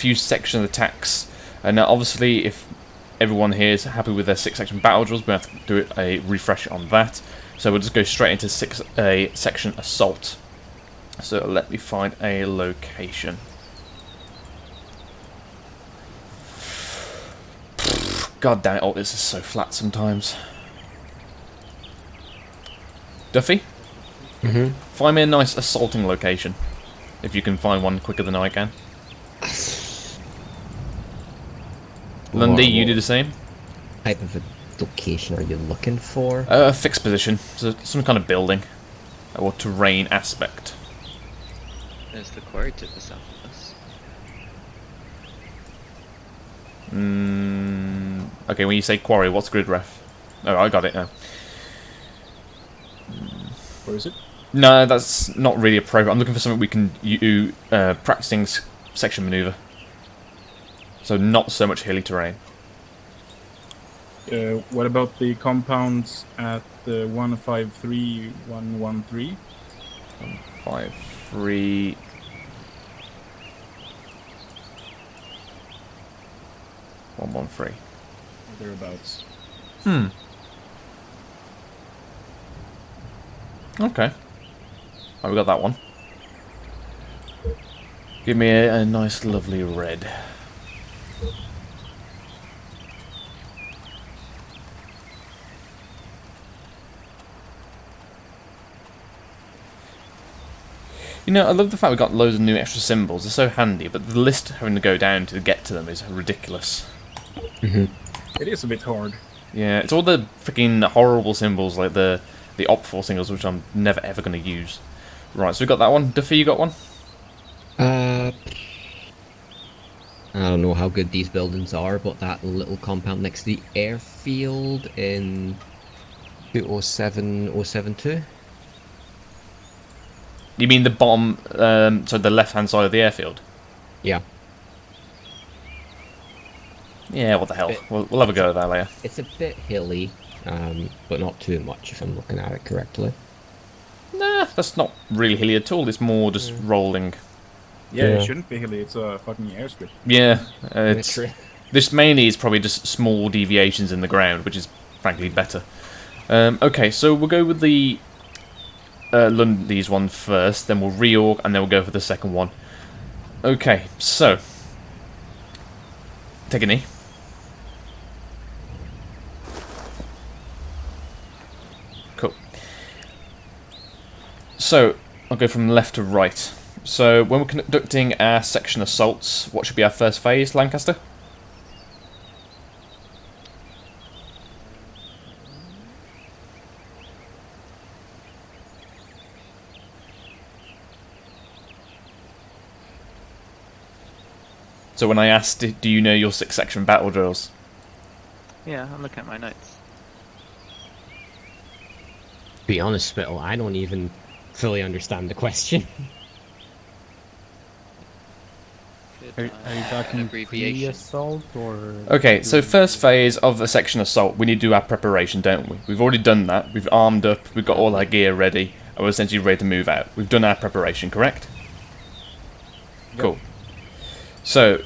few section attacks. And now, obviously, if everyone here is happy with their 6-section battle drills, we have to do a refresh on that. So we'll just go straight into section assault. So let me find a location. God damn it! Oh, this is so flat sometimes. Duffy, find me a nice assaulting location. If you can find one quicker than I can. Lundy, you do the same? Type of a location are you looking for? A fixed position. So some kind of building. Or terrain aspect. There's the quarry to the south of us. Okay, when you say quarry, what's grid ref? Oh, I got it now. Where is it? No, that's not really appropriate. I'm looking for something we can do, practicing section maneuver. So not so much hilly terrain. What about the compounds at 153113? 153. Thereabouts. Okay. Oh, we got that one. Give me a nice, lovely red. You know, I love the fact we've got loads of new extra symbols. They're so handy, but the list having to go down to get to them is ridiculous. It is a bit hard. Yeah, it's all the freaking horrible symbols like the op4 symbols, which I'm never ever going to use. Right, so we got that one. Duffy, you got one? I don't know how good these buildings are, but that little compound next to the airfield in 207072. You mean the bottom, so the left-hand side of the airfield? Yeah. Yeah, what the hell. We'll have a go at that later. It's a bit hilly, but not too much if I'm looking at it correctly. Nah, that's not really hilly at all. It's more just rolling. Yeah, Yeah. it shouldn't be hilly. It's a fucking airstrip. Yeah, True. this mainly is probably just small deviations in the ground, which is frankly better. Okay, so we'll go with the Lundy's one first, then we'll reorg, and then we'll go for the second one. Okay, so take a knee. Cool. So I'll go from left to right. So when we're conducting our section assaults, what should be our first phase, Lancaster? So when I asked, do you know your 6-section battle drills? Yeah, I'm looking at my notes. To be honest, Spittle, I don't even fully understand the question. Good, Are you talking abbreviation. pre-assault or? Okay, so first phase of the section assault, we need to do our preparation, don't we? We've already done that. We've armed up, we've got all our gear ready, and we're essentially ready to move out. We've done our preparation, correct? Cool. So,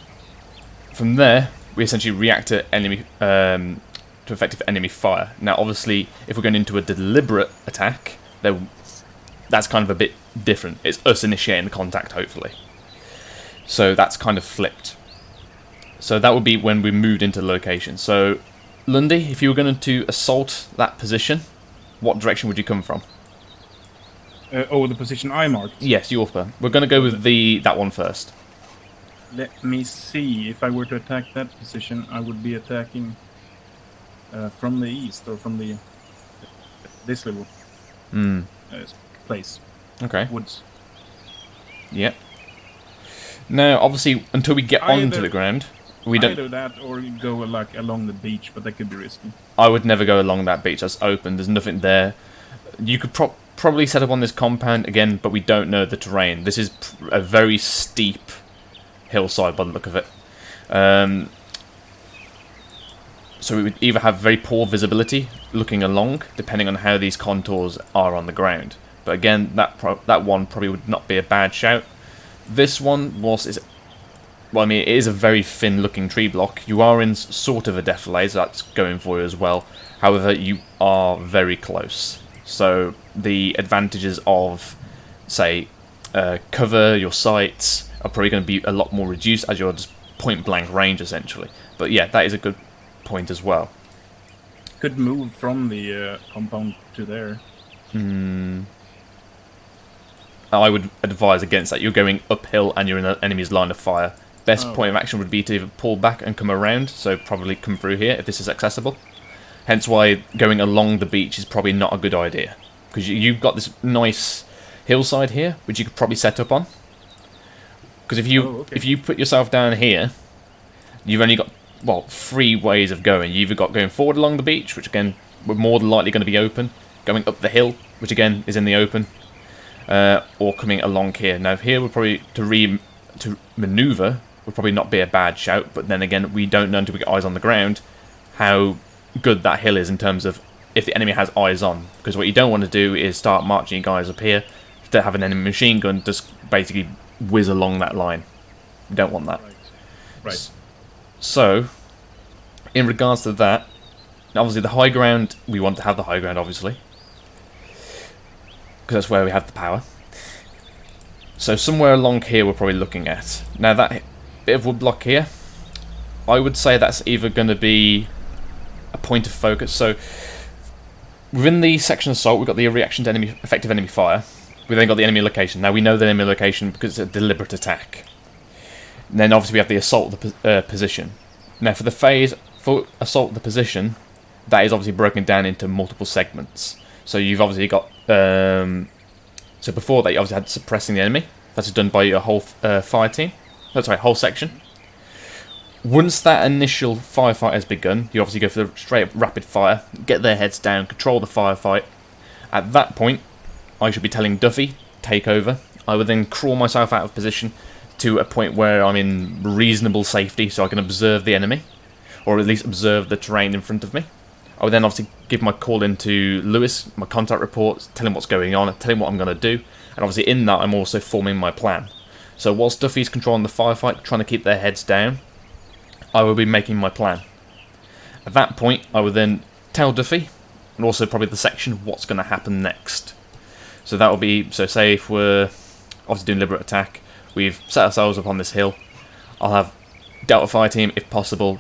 from there, we essentially react to enemy, to effective enemy fire. Now, obviously, if we're going into a deliberate attack, then that's kind of a bit different. It's us initiating the contact, hopefully. So that's kind of flipped. So that would be when we moved into location. So, Lundy, if you were going to assault that position, what direction would you come from? The position I marked. Yes, your turn. We're going to go with that one first. Let me see. If I were to attack that position, I would be attacking from the east or from this little place. Okay. Woods. Yep. Now, obviously, until we get onto the ground, we don't. Either that or go like along the beach, but that could be risky. I would never go along that beach. That's open. There's nothing there. You could probably set up on this compound again, but we don't know the terrain. This is a very steep hillside by the look of it. So we would either have very poor visibility looking along, depending on how these contours are on the ground. But again, that one probably would not be a bad shout. This one, whilst it's well, I mean, it is a very thin-looking tree block. You are in sort of a defilade, so that's going for you as well. However, you are very close. So the advantages of, say, cover, your sights, are probably going to be a lot more reduced as you're just point-blank range, essentially. But yeah, that is a good point as well. Could move from the compound to there. I would advise against that. You're going uphill and you're in an enemy's line of fire. Best point of action would be to either pull back and come around, so probably come through here if this is accessible. Hence why going along the beach is probably not a good idea. Because you've got this nice hillside here, which you could probably set up on. Because if you put yourself down here, you've only got, well, 3 ways of going. You've either got going forward along the beach, which again, we're more than likely going to be open. Going up the hill, which again is in the open. Or coming along here. Now here would probably, to maneuver, would probably not be a bad shout, but then again, we don't know until we get eyes on the ground how good that hill is in terms of if the enemy has eyes on. Because what you don't want to do is start marching your guys up here to have an enemy machine gun just basically whiz along that line. You don't want that. Right. So, in regards to that, obviously the high ground, we want to have the high ground, obviously. Because that's where we have the power. So somewhere along here we're probably looking at. Now that bit of wood block here, I would say that's either going to be a point of focus. So within the section assault, we've got the reaction to enemy effective enemy fire. We've then got the enemy location. Now we know the enemy location because it's a deliberate attack. And then obviously we have the assault the position. Now for the phase for assault the position, that is obviously broken down into multiple segments. So you've obviously got so before that you obviously had suppressing the enemy. That's done by your whole fire team. Oh, sorry, whole section. Once that initial firefight has begun, you obviously go for the straight up rapid fire, get their heads down, control the firefight. At that point, I should be telling Duffy, take over. I would then crawl myself out of position to a point where I'm in reasonable safety so I can observe the enemy, or at least observe the terrain in front of me. I would then obviously give my call into Lewis, my contact reports, tell him what's going on, tell him what I'm going to do, and obviously in that I'm also forming my plan. So whilst Duffy's controlling the firefight, trying to keep their heads down, I will be making my plan. At that point, I would then tell Duffy, and also probably the section, what's going to happen next. So that will be, so say if we're obviously doing deliberate attack, we've set ourselves up on this hill, I'll have Delta Fire Team, if possible,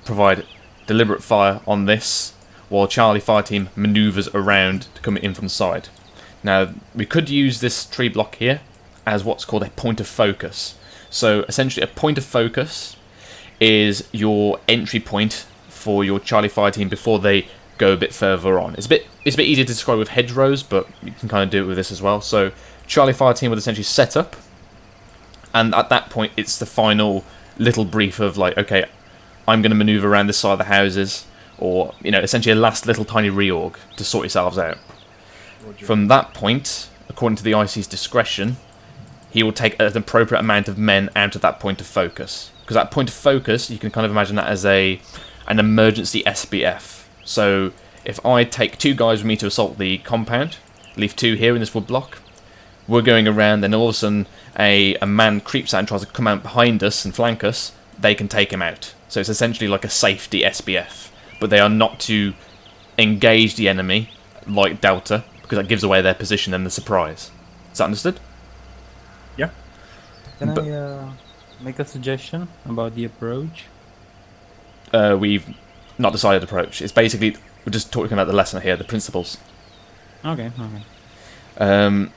provide deliberate fire on this, while Charlie Fire Team manoeuvres around to come in from the side. Now, we could use this tree block here as what's called a point of focus. So, essentially, a point of focus is your entry point for your Charlie Fire Team before they go a bit further on. It's a bit easier to describe with hedgerows, but you can kind of do it with this as well. So, Charlie Fire Team would essentially set up, and at that point, it's the final little brief of like, okay, I'm going to manoeuvre around this side of the houses, or, you know, essentially a last little tiny reorg to sort yourselves out. Roger. From that point, according to the IC's discretion, he will take an appropriate amount of men out of that point of focus. Because that point of focus, you can kind of imagine that as an emergency SBF. So if I take 2 guys with me to assault the compound, leave 2 here in this wood block, we're going around, then all of a sudden a man creeps out and tries to come out behind us and flank us, they can take him out. So it's essentially like a safety SBF. But they are not to engage the enemy like Delta, because that gives away their position and the surprise. Is that understood? Yeah. Can I make a suggestion about the approach? We've not decided approach. It's basically, we're just talking about the lesson here, the principles. Okay, okay.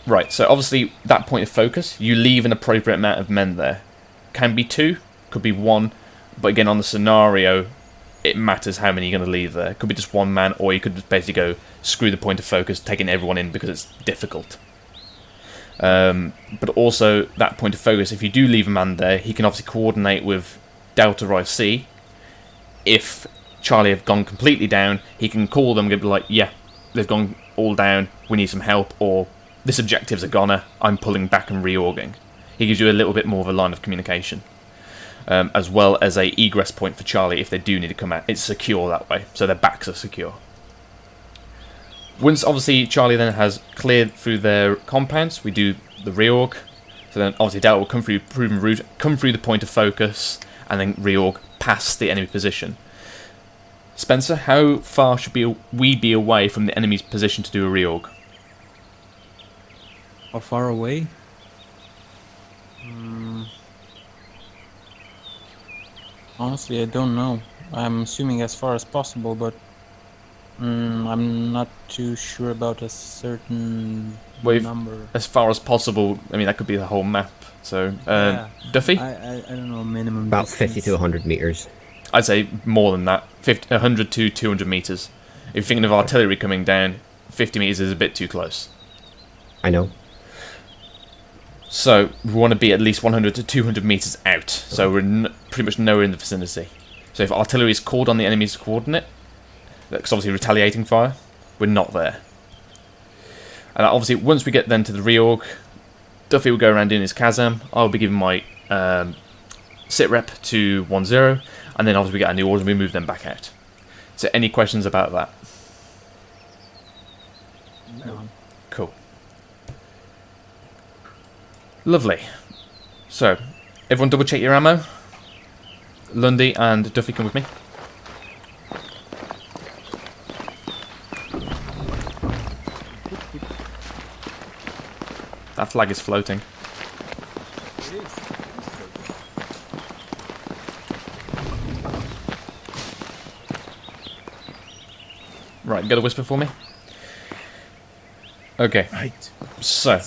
Right, so obviously that point of focus, you leave an appropriate amount of men there. Can be 2, could be 1, but again on the scenario, it matters how many you're going to leave there. It could be just 1 man, or you could just basically go screw the point of focus, taking everyone in because it's difficult. But also that point of focus, if you do leave a man there, he can obviously coordinate with Delta IC. If Charlie have gone completely down, he can call them and be like, yeah, they've gone all down, we need some help, or this objective's a goner, I'm pulling back and reorging. He gives you a little bit more of a line of communication. As well as a egress point for Charlie if they do need to come out. It's secure that way, so their backs are secure. Once obviously Charlie then has cleared through their compounds, we do the reorg. So then obviously Delta will come through proven route, come through the point of focus, and then reorg past the enemy position. Spencer, how far should we be away from the enemy's position to do a reorg? How far away? Honestly, I don't know. I'm assuming as far as possible, but I'm not too sure about a certain number. As far as possible, I mean, that could be the whole map. So, Yeah. Duffy? I don't know, minimum About distance. 50 to 100 meters. I'd say more than that, 100 to 200 meters. If you're thinking of artillery coming down, 50 meters is a bit too close. I know. So we want to be at least 100 to 200 meters out. So we're pretty much nowhere in the vicinity. So if artillery is called on the enemy's coordinate, that's obviously retaliating fire, we're not there. And obviously once we get then to the reorg, Duffy will go around doing his Kazam. I'll be giving my sit rep to 1-0, and then obviously we get a new order and we move them back out. So any questions about that? No. Cool. Lovely. So, everyone double check your ammo. Lundy and Duffy, come with me. That flag is floating. Right, get a whisper for me. Okay. Right. So,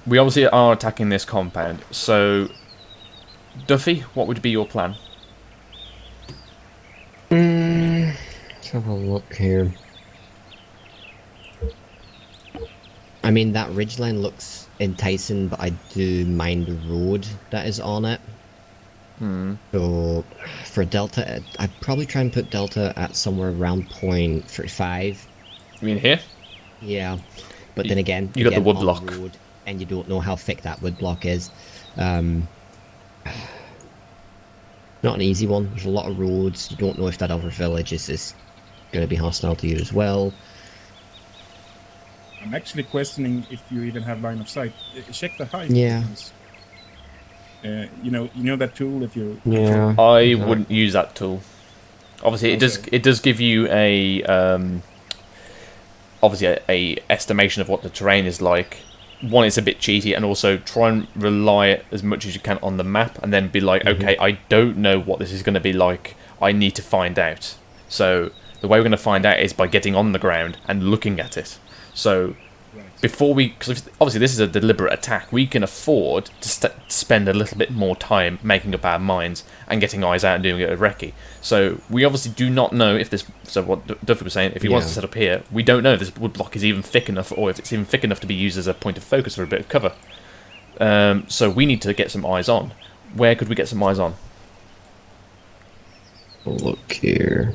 we obviously are attacking this compound. So, Duffy, what would be your plan? Let's have a look here. I mean, that ridgeline looks enticing, but I do mind the road that is on it. So, for Delta, I'd probably try and put Delta at somewhere around point 35. You mean here? Yeah, but then again, you got the wood on block. road, and you don't know how thick that wood block is. Not an easy one. There's a lot of roads. You don't know if that other village is going to be hostile to you as well. I'm actually questioning if you even have line of sight. Check the height. Yeah. You know that tool if you. Yeah. I wouldn't use that tool. Obviously, Okay. it does give you a obviously a estimation of what the terrain is like. One, it's a bit cheaty, and also try and rely as much as you can on the map, and then be like, okay, I don't know what this is going to be like. I need to find out. So the way we're going to find out is by getting on the ground and looking at it. So before because obviously this is a deliberate attack, we can afford to spend a little bit more time making up our minds and getting eyes out and doing it at recce. So we obviously do not know if this. So what Duffy was saying, if he wants to set up here, we don't know if this wood block is even thick enough, or if it's even thick enough to be used as a point of focus for a bit of cover. So we need to get some eyes on. Where could we get some eyes on? Look here.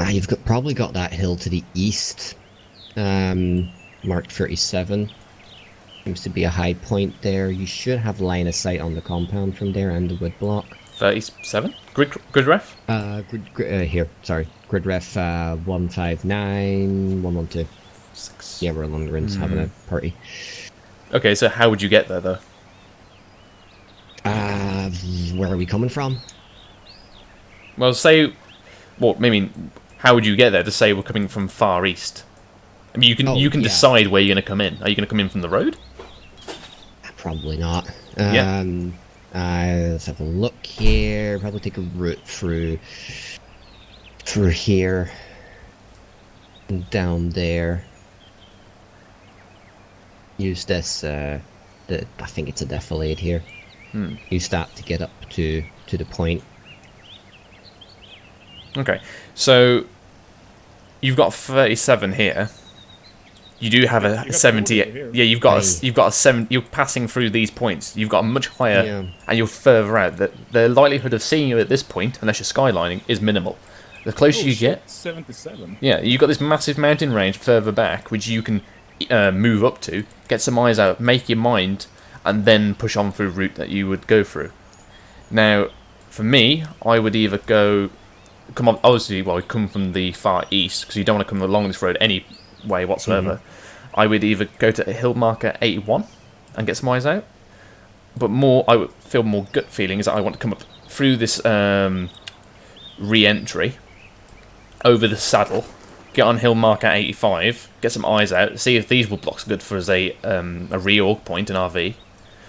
You've probably got that hill to the east. Marked 37. Seems to be a high point there. You should have line of sight on the compound from there and the wood block. 37? Grid ref? Here, sorry. Grid ref 159, 112. 6. Yeah, we're in Lundgren's having a party. Okay, so how would you get there, though? Where are we coming from? Well, say... Well, I mean, how would you get there to say we're coming from far east? I mean, you can decide where you're going to come in. Are you going to come in from the road? Probably not. Yeah. Let's have a look here. Probably take a route through here and down there. Use this. I think it's a defilade here. Use that to get up to the point. Okay, so you've got 37 here. You do have a 70. Yeah, you've got a 7. You're passing through these points. You've got a much higher, and you're further out. The likelihood of seeing you at this point, unless you're skylining, is minimal. The closer you get, 77. yeah, you've got this massive mountain range further back, which you can move up to, get some eyes out, make your mind, and then push on through a route that you would go through. Now, for me, I would either come on. Obviously, well, we'd come from the far east because you don't want to come along this road any way whatsoever. I would either go to a hill marker 81, and get some eyes out. But more, I would feel more gut feeling is that I want to come up through this re-entry, over the saddle, get on hill marker 85, get some eyes out, see if these wood blocks are good for as a reorg point, an RV,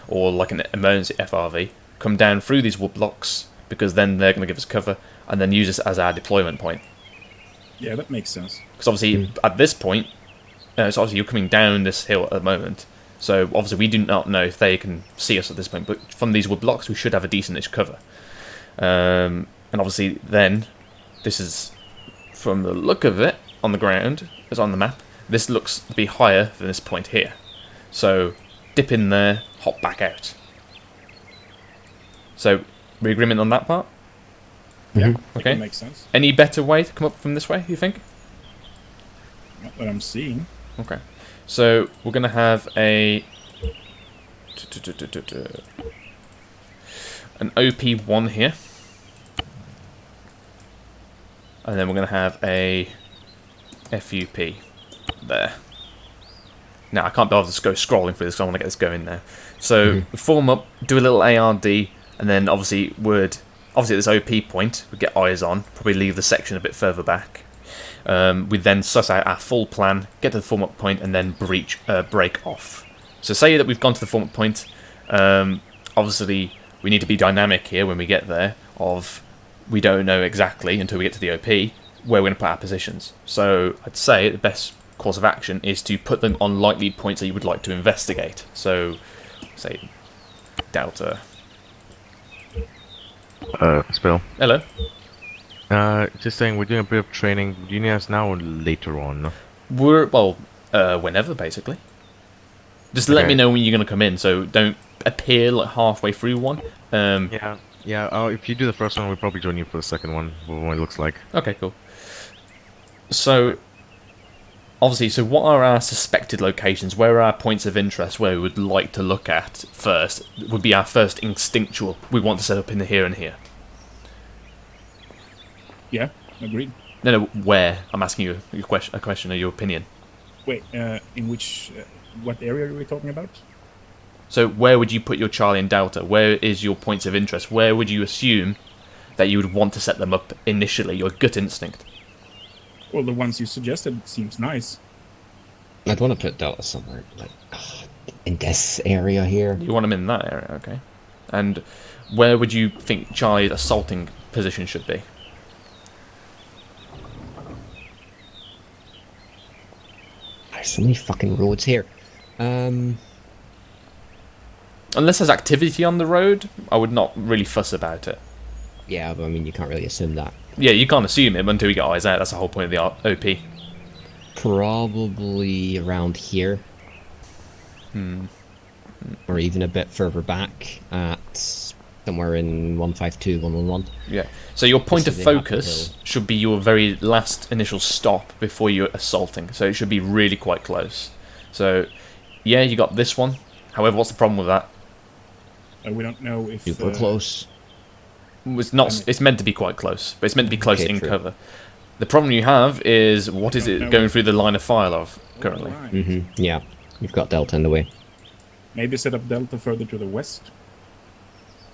or like an emergency FRV, come down through these wood blocks, because then they're going to give us cover, and then use this as our deployment point. Yeah, that makes sense. Because obviously, at this point, so obviously you're coming down this hill at the moment, so obviously we do not know if they can see us at this point, but from these wood blocks we should have a decentish cover. And obviously then, this is, from the look of it, on the ground, as on the map, this looks to be higher than this point here. So, dip in there, hop back out. So, we agreement on that part? Yeah, Okay. that makes sense. Any better way to come up from this way, you think? Not what I'm seeing. Okay. So, we're going to have an OP1 here. And then we're going to have a FUP there. Now, I can't bother to go scrolling through this because I want to get this going now. So, form up, do a little ARD, and then obviously at this OP point, we get eyes on, probably leave the section a bit further back. We then suss out our full plan, get to the form up point, and then break off. So say that we've gone to the form up point, obviously we need to be dynamic here when we get there, we don't know exactly until we get to the OP where we're going to put our positions. So I'd say the best course of action is to put them on likely points that you would like to investigate. So, say, Delta. Spill. Hello. Just saying, we're doing a bit of training. Do you need us now or later on? Whenever, basically. Just let Okay. me know when you're going to come in, so don't appear like halfway through one. Yeah. If you do the first one, we'll probably join you for the second one. What it looks like. Okay, cool. So, obviously, so what are our suspected locations? Where are our points of interest where we would like to look at first? Would be our first instinctual. We want to set up in the here and here. Yeah, agreed. No, where? I'm asking you a question or your opinion. Wait, in which, what area are we talking about? So where would you put your Charlie and Delta? Where is your points of interest? Where would you assume that you would want to set them up initially? Your gut instinct. Well, the ones you suggested seems nice. I'd want to put Delta somewhere, like, in this area here. You want them in that area, okay. And where would you think Charlie's assaulting position should be? There's so many fucking roads here. Unless there's activity on the road, I would not really fuss about it. Yeah, but I mean, you can't really assume that. Yeah, you can't assume it until we get eyes out. That's the whole point of the OP. Probably around here. Or even a bit further back at somewhere in 152, 111. Yeah. So your point of This is the focus should be your very last initial stop before you're assaulting. So it should be really quite close. So, yeah, you got this one. However, what's the problem with that? We don't know if... Super close. It's not. It's meant to be quite close, but it's meant to be close Okay, in true. cover. The problem you have is what is Don't it know. going through the line of fire of currently? Alright. Yeah, you've got Delta in the way. Maybe set up Delta further to the west.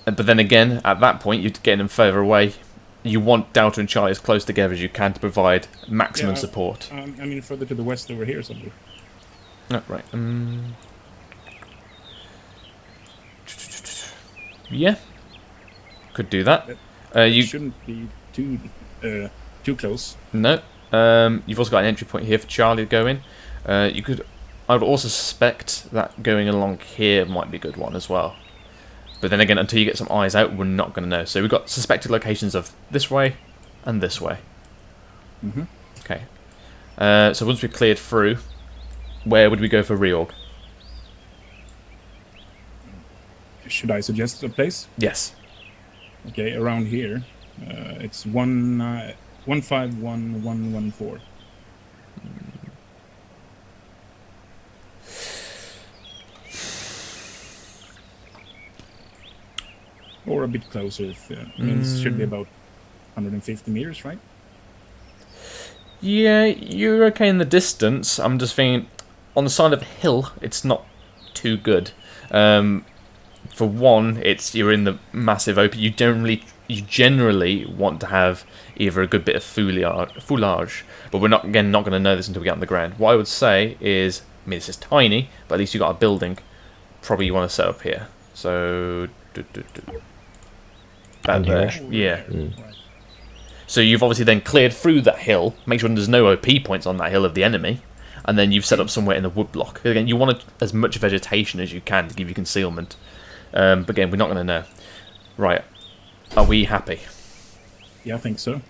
But then again, at that point, you're getting them further away. You want Delta and Charlie as close together as you can to provide maximum Yeah, support. I mean, further to the west over here somewhere. Oh, right. Yeah. Could do that. You shouldn't be too close. No. You've also got an entry point here for Charlie to go in. You could. I would also suspect that going along here might be a good one as well. But then again, until you get some eyes out, we're not going to know. So we've got suspected locations of this way and this way. Okay. So once we've cleared through, where would we go for reorg? Should I suggest a place? Yes. Okay, around here. It's 151114. Or a bit closer. If, I mean, it should be about 150 meters, right? Yeah, you're okay in the distance. I'm just thinking, on the side of a hill, it's not too good. For one, it's you're in the massive open. You generally want to have either a good bit of foulage, but we're not going to know this until we get on the ground. What I would say is, I mean, this is tiny, but at least you got a building. Probably you want to set up here. So, about there, yeah. Right. So you've obviously then cleared through that hill. Make sure there's no OP points on that hill of the enemy, and then you've set up somewhere in the woodblock. Again, you want as much vegetation as you can to give you concealment. But again, we're not going to know. Right. Are we happy? Yeah, I think so.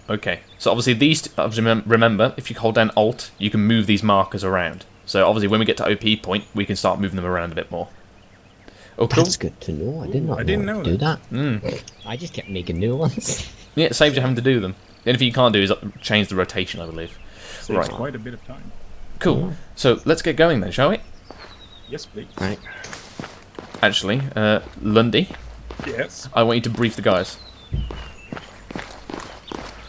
Okay. So obviously these... remember, if you hold down Alt, you can move these markers around. So obviously when we get to OP point, we can start moving them around a bit more. Oh, cool. That's good to know. I didn't didn't know know to do that. I just kept making new ones. Yeah, it saves you having to do them. The only thing you can't do is change the rotation, I believe. Saves Right. quite a bit of time. Cool. So let's get going then, shall we? Yes, please. Right. Actually, Lundy, Yes. I want you to brief the guys.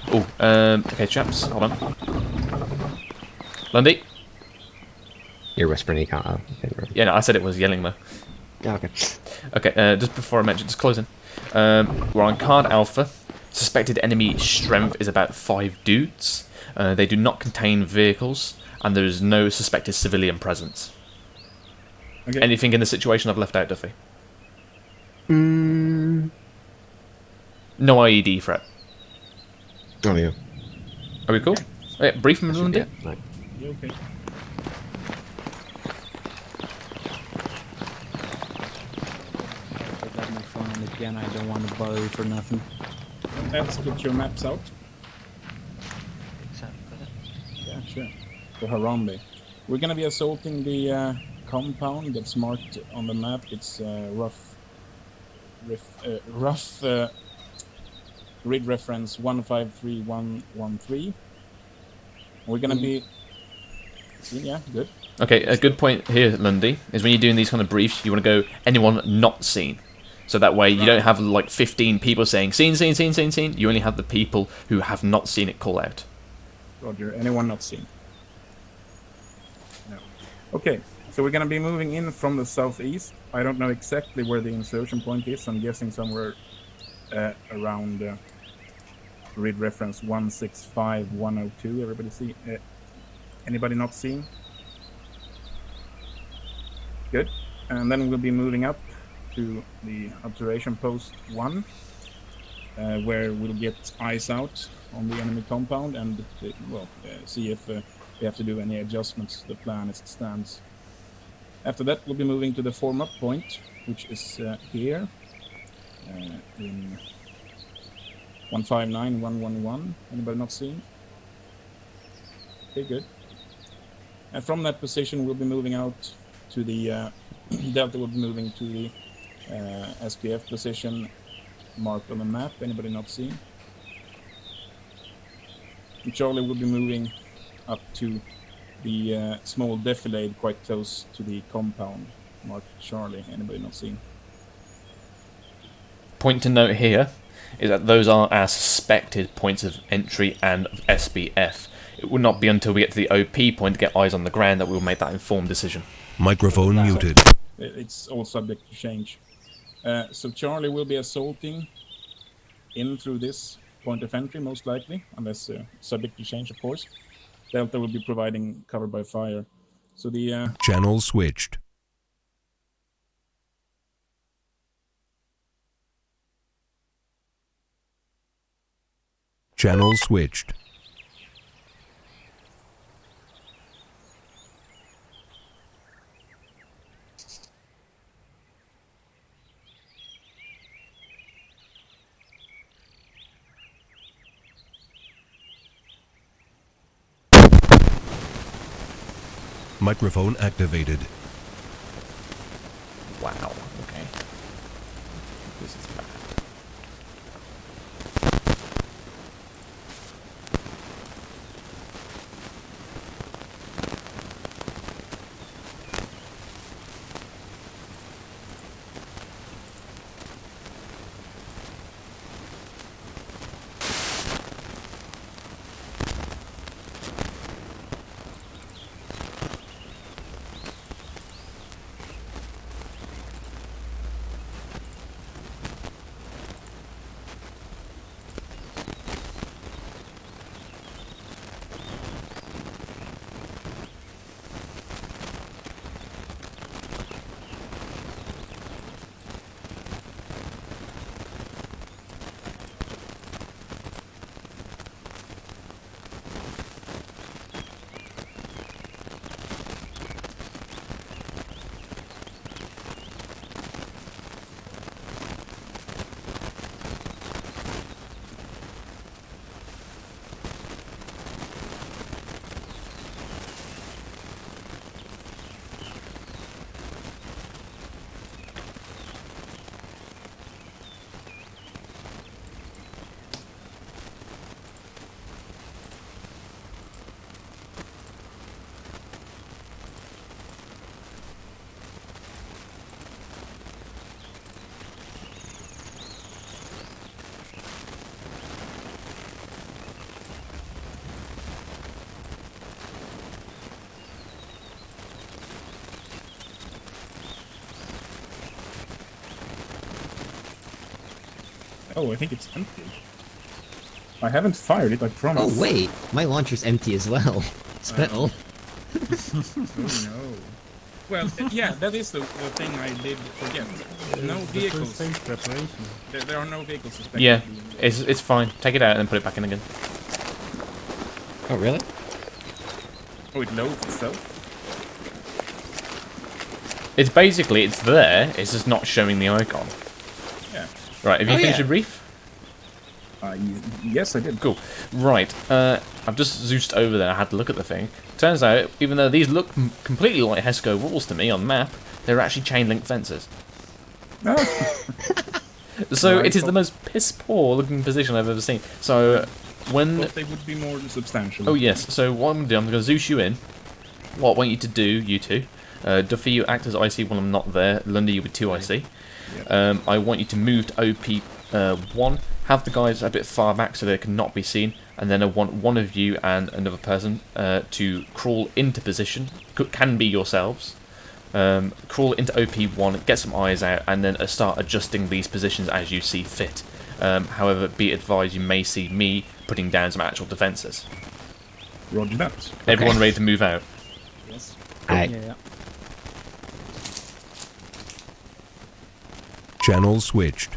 Oh, okay, chaps, hold on. Lundy? You're whispering, you can't have. Yeah, no, I said it was yelling though. Okay. Okay, just before I mention, just closing. We're on card alpha. Suspected enemy strength is about 5 dudes. They do not contain vehicles, and there is no suspected civilian presence. Okay. Anything in the situation I've left out, Duffy? No IED threat. Oh, yeah. Are we cool? Yeah, brief them, Lundy. Right. You okay? I got my phone on the piano. I don't want to bother you for nothing. Let's get your maps out. Sound good? Yeah, sure. The Harambe. We're gonna be assaulting the compound that's marked on the map. It's rough grid reference 153113. We're gonna be. Yeah, good. Okay, a good point here, Lundy, is when you're doing these kind of briefs, you want to go anyone not seen. So that way you don't have like 15 people saying seen, seen, seen, seen, seen. You only have the people who have not seen it call out. Roger. Anyone not seen? No. Okay, so we're gonna be moving in from the southeast. I don't know exactly where the insertion point is. I'm guessing somewhere around grid reference 165102. Everybody see? Anybody not seeing? Good. And then we'll be moving up to the observation post 1, where we'll get eyes out on the enemy compound and see if we have to do any adjustments to the plan as it stands. After that, we'll be moving to the form-up point, which is here in 159111. Anybody not seeing? Okay, good. And from that position, we'll be moving out to the Delta will be moving to the SPF position marked on the map. Anybody not seeing? And Charlie will be moving up to the small defilade quite close to the compound marked Charlie. Anybody not seeing? Point to note here is that those are our suspected points of entry and of SBF. It will not be until we get to the OP point to get eyes on the ground that we will make that informed decision. Microphone muted. It's all subject to change. So Charlie will be assaulting in through this point of entry, most likely, unless subject to change, of course. Delta will be providing cover by fire. So the Channel switched. Channel switched. Microphone activated. Wow, okay. This is bad. Oh, I think it's empty. I haven't fired it, I promise. Oh wait, my launcher's empty as well. Spittle. Oh no. Well, yeah, that is the thing I did forget. No vehicles. Phase preparation. There are no vehicles suspected. Yeah, it's fine. Take it out and then put it back in again. Oh really? Oh, it loads itself? It's basically, it's there, it's just not showing the icon. Yeah. Right, have you Oh, finished yeah. your brief? Yes, I did. Cool. Right, I've just zoosed over there, I had to look at the thing. Turns out, even though these look completely like Hesco walls to me on the map, they're actually chain link fences. So Right. it is the most piss poor looking position I've ever seen. So when... But they would be more substantial. Oh yes, so what I'm going to do, I'm going to zeus you in. What I want you to do, you two, Duffy, you act as IC when I'm not there. Lundy, you'll be 2 IC. I want you to move to OP1, have the guys a bit far back so they cannot be seen, and then I want one of you and another person to crawl into position, can be yourselves, crawl into OP1, get some eyes out, and then start adjusting these positions as you see fit. However, be advised, you may see me putting down some actual defences. Roger that. Everyone ready to move out? Yes. Alright. Yeah. Channel switched.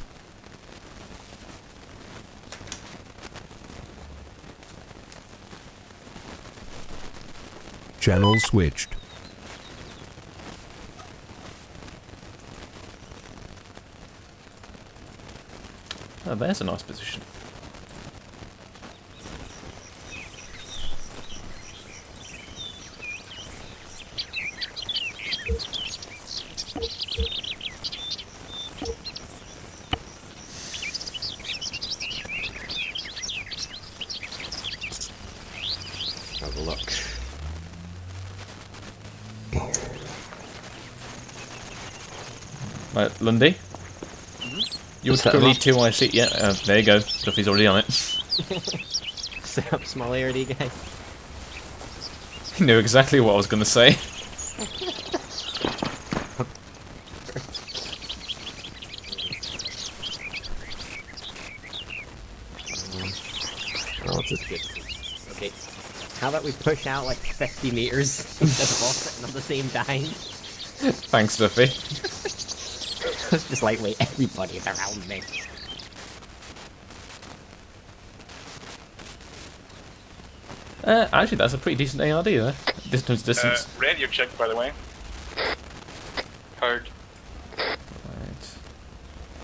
Channel switched. Oh, there's a nice position. Have a look. Right, Lundy? You would Set 'em probably up. 2 IC. Yeah, there you go. Duffy's already on it. Set up small area, guys. You knew exactly what I was going to say. Oh, this is good. Okay. How about we push out like 50 meters instead of all sitting on the same time? Thanks, Duffy. It's just like, wait, everybody's around me. Actually, that's a pretty decent ARD there. Distance. Radio check, by the way. Heard.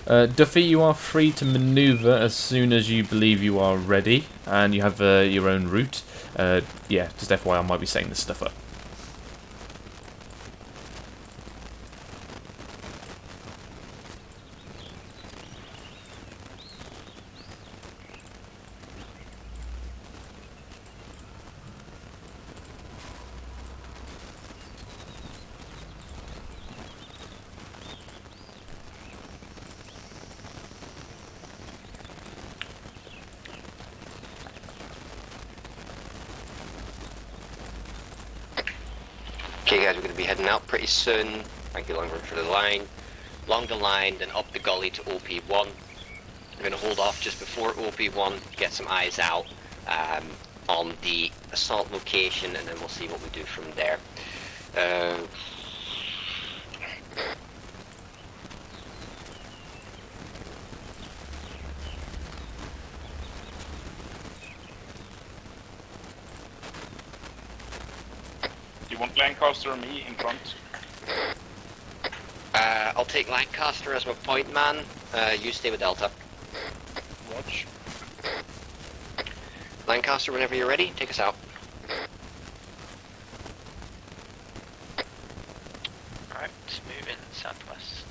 Right. Duffy, you are free to maneuver as soon as you believe you are ready, and you have your own route. Yeah, just FYI, I might be setting this stuff up. Okay guys, we're going to be heading out pretty soon. Thank you Longford for the line. Along the line, then up the gully to OP1. We're going to hold off just before OP1, get some eyes out on the assault location, and then we'll see what we do from there. You want Lancaster or me in front? I'll take Lancaster as my point man. You stay with Delta. Watch. Lancaster, whenever you're ready, take us out. Alright, moving southwest.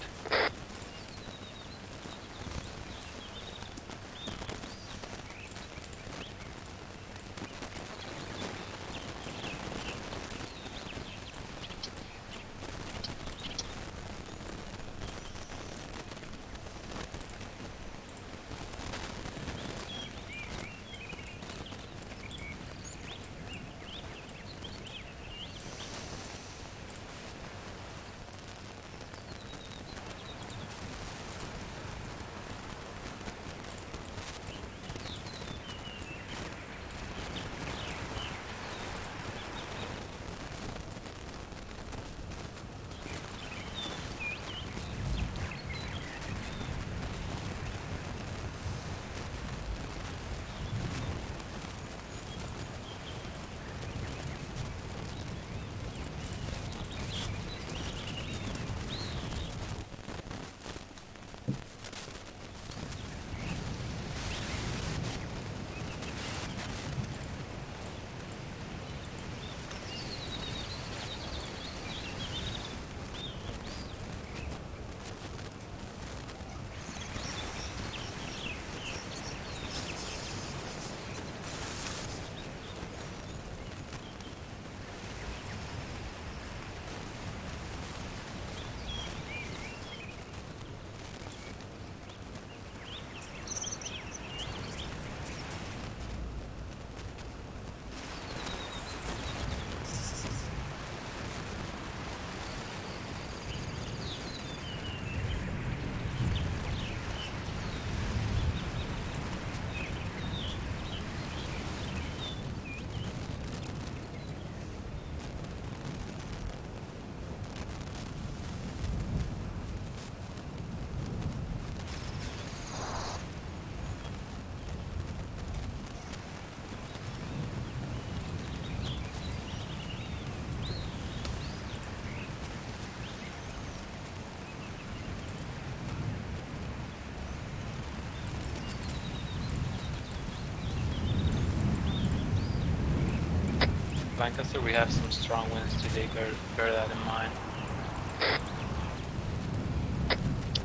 Lancaster, we have some strong winds today, bear that in mind.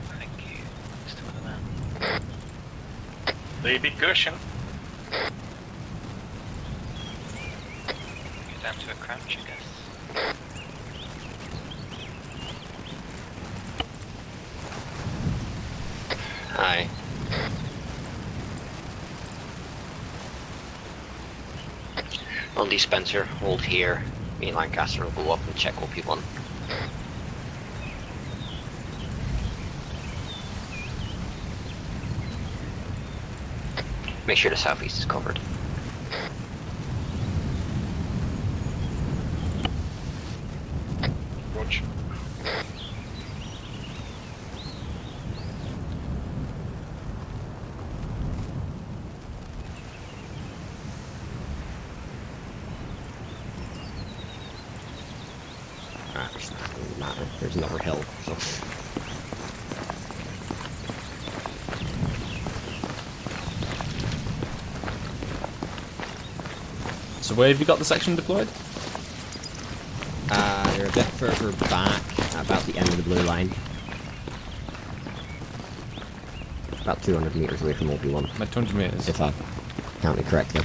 Thank you, Mr. Weatherman. Baby cushion. Get down to a crouch, I guess. Aye. On dispenser, hold here. Me and Lancaster will go up and check OP1. Make sure the southeast is covered. Roger. It doesn't matter. There's another hill, so. So where have you got the section deployed? They're a bit further back, about the end of the blue line. About 200 meters away from OP1, Like 200 meters. if I counted correctly.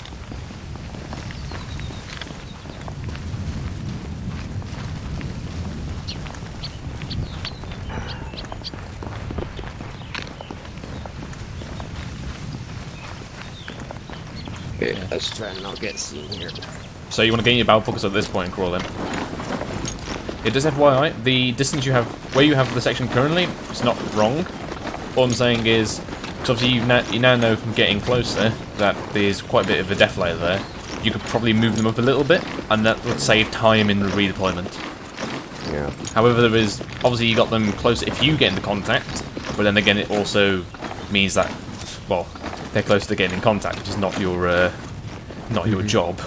Okay, let's try and not get seen here. So you want to gain your battle focus at this point and crawl in. It does FYI, the distance you have, where you have the section currently, it's not wrong. All I'm saying is, because obviously you now know from getting closer that there's quite a bit of a def layer there. You could probably move them up a little bit, and that would save time in the redeployment. Yeah. However, there is, obviously you got them closer if you get into contact, but then again it also means that, well, they're close to getting in contact, which is not your job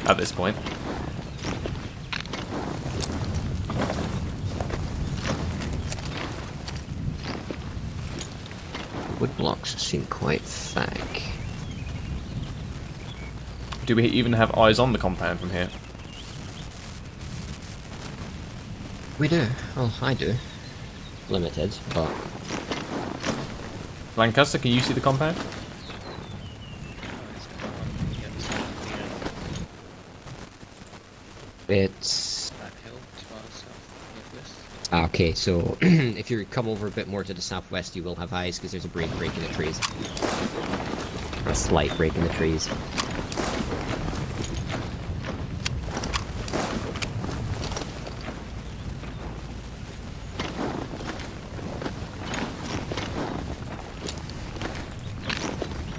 at this point. Wood blocks seem quite thick. Do we even have eyes on the compound from here? We do. Well, I do. Limited, but Lancaster, can you see the compound? it's... That hill to our south, northwest. Okay, so if you come over a bit more to the southwest, you will have eyes, because there's a break in the trees. A slight break in the trees.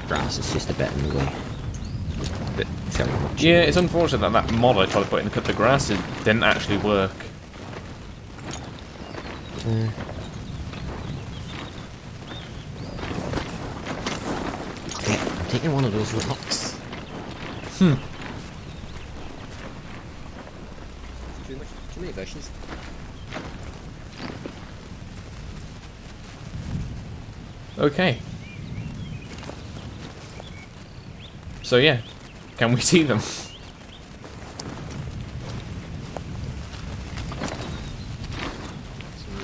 Grass is just a bit in the way. But fairly much. Yeah, it's unfortunate that that mod I tried to put in to cut the grass, it didn't actually work. Okay, I'm taking one of those rocks. Too many bushes. Okay. So yeah, can we see them? Some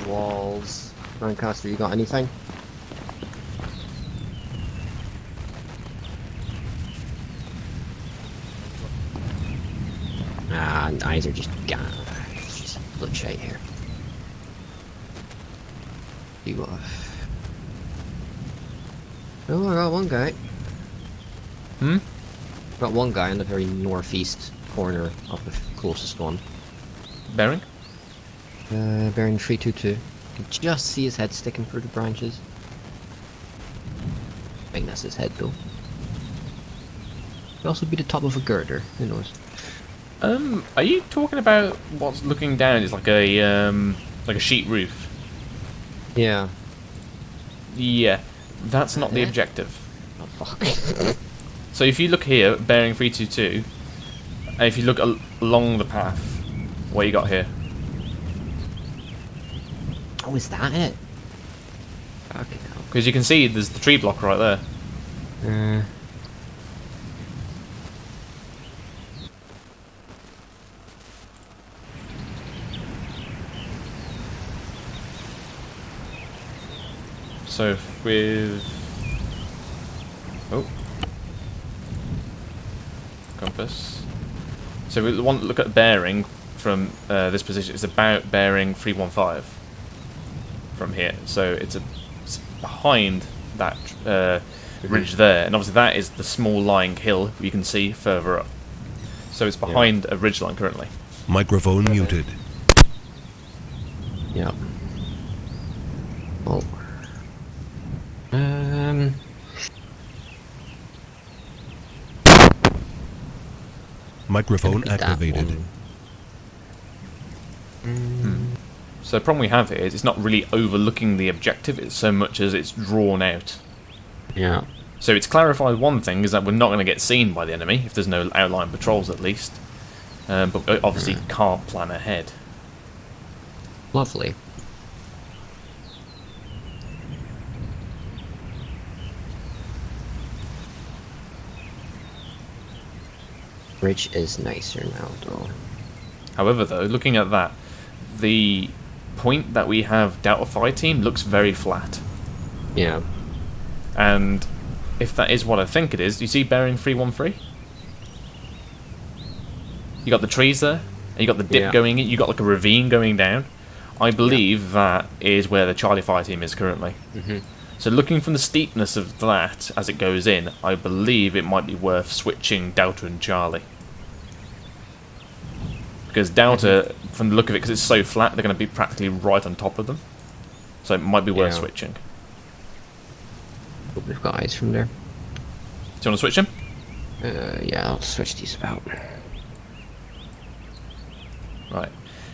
walls. Lancaster, you got anything? Ah, eyes are just gone. It's just bloodshot here. You got. Oh, I got one guy. Hmm? Got one guy in the very northeast corner of the closest one. Bearing? Bearing 322. You can just see his head sticking through the branches. I think that's his head though. Could also be the top of a girder, who knows? Are you talking about what's looking down? It's like a sheet roof. Yeah. Yeah, that's not the objective. Oh fuck. So if you look here, bearing 322, and if you look along the path, what you got here? Oh, is that it? Fucking hell. Because you can see there's the tree block right there. So with... Oh. Compass. So we want to look at bearing from this position. It's about bearing 315 from here. So it's behind that ridge there. And obviously that is the small lying hill you can see further up. So it's behind a ridgeline currently. Microphone muted. Yeah. Oh. Microphone That activated. one. So the problem we have here is it's not really overlooking the objective, it's so much as it's drawn out. Yeah. So it's clarified one thing, is that we're not going to get seen by the enemy, if there's no outline patrols at least. But we obviously can't plan ahead. Lovely. Bridge is nicer now, though. However though, looking at that, the point that we have Delta Fire Team looks very flat. Yeah. And if that is what I think it is, do you see bearing 313? You got the trees there, and you got the dip going in, you got like a ravine going down. I believe that is where the Charlie Fire Team is currently. So looking from the steepness of that as it goes in, I believe it might be worth switching Delta and Charlie. Because Delta, from the look of it, because it's so flat, they're going to be practically right on top of them. So it might be worth switching. Hope we've got eyes from there. Do you want to switch him? Yeah, I'll switch these about. Right.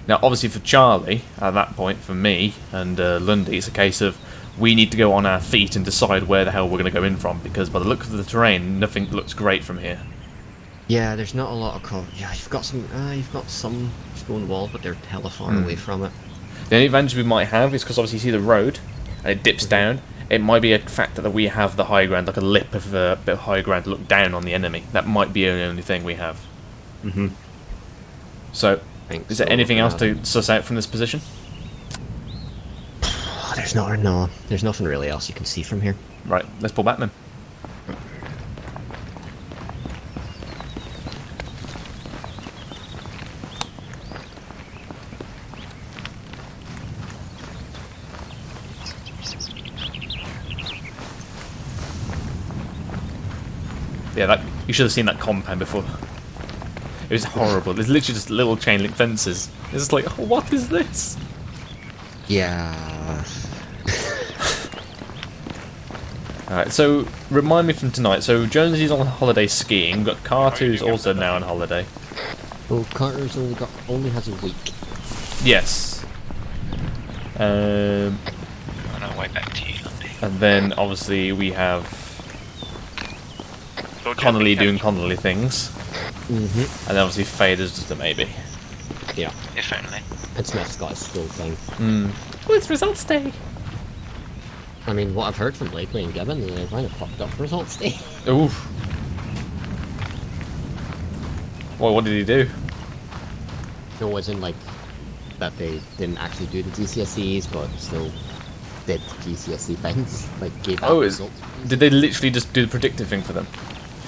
Now, obviously for Charlie, at that point, for me and Lundy, it's a case of we need to go on our feet and decide where the hell we're going to go in from, because by the look of the terrain, nothing looks great from here. Yeah, there's not a lot of cover. Yeah, you've got some stone wall, but they're hella far away from it. The only advantage we might have is because obviously you see the road, and it dips down. It might be a factor that we have the high ground, like a lip of a bit of high ground to look down on the enemy. That might be the only thing we have. So, is there anything else to suss out from this position? There's nothing really else you can see from here. Right, let's pull back then. Yeah, that you should have seen that compound before. It was horrible. There's literally just little chain link fences. It's just like, oh, what is this? Yeah. Alright, so remind me from tonight. So Jonesy's on holiday skiing. We've got Carter's also now on holiday. Well, Carter's only has a week. Yes. On our way back to you, Lundy. And then obviously we have Connolly doing Connolly things. And then obviously Fader's just a maybe. Yeah. If only. And Smith's got a school thing. Oh, it's results day! I mean, what I've heard from Blakely and Gibbon, they're kind of fucked up results day. Oof. Well, what did he do? No, as in, like, that they didn't actually do the GCSEs, but still did GCSE things. Like, gave out results. Did they literally just do the predictive thing for them?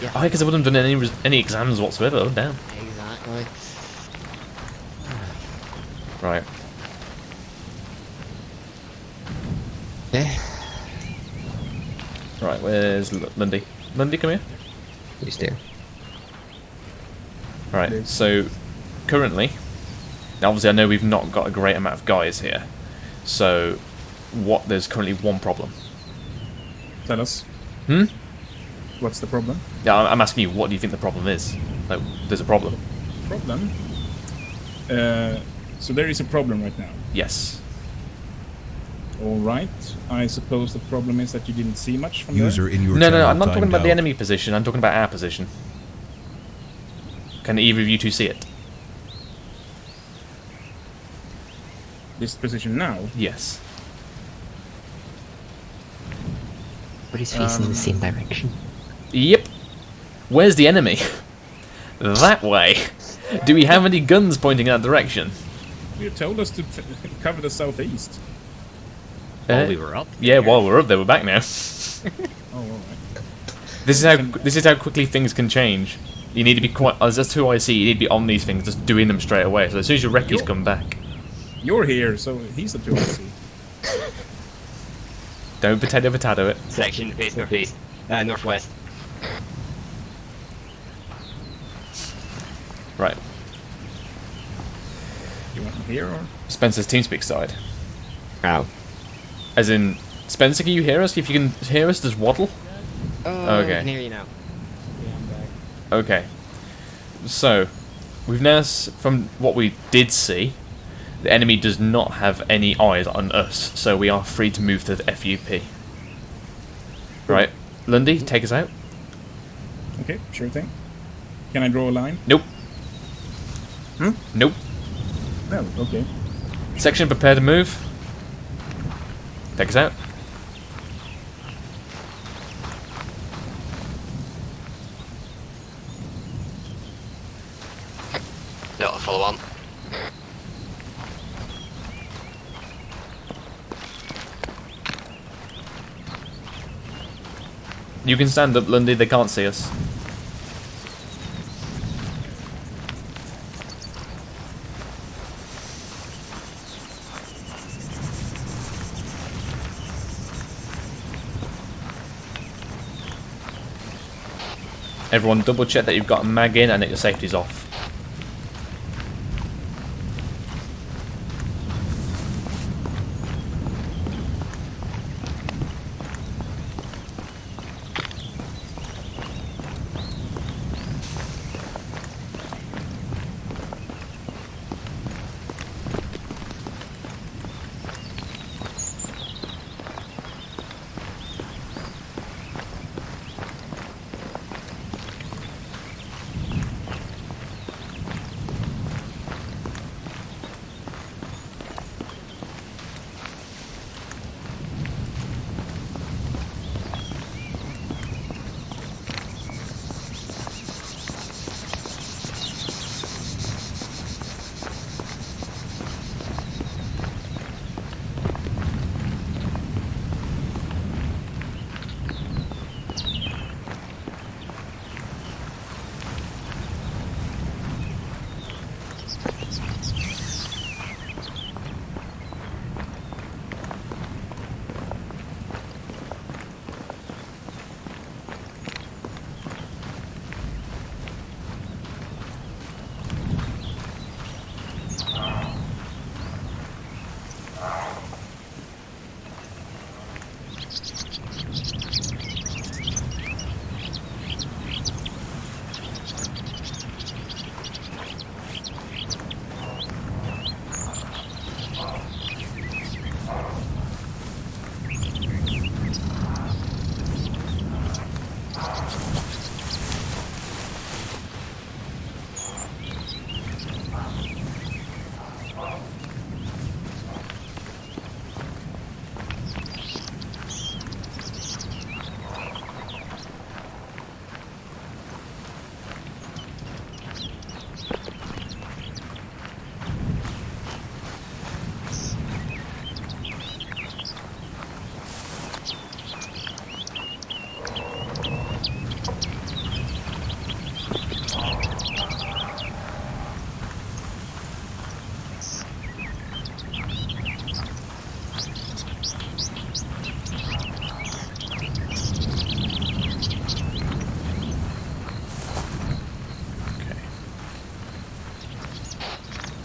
Yeah. Oh, because I wouldn't have done any exams whatsoever. Oh, damn. Exactly. Right. Yeah. Right, where's Lundy? Lundy, come here. He's there. Right, so currently, now obviously I know we've not got a great amount of guys here, so there's currently one problem. Tell us. What's the problem? Yeah, I'm asking you, what do you think the problem is? Like, there's a problem. Problem? So there is a problem right now. Yes. Alright. I suppose the problem is that you didn't see much from User in your No, channel I'm not talking timed about the out. enemy position, I'm talking about our position. Can either of you two see it? this position now. Yes. But he's facing the same direction. Yep. Where's the enemy? That way. Do we have any guns pointing in that direction? You told us to cover the southeast. While we were up. Yeah, while we're up there, we're back now. Oh, alright. This is how quickly things can change. You need to be quite. As that's who I see. You need to be on these things, just doing them straight away. So as soon as your recce's come back, You're here, so he's the 2IC. don't potato it. Section face northeast. Northwest. Right. You want him here or? Spencer's TeamSpeak side. Ow. As in, Spencer, can you hear us? If you can hear us, just waddle. Oh, Okay. I can hear you now. Okay. So, we've now, from what we did see, the enemy does not have any eyes on us, so we are free to move to the FUP. Right. Lundy, take us out. Okay, sure thing. Can I draw a line? Nope. Hmm? Nope. No, okay. Section, prepare to move. Take us out. No, follow on. You can stand up, Lundy, they can't see us. Everyone double check that you've got a mag in and that your safety's off.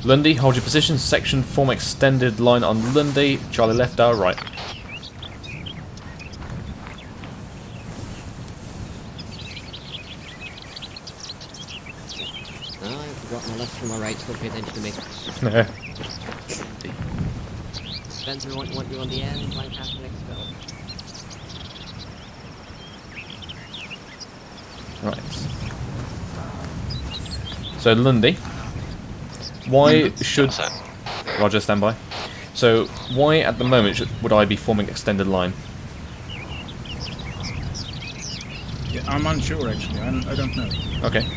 Lundy, hold your position. Section, form extended line on Lundy. Charlie left, our right. Oh, I forgot my left from my right, so don't pay attention to me. Spencer, want you on the end, line past the next spell. Right. So Lundy, why should Roger stand by? So why at the moment would I be forming extended line? Yeah, I'm unsure actually. I don't know. Okay.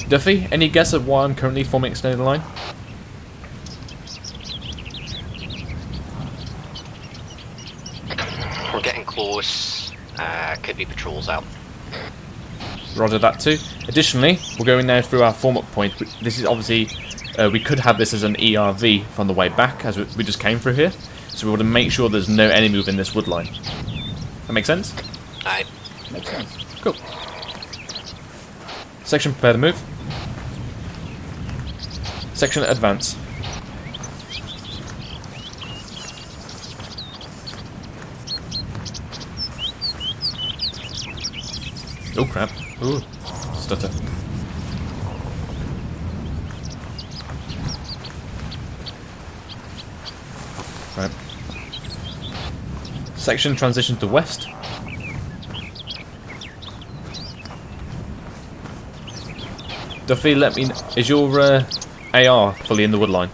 Duffy, any guess of why I'm currently forming extended line? getting close. Could be patrols out. Roger that too. Additionally, we're going now through our form-up point. This is obviously, we could have this as an ERV from the way back, as we just came through here. So we want to make sure there's no enemy within this wood line. That make sense? Aye. Makes sense. Cool. Section, prepare the move. Section, advance. Oh crap. Ooh. Stutter. Right. Section, transition to west. Duffy, let me... Is your AR fully in the wood line?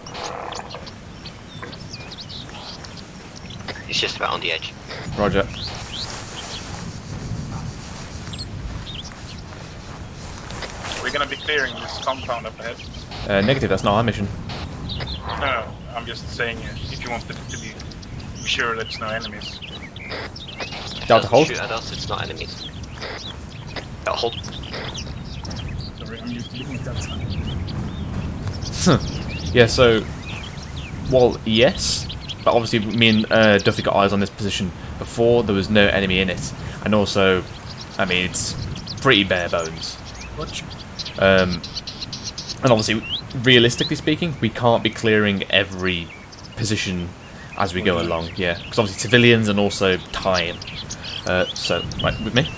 It's just about on the edge. Roger. We're gonna be clearing this compound up ahead. Negative, that's not our mission. No, I'm just saying if you want to be sure that there's no enemies. Delta, hold. Shoot at us, it's not enemies. Delta, hold. Sorry, I'm used to doing it that time. Yeah, so... Well, yes. But obviously me and Duffy got eyes on this position before. There was no enemy in it. And also, I mean, it's pretty bare bones. Watch. And obviously, realistically speaking, we can't be clearing every position as we go along. Yeah, because obviously civilians and also time. So, right, with me?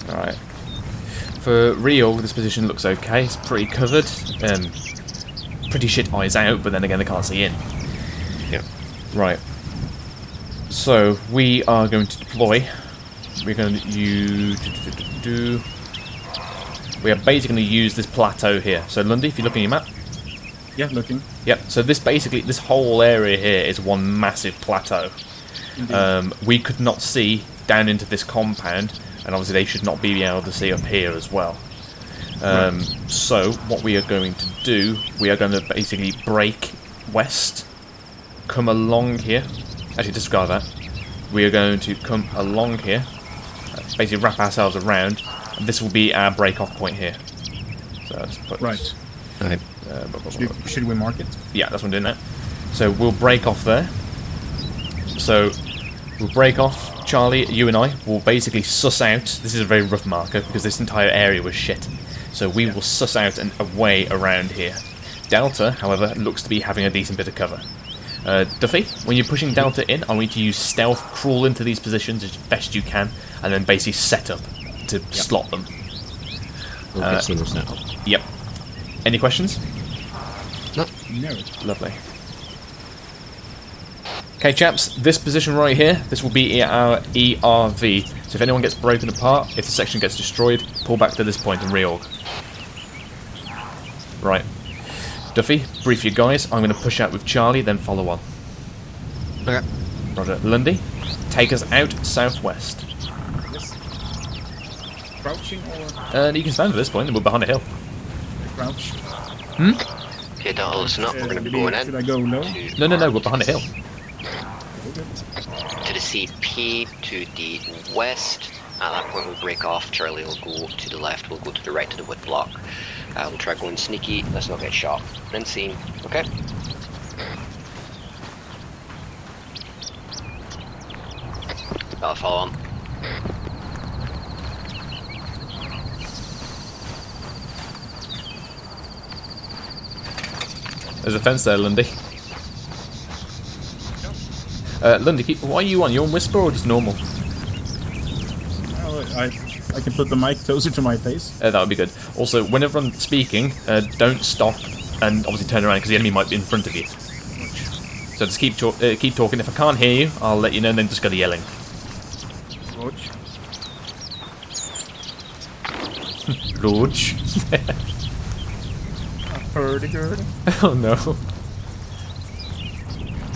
Alright. For Rio, this position looks okay. It's pretty covered. Pretty shit eyes out, but then again, they can't see in. Yep. Right. So, we are going to deploy. We're going to use... We are basically going to use this plateau here. So, Lundy, if you look at your map. Yeah, looking. Yep, so this basically, this whole area here is one massive plateau. We could not see down into this compound, and obviously they should not be able to see up here as well. So, what we are going to do, we are going to basically break west, come along here, actually discard that, we are going to come along here, basically wrap ourselves around, and this will be our break-off point here. So let's put... Right. Alright. Should we mark it? Yeah, that's what I'm doing now. So we'll break off there. So we'll break off. Charlie, you and I will basically suss out. This is a very rough marker because this entire area was shit. So we will suss out a way around here. Delta, however, looks to be having a decent bit of cover. Duffy, when you're pushing Delta in, I want you to use stealth, crawl into these positions as best you can, and then basically set up to slot them. Okay, so set up. Yep. Any questions? No. No. Lovely. Okay, chaps, this position right here, this will be our ERV. So if anyone gets broken apart, if the section gets destroyed, pull back to this point and reorg. Right. Duffy, brief your guys. I'm going to push out with Charlie, then follow on. Okay. Roger. Lundy, take us out southwest. Yes. Crouching or You can stand at this point, and we're behind a hill. crouch? Okay, Delta, listen up. We're gonna be going in. Should I go low? No, we're behind a hill. To the CP, to the west. At that point, we'll break off. Charlie will go to the left. We'll go to the right to the wood block. We'll try going sneaky. Let's not get shot. Then seen. Okay. I'll follow on. There's a fence there, Lundy. Lundy, why are you on? You on Whisper or just normal? Oh, I can put the mic closer to my face. That would be good. Also, whenever I'm speaking, don't stop and obviously turn around because the enemy might be in front of you. So just keep talking. If I can't hear you, I'll let you know and then just go to yelling. Watch. Roach. Hurdy-gurdy. Oh no.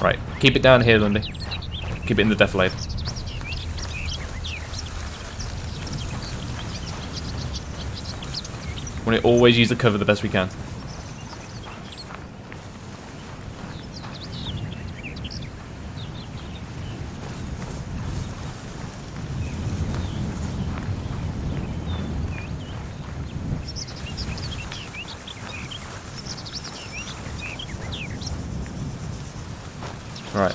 Right, keep it down here, Lundy. Keep it in the defilade. We want to always use the cover the best we can. Right.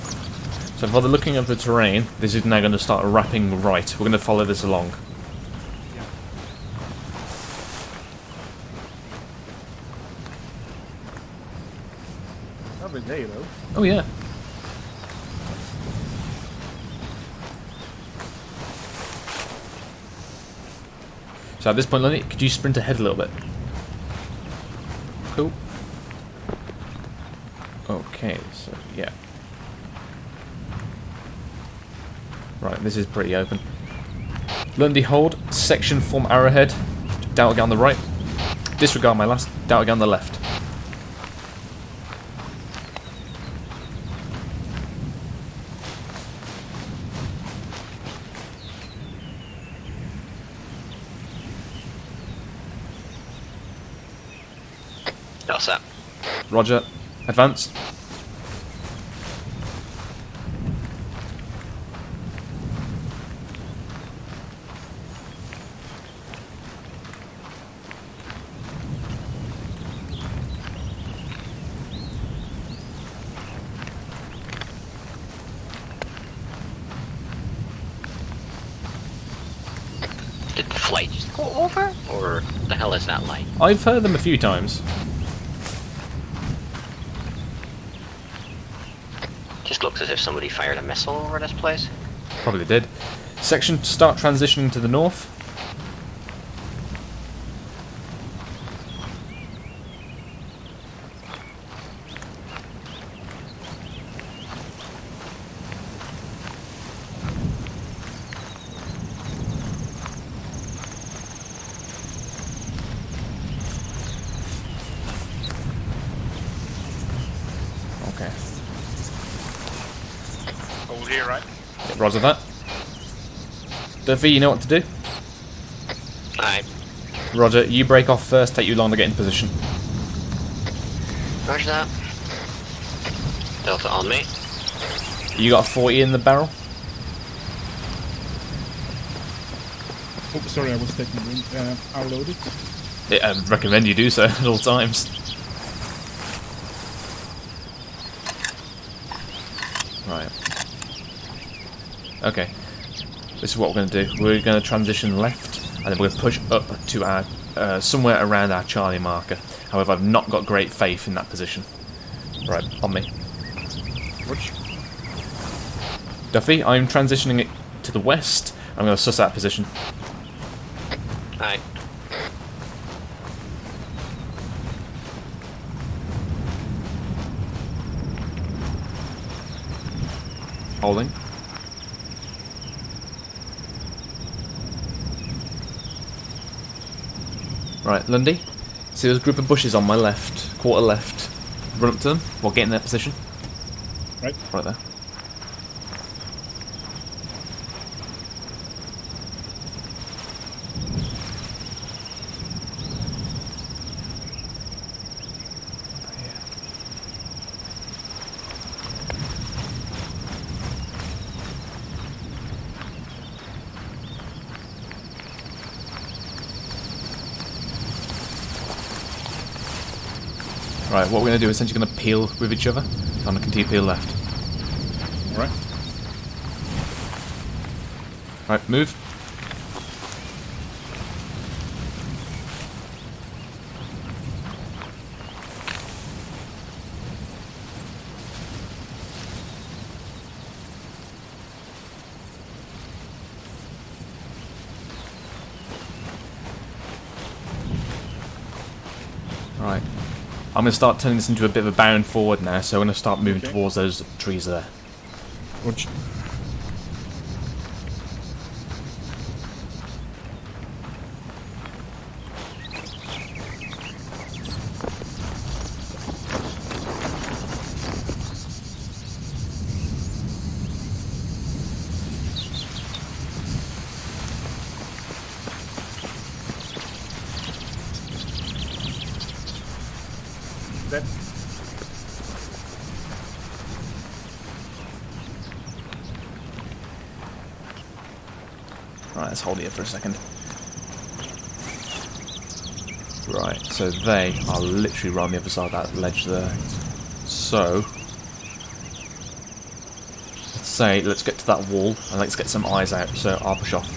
So for the looking of the terrain, this is now going to start wrapping right. We're going to follow this along. Every day, though. Oh yeah. So at this point, Lenny, could you sprint ahead a little bit? Cool. Okay, so yeah. Right, this is pretty open. Lundy hold, section form arrowhead, doubt again on the right. Disregard my last, doubt again on the left. All set. Roger, advance. Did the flight just go over? Or the hell is that like? I've heard them a few times. Just looks as if somebody fired a missile over this place. Probably did. Section start transitioning to the north. Okay. Hold here, right? Roger that. Duffy, you know what to do? Aye. Roger, you break off first, take you long to get in position. Roger that. Delta on me. You got a 40 in the barrel? Oh, sorry, I was taking I'll load it. Yeah, I recommend you do so at all times. Right. Okay. This is what we're going to do. We're going to transition left, and then we're going to push up to our somewhere around our Charlie marker. However, I've not got great faith in that position. Right, on me. Watch. Duffy, I'm transitioning it to the west. I'm going to suss out position. Aye. Holding. Right, Lundy. See those group of bushes on my left, quarter left. Run up to them. We'll get in their position. Right. Right there. Right, what we're going to do is essentially going to peel with each other. I'm going to continue to peel left. Alright. Right, move. Right. I'm going to start turning this into a bit of a bound forward now, so I'm going to start moving towards those trees there. Watch. Right, let's hold here for a second. Right, so they are literally right on the other side of that ledge there. So, let's get to that wall and let's get some eyes out. So I'll push off.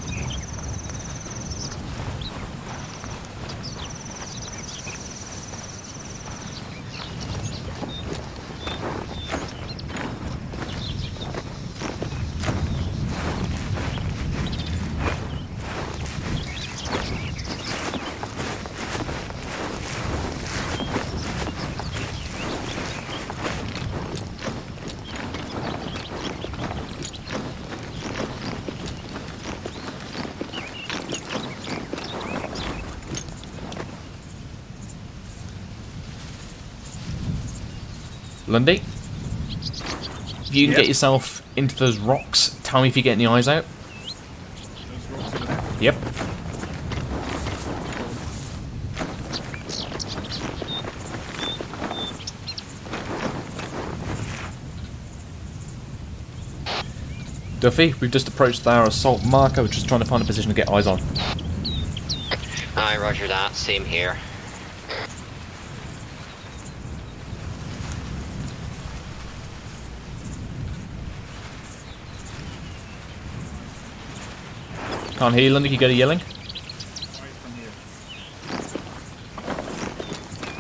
Lundy, if you can get yourself into those rocks, tell me if you get any eyes out. Those rocks over there. Yep. Duffy, we've just approached our assault marker. We're just trying to find a position to get eyes on. Aye, roger that. Same here. Can't hear you, Lundy. Can you go to yelling? Right from here.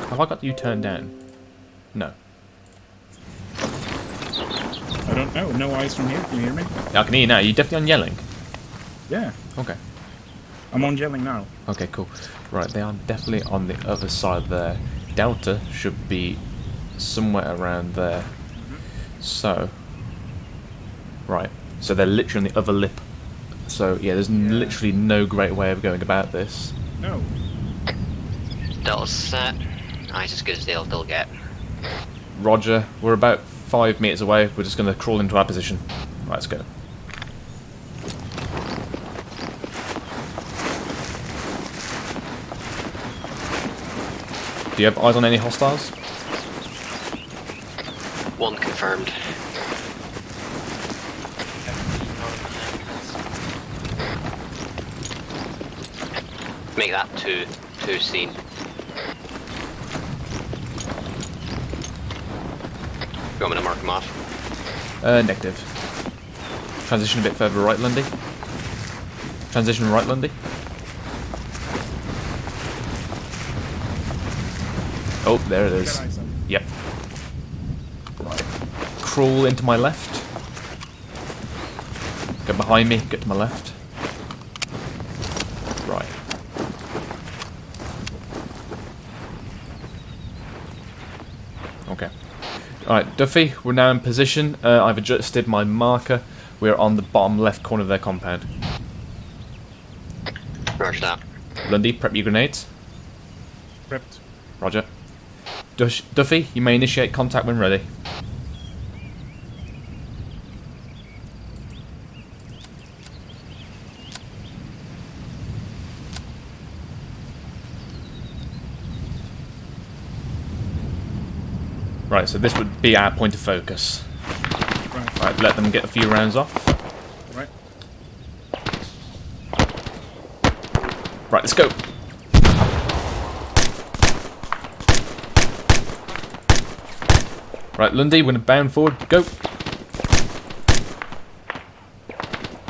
Have I got you turned down? No. I don't know. No eyes from here. Can you hear me? Yeah, I can hear you now. You're definitely on yelling. Yeah. Okay. I'm on yelling now. Okay, cool. Right, they are definitely on the other side there. Delta should be somewhere around there. So, right. So they're literally on the other lip. So, yeah, there's literally no great way of going about this. No. Delta's set. Eyes as good as they'll get. Roger, we're about 5 meters away. We're just going to crawl into our position. Right, let's go. Do you have eyes on any hostiles? One confirmed. Make that two seen. You want me to mark them off? Negative. Transition a bit further right, Lundy. Transition right, Lundy. Oh, there it is. Got eyes on. Yep. Right. Crawl into my left. Get behind me, get to my left. Right. Okay. Alright, Duffy, we're now in position. I've adjusted my marker. We're on the bottom left corner of their compound. Roger that. Lundy, prep your grenades. Prepped. Roger. Duffy, you may initiate contact when ready. Right, so this would be our point of focus. Right. Right, let them get a few rounds off. Right. Right, let's go. Right, Lundy, we're going to bound forward. Go.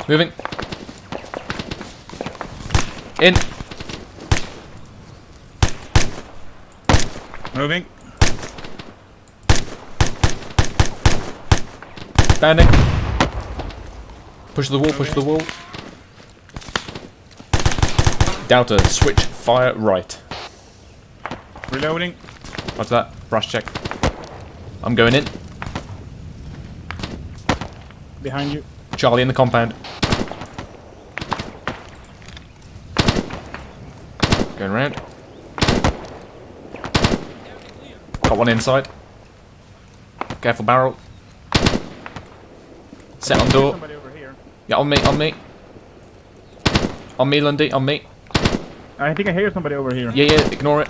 Moving. In. Moving. Standing. Push the wall, push the wall. Delta, switch, fire, right. Reloading. What's that? Brush check. I'm going in. Behind you. Charlie in the compound. Going around. Got one inside. Careful barrel. Set on door. Somebody over here. Yeah, on me, on me. On me, Lundy, on me. I think I hear somebody over here. Yeah, yeah, ignore it.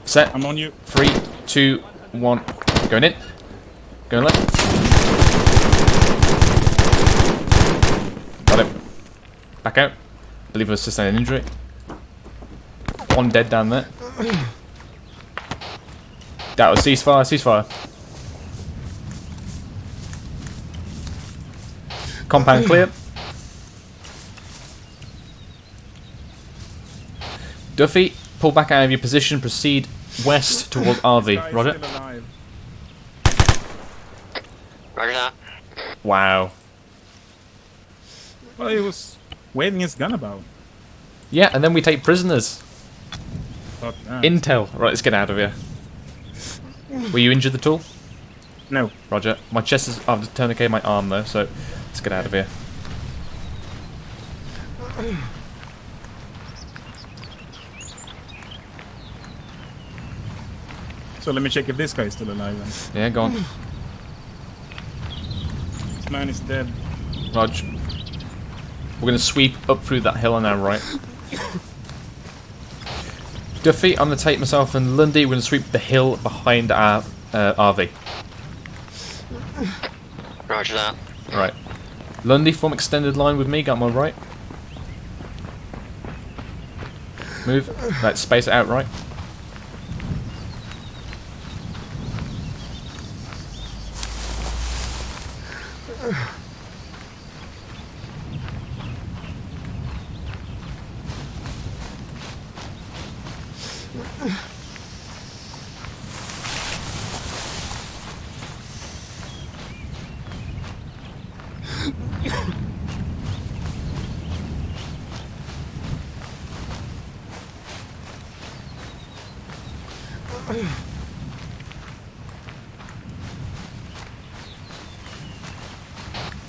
Set. I'm on you. 3, 2, 1. Going in. Going left. Got him. Back out. I believe it was sustained an injury. One dead down there. That was ceasefire, ceasefire. Compound clear. Duffy, pull back out of your position, proceed west towards RV. Roger. Still alive. Roger that. Wow. Well, he was waving his gun about. Yeah, and then we take prisoners. Fuck that. Intel. Right, let's get out of here. Were you injured at all? No. Roger. My chest is... I've tourniqueted my arm though, so let's get out of here. So let me check if this guy is still alive then. Yeah, go on. This man is dead. Rog. We're going to sweep up through that hill on our right. Duffy, I'm going to take myself and Lundy. We're going to sweep the hill behind our RV. Roger that. Right. Lundy, form extended line with me. Got my right. Move. Right, space it out right.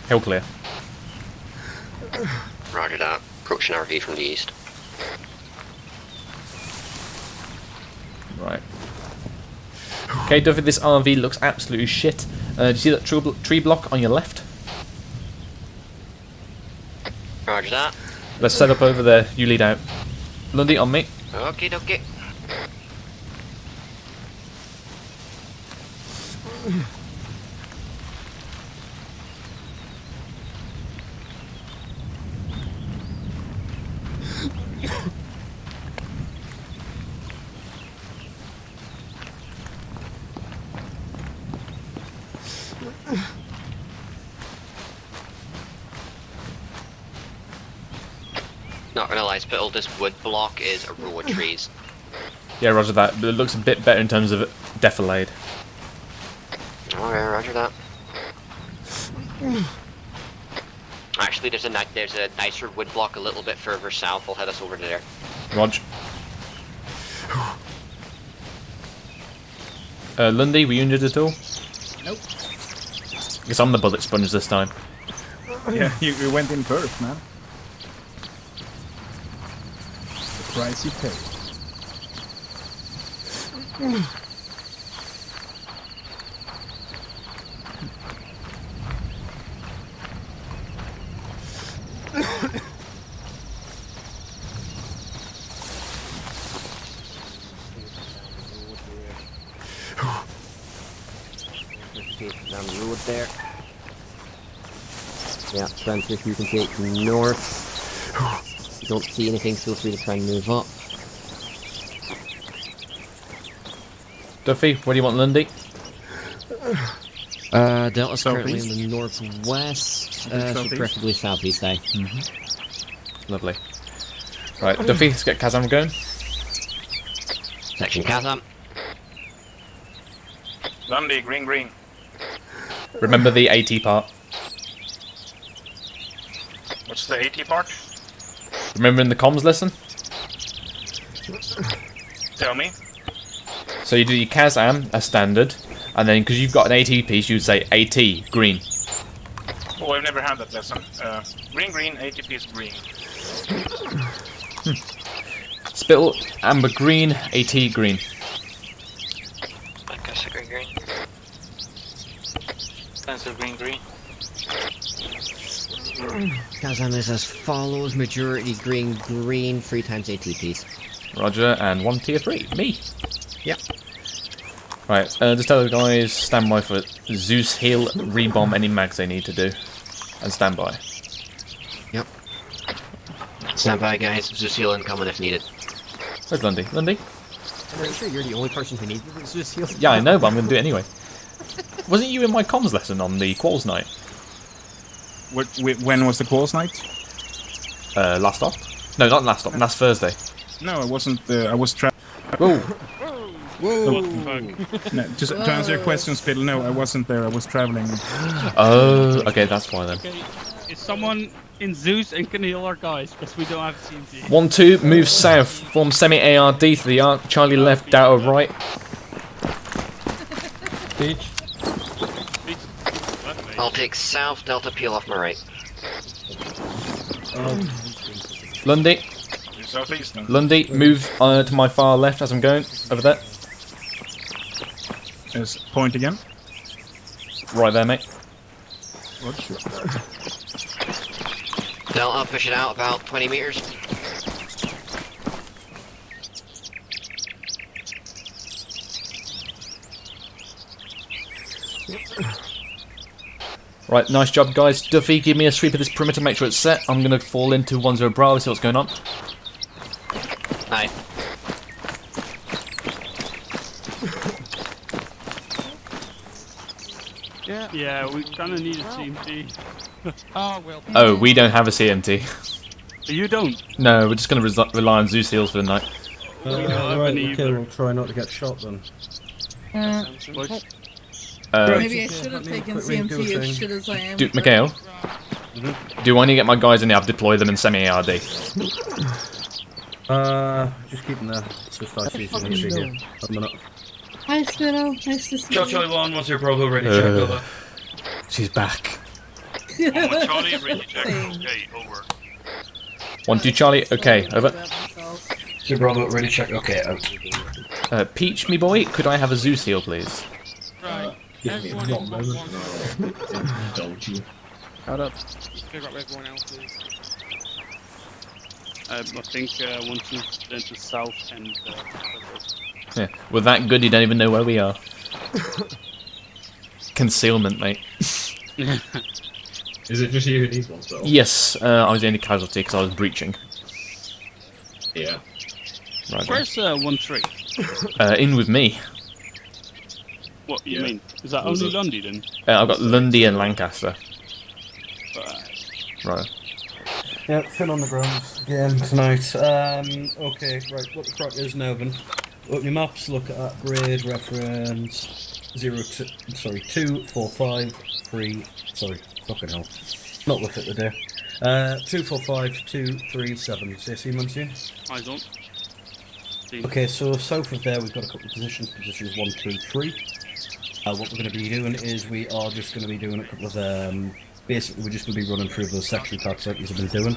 Hill clear. Roger that. Approaching RV from the east. Right. Okay, Duffy, this RV looks absolutely shit. Do you see that tree block on your left? Roger that. Let's set up over there. You lead out. Lundy, on me. Okay, dokie. Not gonna lie, Spittle, this wood block is a row of trees. Yeah, roger that. But it looks a bit better in terms of defilade. Okay, roger that. Actually, there's a nicer wood block a little bit further south. I'll head us over to there. Rog. Lundy, were you injured at all? Nope. Guess I'm the bullet sponge this time. Yeah, you went in first, man. The price you pay. Down the road there. Yeah, Spencer, if you can take north. If you don't see anything, feel free to try and move up. Duffy, where do you want Lundy? Delta's currently in Southeast? the northwest, so Southeast? preferably southeast, eh? Lovely. Right, Duffy, let's get Kazam going. Section Kazam. Lundy, green, green. Remember the AT part. What's the AT part? Remember in the comms lesson? Tell me. So you do your Kazam as standard, and then because you've got an AT piece, you'd say AT, green. Oh, I've never had that lesson. Green, green, AT piece, green. Spittle, amber, green, AT, green. I guess green, green. Spencer, green, green. Kazam is as follows: majority green, green, 3 times ATPs. Roger, and 1 tier 3, me. Yep. Right, just tell the guys, stand by for Zeus Hill, rebomb any mags they need to do, and stand by. Yep. Stand by, guys. Zusil incoming if needed. Where's Lundy? Lundy? I'm pretty sure you're the only person who needs this heal. Yeah, I know, but I'm going to do it anyway. Wasn't you in my comms lesson on the Qualls night? When was the calls night? Last stop? No, not last stop. Last Thursday. No, I wasn't. I was traveling. Whoa. Whoa! No, just to answer your question, Spittle, no, I wasn't there. I was traveling. Oh, okay, that's why then. Okay, is someone in Zeus and can heal our guys? Because we don't have CMT. 1-2, move south. Form semi-ARD to the arc. Charlie left, Dow right. Beach. I'll take south, Delta peel off my right. Lundy. Southeast then. Lundy, move to my far left as I'm going. Over there. Yes, point again. Right there, mate. Delta, push it out about 20 meters. Right, nice job, guys. Duffy, give me a sweep of this perimeter, make sure it's set. I'm going to fall into 1-0 Bravo, see what's going on. Aye. Yeah, we kind of need a CMT. Oh, well. Oh, we don't have a CMT. You don't? No, we're just going to rely on Zeus heals for the night. Right, okay, we'll try not to get shot then. Maybe I should have taken CMT as shit as I am. Do, Mikhail? Do I need to get my guys in there? I've deployed them in semi-ARD. Just keep them there. It's just I see something here. A minute. Hi, Spittle. Nice to see you. Charlie 1, what's your Bravo ready? Check over. She's back. 1 Charlie, ready check. Okay, over. 1-2 Charlie, okay, over. Your Bravo ready check. Okay, out. Peach, me boy, could I have a Zeus heal, please? Right. Give me one moment. Don't you? Cut up. Figure out where everyone else is. I think 1-2 then to south and Yeah, we're that good you don't even know where we are. Concealment, mate. Is it just you who needs one spell? Yes, I was the only casualty because I was breaching. Yeah. Right. where's 1-3? In with me. What you mean? Is that only Lundy then? I've got Lundy and Lancaster. Right. Yeah, Finn on the grounds again tonight. Okay, right, what the crack is now then. Open your maps, look at that grade reference 245 3 fucking hell. Not look at the day. 245237. See Muncie? I don't. Okay, so south of there we've got a couple of positions 1 through 3. What we're going to be doing is we are just going to be doing a couple of basically we're just going to be running through those section attacks like we've been doing.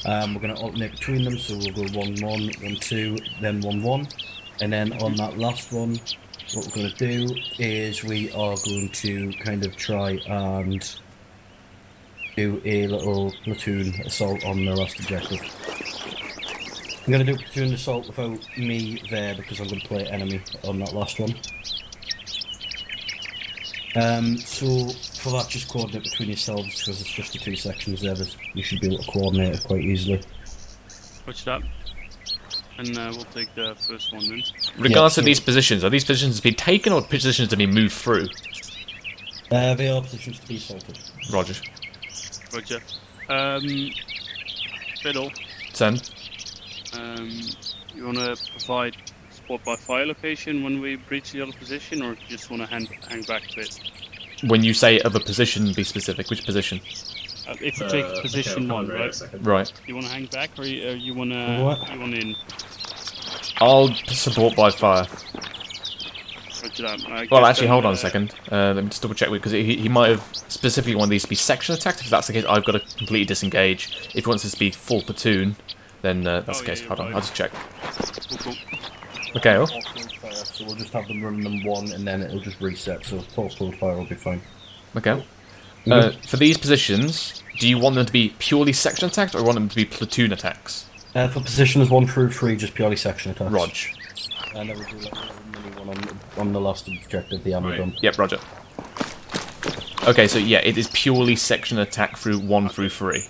We're going to alternate between them, so we'll go 1-1, 1-2, then 1-1. And then on that last one, what we're going to do is we are going to kind of try and do a little platoon assault on the last objective. I'm going to do a platoon assault without me there because I'm going to play enemy on that last one. So for that, just coordinate between yourselves because it's just the 2 sections there that you should be able to coordinate it quite easily. Watch that. And we'll take the first one then. Regards to these positions, are these positions to be taken or positions to be moved through? They are positions to be assaulted. Roger. Roger. Fiddle. Send. You want to provide support by fire location when we breach the other position, or just want to hang back to it? When you say other position, be specific. Which position? If you take position 1, right? Right. You want to hang back, or you want to in? I'll support by fire. Roger that. Well, actually, hold on a second. Let me just double check because he might have specifically wanted these to be section attacked. If that's the case, I've got to completely disengage. If he wants this to be full platoon, then that's the case. Hold on, I'll just check. Cool. Okay. So we'll just have them run them 1 and then it'll just reset. So false code fire will be fine. Okay. For these positions, do you want them to be purely section attacked or want them to be platoon attacks? For positions 1 through 3, just purely section attacks. Rog. And then we'll do like a mini one on the last objective, the ammo dump. Yep, roger. Okay, so yeah, it is purely section attack through 1 through 3.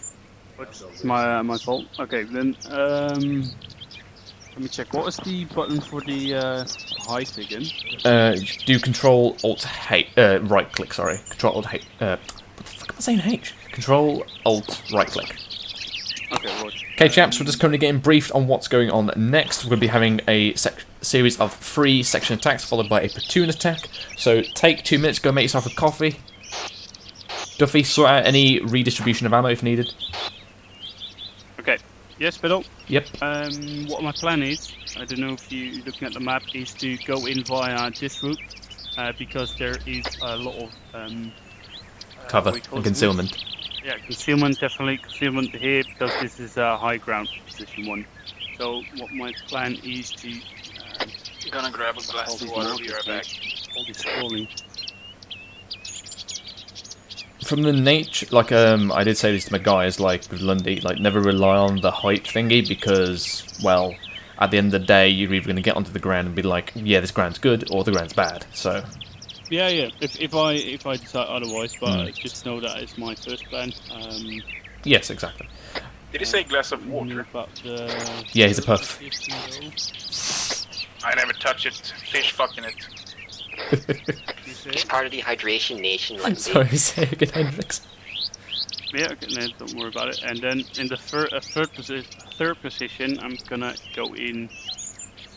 It's my fault. Okay, then let me check. What was the button for the height again? Do Control Alt right click. Sorry, Control Alt H. What the fuck am I saying? H. Control Alt right click. Okay, right. Okay, chaps, we're just currently getting briefed on what's going on next. We're going to be having a series of 3 section attacks followed by a platoon attack. So take 2 minutes, go make yourself a coffee. Duffy, sort out any redistribution of ammo if needed. Okay. Yes, Biddle? Yep. What my plan is, I don't know if you're looking at the map, is to go in via this route, because there is a lot of Cover and concealment. Yeah, concealment, definitely concealment here, because this is high ground, position 1. So what my plan is to... I'm gonna grab a glass of water, be right back. All this scrolling. From the nature, like, I did say this to my guys, like, with Lundy, like, never rely on the height thingy, because, well, at the end of the day, you're either going to get onto the ground and be like, yeah, this ground's good, or the ground's bad, so... Yeah. If I decide otherwise, but just know that it's my first plan. Yes, exactly. Did he say glass of water? Yeah, he's a puff. I never touch it. Fish fucking it. He's part of the hydration nation, like Sorry, say again, Hendrix. Yeah, okay, no, don't worry about it. And then in the third position, I'm gonna go in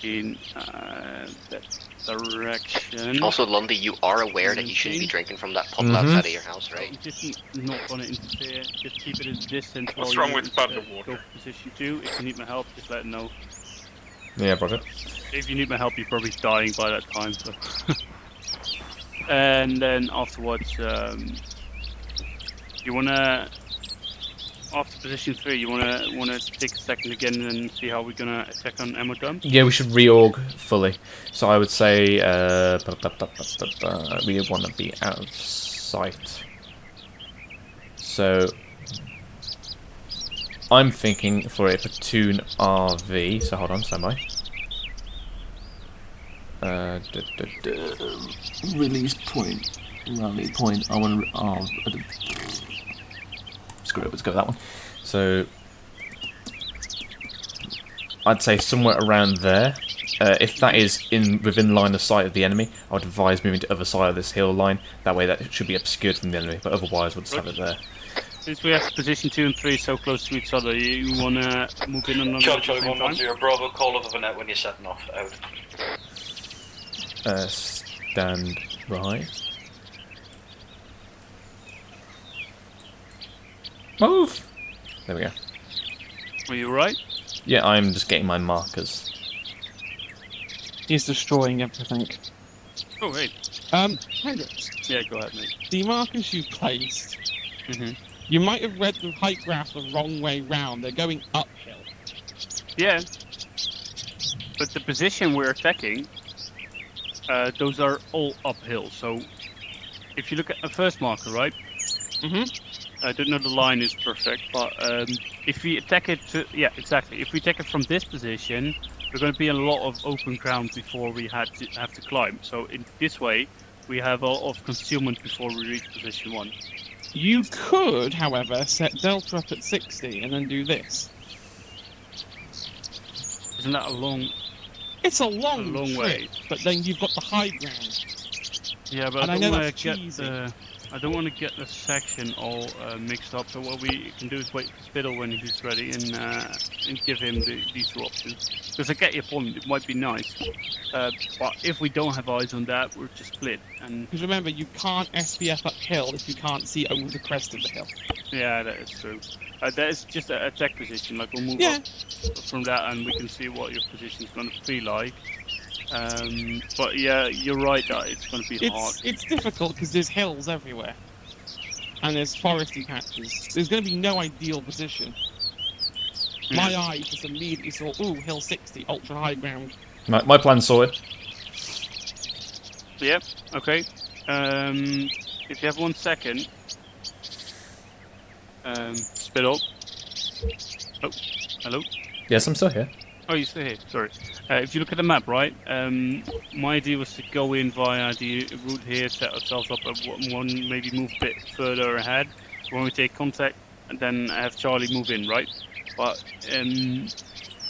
that direction. Also, Lundy, you are aware that you shouldn't be drinking from that pump outside of your house, right? Just not gonna interfere. Just keep it at a distance. What's wrong with bottled water? Go to position 2. If you need my help, just let me know. Yeah, brother. If you need my help, you're probably dying by that time. So. And then afterwards, you wanna, after position 3, you wanna take a second again and see how we're gonna attack on ammo dump. Yeah, we should reorg fully. So I would say we want to be out of sight. So I'm thinking for a platoon RV. So hold on, standby. Release point, rally point. I want to. Screw it. Let's go with that one. So I'd say somewhere around there. If that is within line of sight of the enemy, I would advise moving to the other side of this hill line. That way, that should be obscured from the enemy. But otherwise, we'll just have it there. Since we have position 2 and 3 so close to each other, you wanna move in on Charlie 110, Bravo, call over the net when you're setting off. Out. Stand by. Move! There we go. Are you right? Yeah, I'm just getting my markers. He's destroying everything. Oh, wait. Hendrix. Yeah, go ahead, mate. The markers you've placed, you might have read the height graph the wrong way round. They're going uphill. Yeah. But the position we're attacking, those are all uphill. So if you look at the first marker, right? I don't know the line is perfect, but if we attack it exactly. If we attack it from this position, we're going to be in a lot of open ground before we have to climb. So in this way, we have a lot of concealment before we reach position 1. You could, however, set Delta up at 60 and then do this. Isn't that a long? It's a long way. But then you've got the high ground. Yeah, but and I I don't know want that's to cheesy. I don't want to get the section all mixed up. So what we can do is wait for Spittle when he's ready and give him these 2 options. Because I get your point, it might be nice. But if we don't have eyes on that, we're just split. Because remember, you can't SPF uphill if you can't see over the crest of the hill. Yeah, that is true. That is just a attack position. Like we'll move up from that, and we can see what your position is going to be like. But yeah, you're right that it's going to be hard. It's difficult because there's hills everywhere, and there's foresty patches. There's going to be no ideal position. My eye just immediately saw, ooh, hill 60, ultra high ground. My plan's sorted. Yep. Okay. If you have 1 second, Spittle. Oh, hello. Yes, I'm still here. Oh, you're still here. Sorry. If you look at the map, right, my idea was to go in via the route here, set ourselves up at 1, maybe move a bit further ahead. When we take contact, and then have Charlie move in, right? But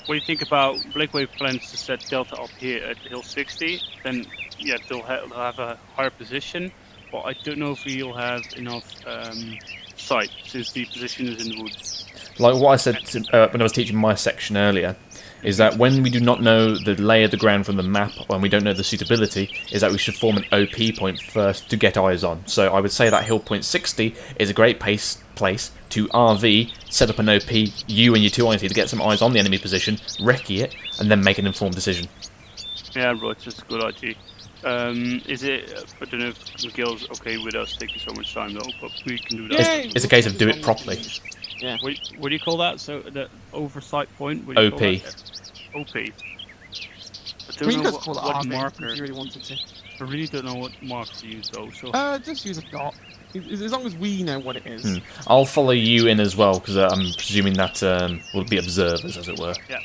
what do you think about Blakewave plans to set Delta up here at Hill 60? Then, yeah, they'll have a higher position, but I don't know if he'll have enough sight since the position is in the woods. Like what I said when I was teaching my section earlier, is that when we do not know the lay of the ground from the map, when we don't know the suitability, is that we should form an OP point first to get eyes on. So I would say that Hill Point 60 is a great place to RV, set up an OP, you and your 2 INT to get some eyes on the enemy position, recce it, and then make an informed decision. Yeah, right, that's a good idea. Is it, I don't know if Miguel's okay with us taking so much time though, but we can do that. It's a case of do it properly. Yeah. What do you call that? So the oversight point? What OP. do you call that? OP. I don't We know just what, call it what RV marker. if you really wanted to. I really don't know what marker to use though. So Just use a dot. As long as we know what it is. I'll follow you in as well, because I'm presuming that will be observers, as it were. yeah.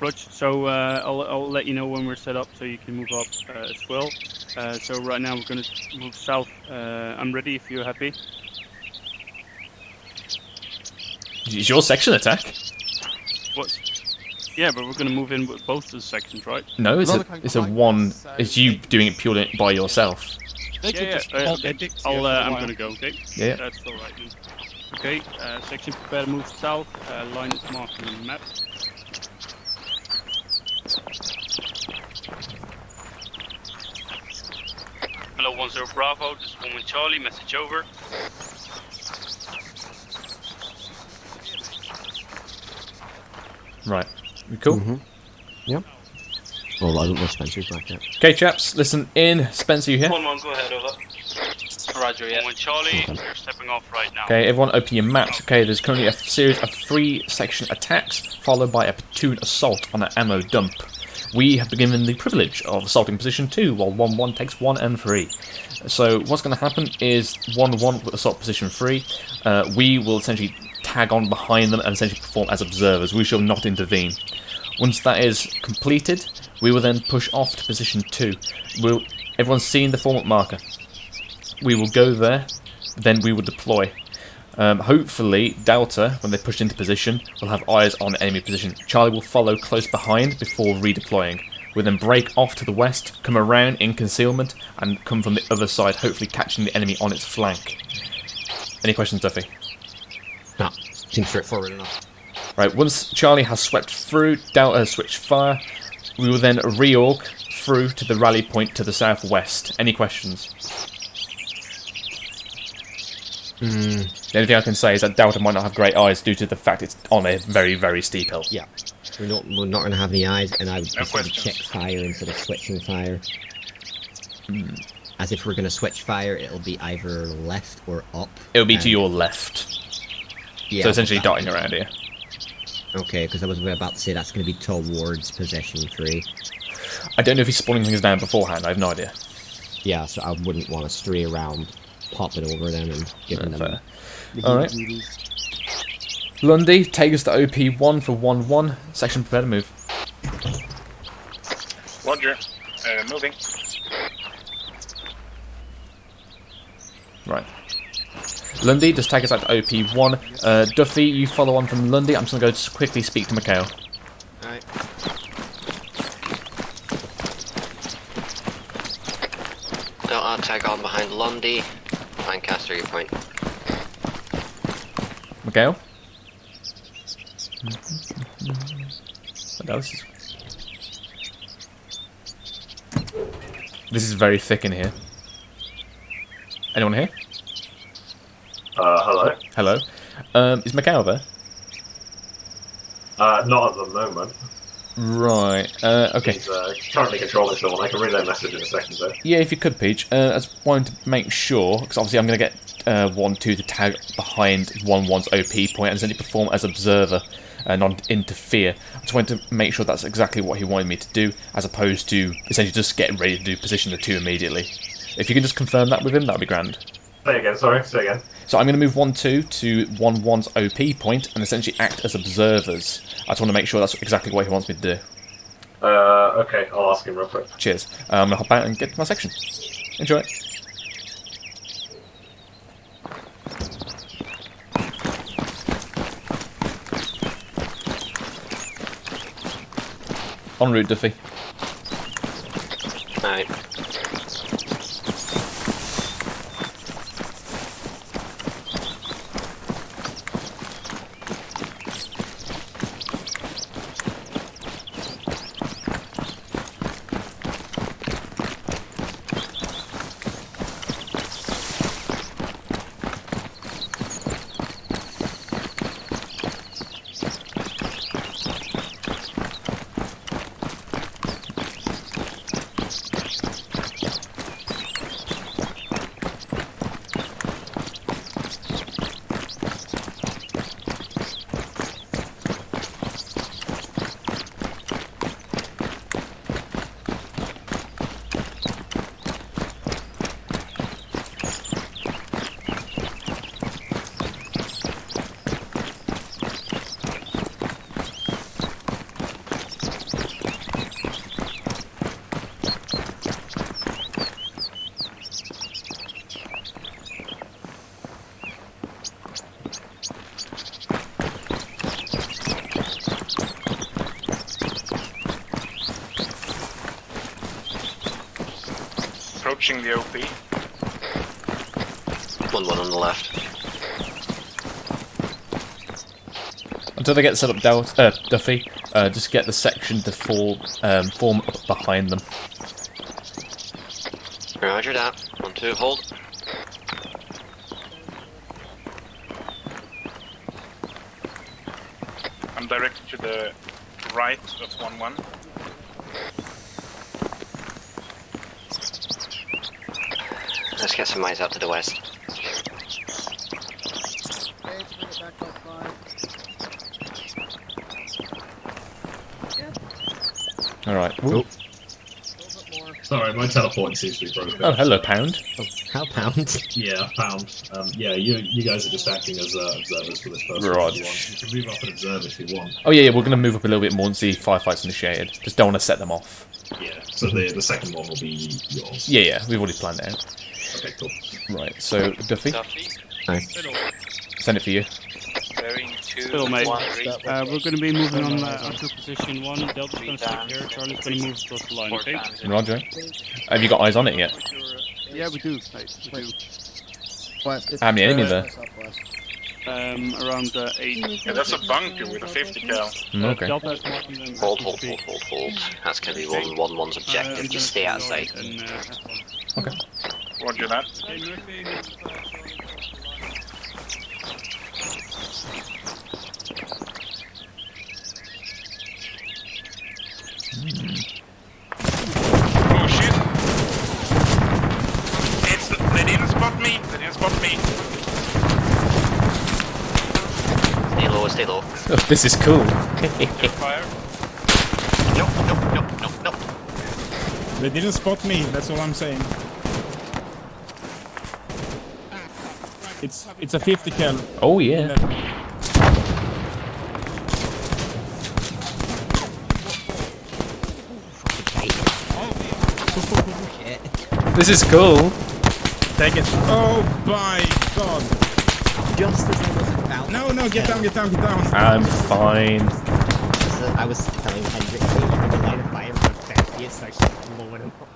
Roger. So I'll let you know when we're set up, so you can move up as well. So right now we're going to move south. I'm ready if you're happy. It's your section attack. What? Yeah, but we're going to move in with both the sections, right? No, it's a one. It's you doing it purely by yourself. Yeah. I'm going to go. Okay. Yeah. That's all right. Then. Okay. Section prepare to move south. Line is marked on the map. Hello, 10 Bravo. This is Woman Charlie. Message over. Right. We cool? Yep. Well, I don't know Spencer's back yet. Okay, chaps, listen in. Spencer, you here? 1-1, go ahead, over. Roger, yeah. Woman Charlie, we're stepping off right now. Okay, everyone open your maps. Okay, there's currently a series of 3 section attacks, followed by a platoon assault on an ammo dump. We have been given the privilege of assaulting position 2, while 1-1 takes 1 and 3. So what's going to happen is 1-1 will assault position 3. We will essentially tag on behind them and essentially perform as observers. We shall not intervene. Once that is completed, we will then push off to position 2. Everyone's seen the format marker. We will go there, then we will deploy. Hopefully, Delta, when they push into position, will have eyes on the enemy position. Charlie will follow close behind before redeploying. We'll then break off to the west, come around in concealment, and come from the other side, hopefully catching the enemy on its flank. Any questions, Duffy? No, seems straightforward enough. Right, once Charlie has swept through, Delta has switched fire, we will then reorg through to the rally point to the southwest. Any questions? The only thing I can say is that Delta might not have great eyes due to the fact it's on a very, very steep hill. Yeah. We're not going to have any eyes, and I would prefer to check fire instead of switching fire. As if we're going to switch fire, it'll be either left or up. It'll be to your left. Yeah, so essentially dotting around here. Okay, because I was about to say that's going to be towards position 3. I don't know if he's spawning things down beforehand, I have no idea. Yeah, so I wouldn't want to stray around, pop it over them and giving them... Alright. Lundy, take us to OP1 for 1-1. Section prepare to move. Roger. Moving. Right. Lundy, just take us out to OP1. Duffy, you follow on from Lundy. I'm just going to go quickly speak to Mikhail. Alright. Delta, tag on behind Lundy. Lancaster, your point. Mikhail? What else is... This is very thick in here. Anyone here? Hello. Hello. Is Mikhail there? Not at the moment. Right. Okay. He's currently controlling someone. I can relay a message in a second, though. Yeah, if you could, Peach. I just wanted to make sure, because obviously I'm going to get 1-2 to tag behind 1-1's OP point and essentially perform as observer and not interfere. I just wanted to make sure that's exactly what he wanted me to do, as opposed to essentially just getting ready to do position the 2 immediately. If you can just confirm that with him, that would be grand. Say again, sorry, say again. So I'm going to move 1-2 to 1-1's OP point and essentially act as observers. I just want to make sure that's exactly what he wants me to do. Okay, I'll ask him real quick. Cheers. I'm going to hop out and get to my section. Enjoy. En route, Duffy. Alright. Approaching the OP. 1-1 on the left. Until they get set up, Duffy, just get the section to form up behind them. Roger that. 1-2, hold. I'm directed to the right of 1-1. Let's get some eyes out to the west. Alright. Oh. Sorry, my teleporting seems to be broken. Oh, hello, Pound. Oh, how Pound? Yeah, Pound. Yeah, you guys are just acting as observers for this first one. Right. If you want. You can move up and observe if you want. Oh yeah, we're going to move up a little bit more and see firefights initiated. Just don't want to set them off. Yeah, so the second one will be yours. Yeah, we've already planned it out. Okay, cool. Right, so Duffy, Nice. send it for you. Bearing 2, Fiddle, mate. 1, 3. We're going to be moving on onto position 1. Delta's going to stick here. Charlie's going to move across the line, okay? Roger. Have you got eyes on it yet? Yeah, we do, mate. We do. How many enemy there? Around 8. Yeah, that's a bunker with a 50 cal. Okay. Delta's marking them. Hold. That's going to be 1-1's objective. Just stay out of sight. Okay. Roger that. Oh shit! They didn't spot me! They didn't spot me! Stay low. Oh, this is cool. Fire. Nope. They didn't spot me, that's all I'm saying. It's a 50 cal. Oh yeah. This is cool. Take it. Oh my god. Just as I was about. No, get down. I'm fine. So I was telling Hendrik to light a fire for 50, so she's blowing him up.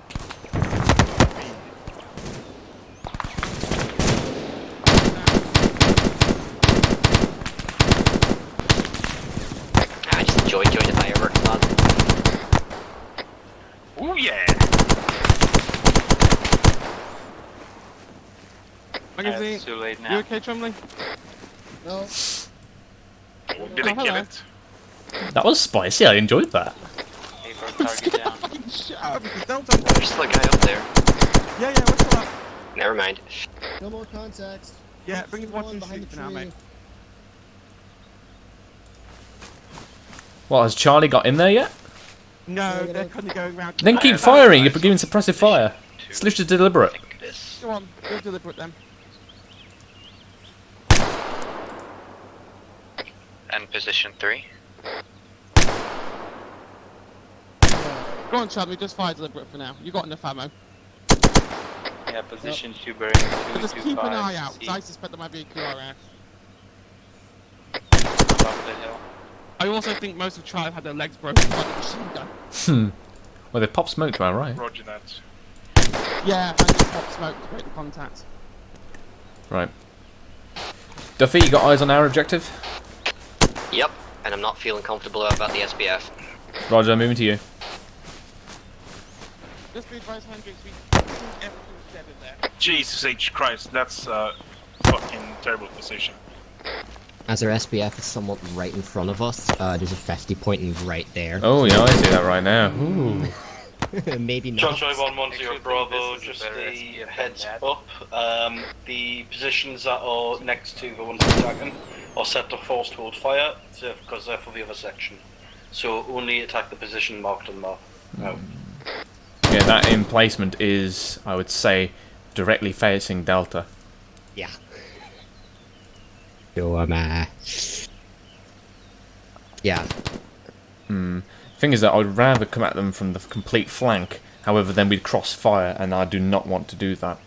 I just enjoy the fireworks, lad. Ooh yeah! Magazine, It's too late you now. okay, Tremblay? No. Did I kill hello. it? That was spicy. I enjoyed that. Hey, bro, target down. Shut up, because don't. There's still a guy up there. Yeah, what's up? Never mind. No more contacts. Yeah, bring the one One to behind shoot the for now, tree. mate. What, has Charlie got in there yet? No, they're kind of going round. Then keep firing. You're giving suppressive fire. It's literally deliberate. Go on, go deliberate then. And position 3. Go on, Chad, we just fire deliberate for now. You got enough ammo. Yeah, position 2, bearing But just 2, keep an 5, eye out, C. because I suspect there might be a QR out. Above the hill. I also think most of Tribe had their legs broken by the machine gun. Well, they pop smoke to our right. Roger that. Yeah, and just pop smoke to break the contact. Right. Duffy, you got eyes on our objective? Yep, and I'm not feeling comfortable about the SBF. Roger, moving to you. Just be advised, Hendrix, everything's dead in there. Jesus H. Christ, that's a fucking terrible position. As our SBF is somewhat right in front of us, there's a 50 pointing right there. Oh, yeah, I see that right now. Ooh. Maybe not. Charlie 110 Bravo, just a heads up. The positions that are next to the ones attacking are set to force hold fire, because they're for the other section. So only attack the position marked on the map. No. Yeah, that emplacement is, I would say, directly facing Delta. Yeah. So, yeah. Thing is that I would rather come at them from the complete flank, however then we'd cross fire, and I do not want to do that.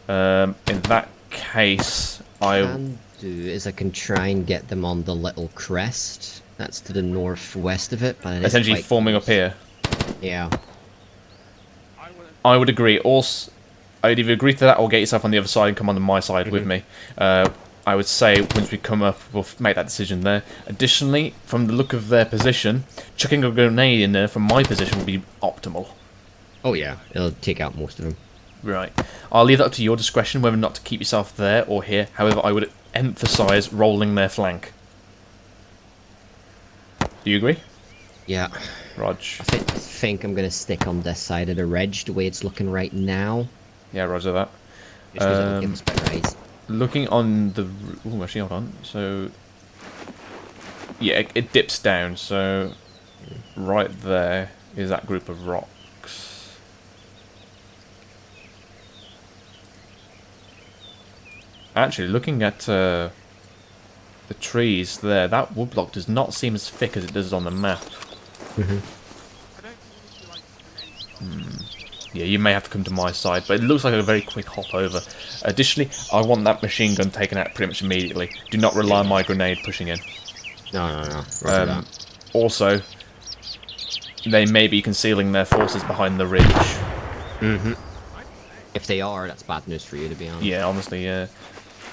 In that case, What I can do is I can try and get them on the little crest. That's to the northwest of it, but it is essentially quite forming close. up here. Yeah. I would agree. Also, I would either agree to that or get yourself on the other side and come on my side with me. I would say once we come up, we'll make that decision there. Additionally, from the look of their position, chucking a grenade in there from my position would be optimal. Oh yeah, it'll take out most of them. Right. I'll leave that up to your discretion whether or not to keep yourself there or here. However, I would emphasise rolling their flank. Do you agree? Yeah. Rog. I think I'm going to stick on this side of the ridge the way it's looking right now. Yeah, roger that. Just 'cause it'll give us better eyes. Looking on the... Ooh, actually, hold on. So... Yeah, it dips down, so... Right there is that group of rocks. Actually, looking at the trees there, that woodblock does not seem as thick as it does on the map. Yeah, you may have to come to my side, but it looks like a very quick hop over. Additionally, I want that machine gun taken out pretty much immediately. Do not rely on my grenade pushing in. No. Also, they may be concealing their forces behind the ridge. If they are, that's bad news for you, to be honest. Yeah, honestly, yeah.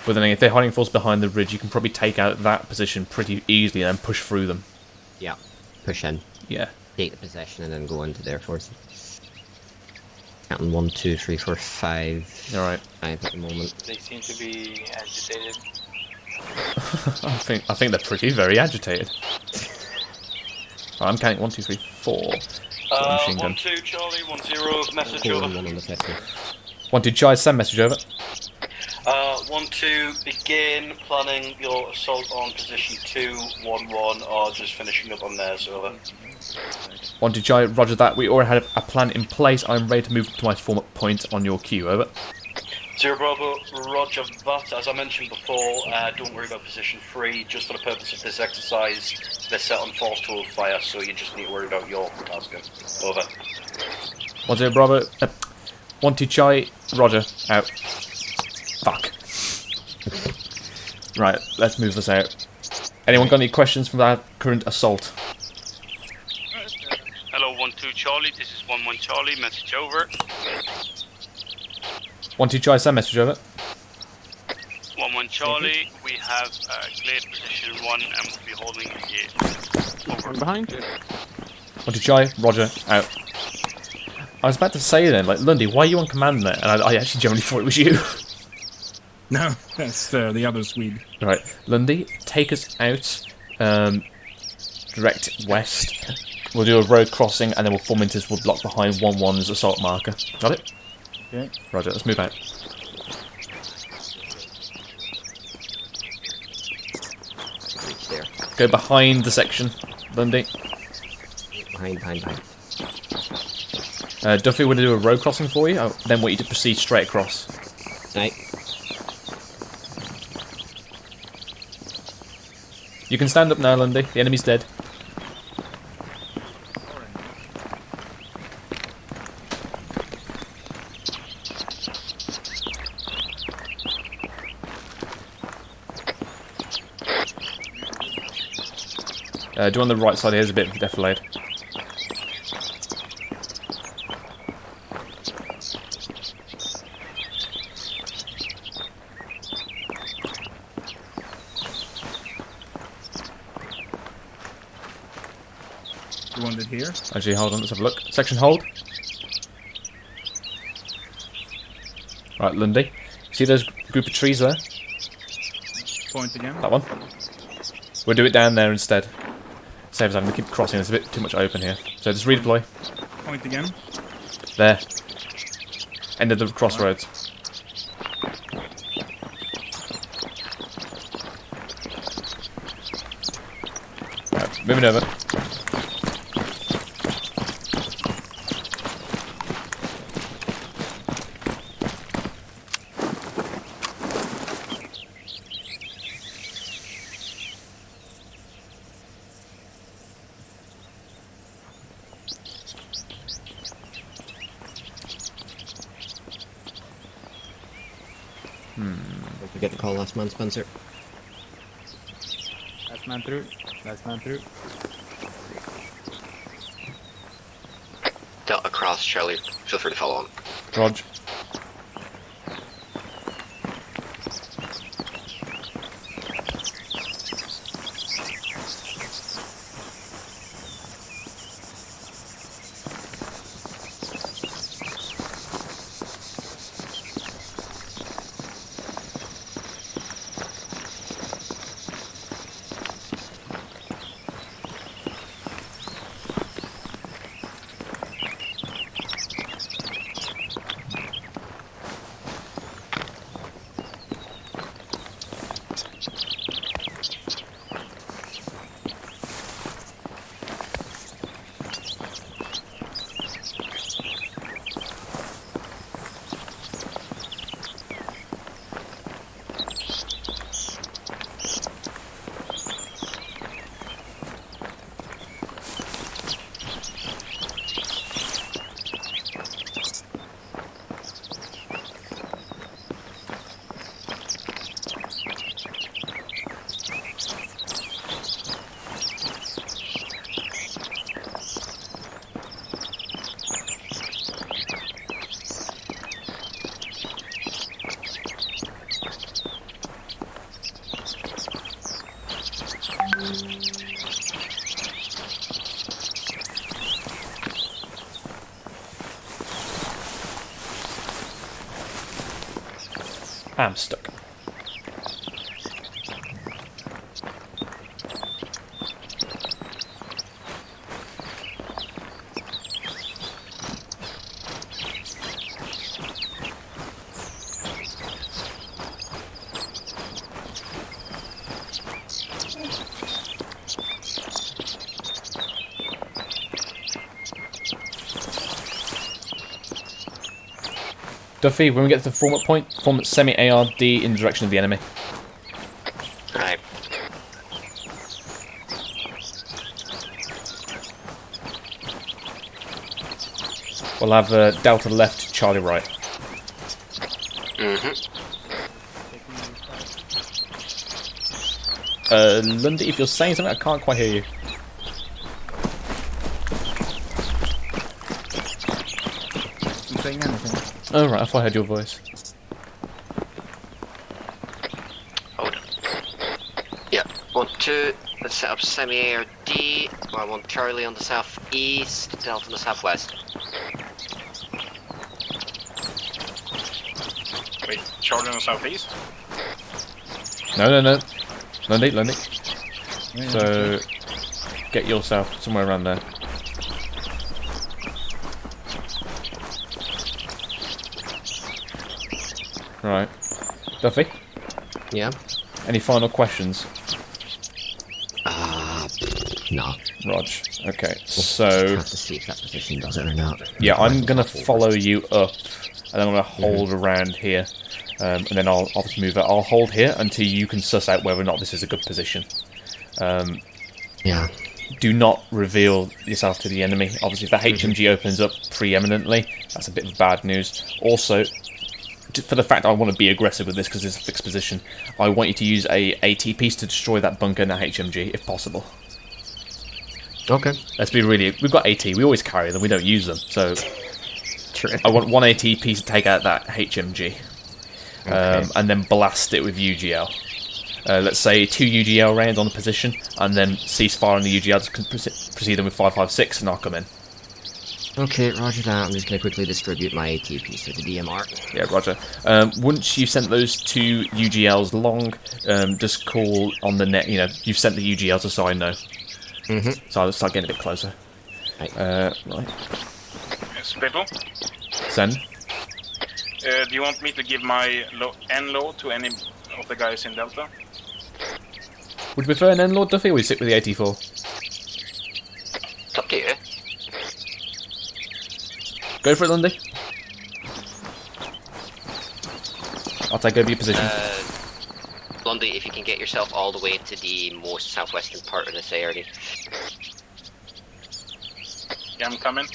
But then if they're hiding forces behind the ridge, you can probably take out that position pretty easily and then push through them. Yeah, push in. Yeah. Take the possession and then go into their forces. Counting 1, 2, 3, 4, 5. Alright. 5 at the moment. They seem to be agitated. I think they're very agitated. I'm counting 1, 2, 3, 4. Machine gun. 1-2 Charlie, 1-0, message over. 1, 2 Chai, send message over. 1-2, begin planning your assault on position 2, 1-1, or just finishing up on theirs, over. 1, 2 Chai, roger that. We already have a plan in place. I'm ready to move to my form point on your queue, over. 0 Bravo, roger that. As I mentioned before, don't worry about position 3, just for the purpose of this exercise, they're set on forced hold fire, so you just need to worry about your target. Over. 1, 0 Bravo. 1, 2 Chai, roger, out. Fuck. Right, let's move this out. Anyone got any questions from that current assault? Hello, 1-2 Charlie, this is 1-1 Charlie, message over. 1, 2 Chai, send message over. 1-1 Charlie, we have cleared position 1 and we'll be holding it here. Over. Behind you. 1, 2 Chai, roger, out. I was about to say then, like, Lundy, why are you on command there? And I actually generally thought it was you. No, that's the other Swede. Right, Lundy, take us out, direct west. We'll do a road crossing and then we'll form into this woodblock behind 1-1's assault marker. Got it? Okay. Roger, let's move out. Reach there. Go behind the section, Lundy. Behind. Duffy, we're going to do a road crossing for you, then want you to proceed straight across. Right. You can stand up now, Lundy. The enemy's dead. Do on the right side here's a bit of defilade. Wounded here. Actually, hold on, let's have a look. Section hold. Right, Lundy. See those group of trees there? Point again. That one. We'll do it down there instead. Saves having to keep crossing, there's a bit too much open here. So just redeploy. Point again. There. End of the crossroads. Right, moving over. Don't forget to call last man Spencer. Last man through. Last man through. Delta cross, Charlie. Feel free to follow on. Rog. I'm stuck. Duffy, when we get to the form point, form semi-ARD in the direction of the enemy. Alright. We'll have Delta left, Charlie right. Lundy, if you're saying something, I can't quite hear you. Isn't saying anything. Oh right, I thought I heard your voice. Hold on. Yeah, want to let's set up semi-ARD. I want Charlie on the southeast, Delta on the southwest. Wait, Charlie on the southeast? No. Lundy. So, get yourself somewhere around there. Right. Duffy? Yeah? Any final questions? No. Rog. Okay, so... Have to see if that position does it or not. Yeah, I'm going to follow you up, and then I'm going to hold around here. And then I'll just move it. I'll hold here until you can suss out whether or not this is a good position. Yeah. Do not reveal yourself to the enemy. Obviously, if the HMG opens up preeminently, that's a bit of bad news. Also, for the fact I want to be aggressive with this because it's a fixed position, I want you to use a AT piece to destroy that bunker and that HMG, if possible. Okay. Let's be really... We've got AT. We always carry them. We don't use them. So True. I want 1 AT piece to take out that HMG. Okay. And then blast it with UGL. Let's say 2 UGL rounds on the position, and then cease fire on the UGL to proceed them with 5.56, and I'll come in. Okay, roger that. I'm just going to quickly distribute my AT piece to the DMR. Yeah, roger. Once you've sent those 2 UGLs long, just call on the net. You know, you've sent the UGLs so I know. So I'll start getting a bit closer. Right. Spittle, Send. do you want me to give my N-load to any of the guys in Delta? Would you prefer an N-Lord, Duffy, or would you stick with the 84? It's up to you. Go for it, Lundy. I'll take over your position. Lundy, if you can get yourself all the way to the most southwestern part of this area. Yeah, I'm coming.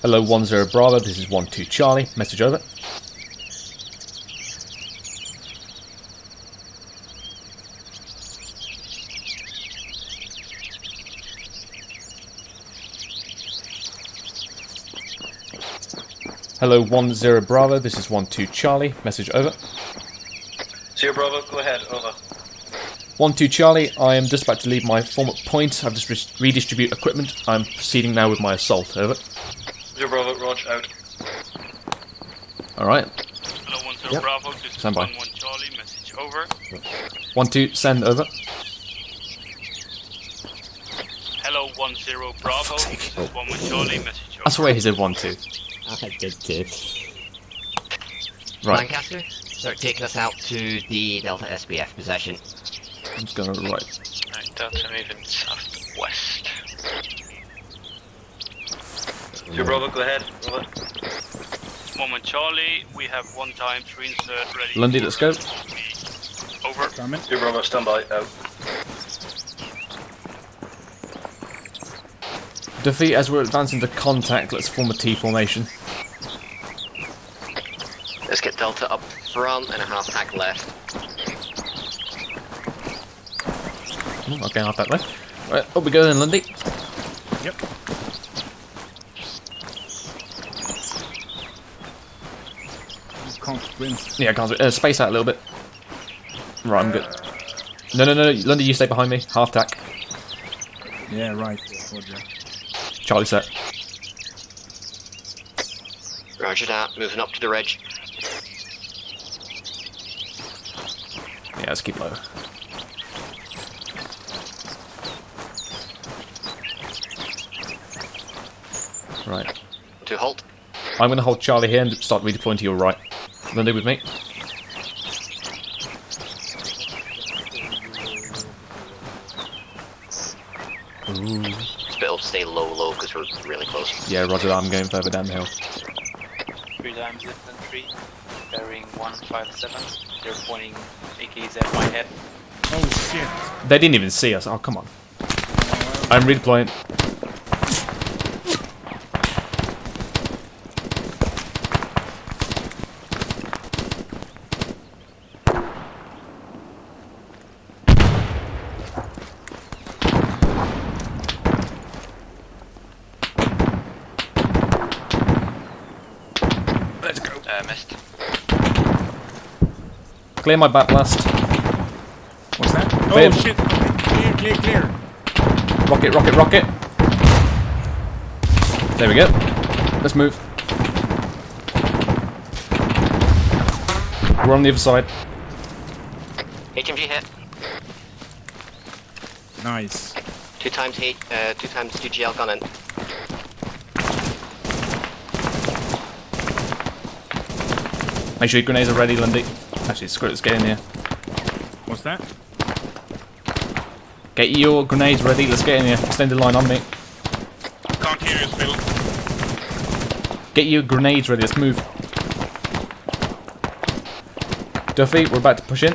Hello, 10 Bravo, this is 12 Charlie. Message over. Hello, 10 Bravo, this is 12 Charlie. Message over. 0 Bravo, go ahead, over. 12 Charlie, I am just about to leave my former point. I've just redistribute equipment. I'm proceeding now with my assault. Over. 0 Bravo, Rog, out. Alright. Hello, 10 Bravo, this is Stand by. 11 Charlie, message over. 12, send over. Hello, 10 Bravo, this is 11 Charlie, message over. That's why he said 12. I did too. Right. Lancaster, start taking us out to the Delta SBF possession. I'm just going to right. Right, Delta moving southwest. 0 Bravo, go ahead, over. Moment Charlie, we have 1 times reinsert ready. Lundy, let's go. Over. Coming. 0 Bravo, stand by, out. Duffy, as we're advancing to contact, let's form a T formation. Let's get Delta up front and a half hack left. Okay, half that left. Right, up we go then, Lundy. Yep. You can't sprint. Yeah, I can't space out a little bit. Right, I'm good. No, Lundy, you stay behind me. Half tack. Yeah, right. Roger. Charlie set. Roger that, moving up to the ridge. Yeah, let's keep low. Right. To halt. I'm going to hold Charlie here and start redeploying to your right. Lundy with me. Ooh. Spittle, stay low, because we're really close. Yeah, roger that. I'm going further down the hill. 3 times infantry, bearing 157. They're pointing AKs at my head. Oh shit. They didn't even see us. Oh, come on. I'm redeploying. Let's go. Missed. Clear my back blast. What's that? Clear. Oh shit. Clear. Rocket. There we go. Let's move. We're on the other side. HMG hit. Nice. 2 times hit, 2 times UGL gun in. Make sure your grenades are ready, Lundy. Actually, screw it, let's get in here. What's that? Get your grenades ready, let's get in here. Extended line on me. Can't hear you, Spittle. Get your grenades ready, let's move. Duffy, we're about to push in.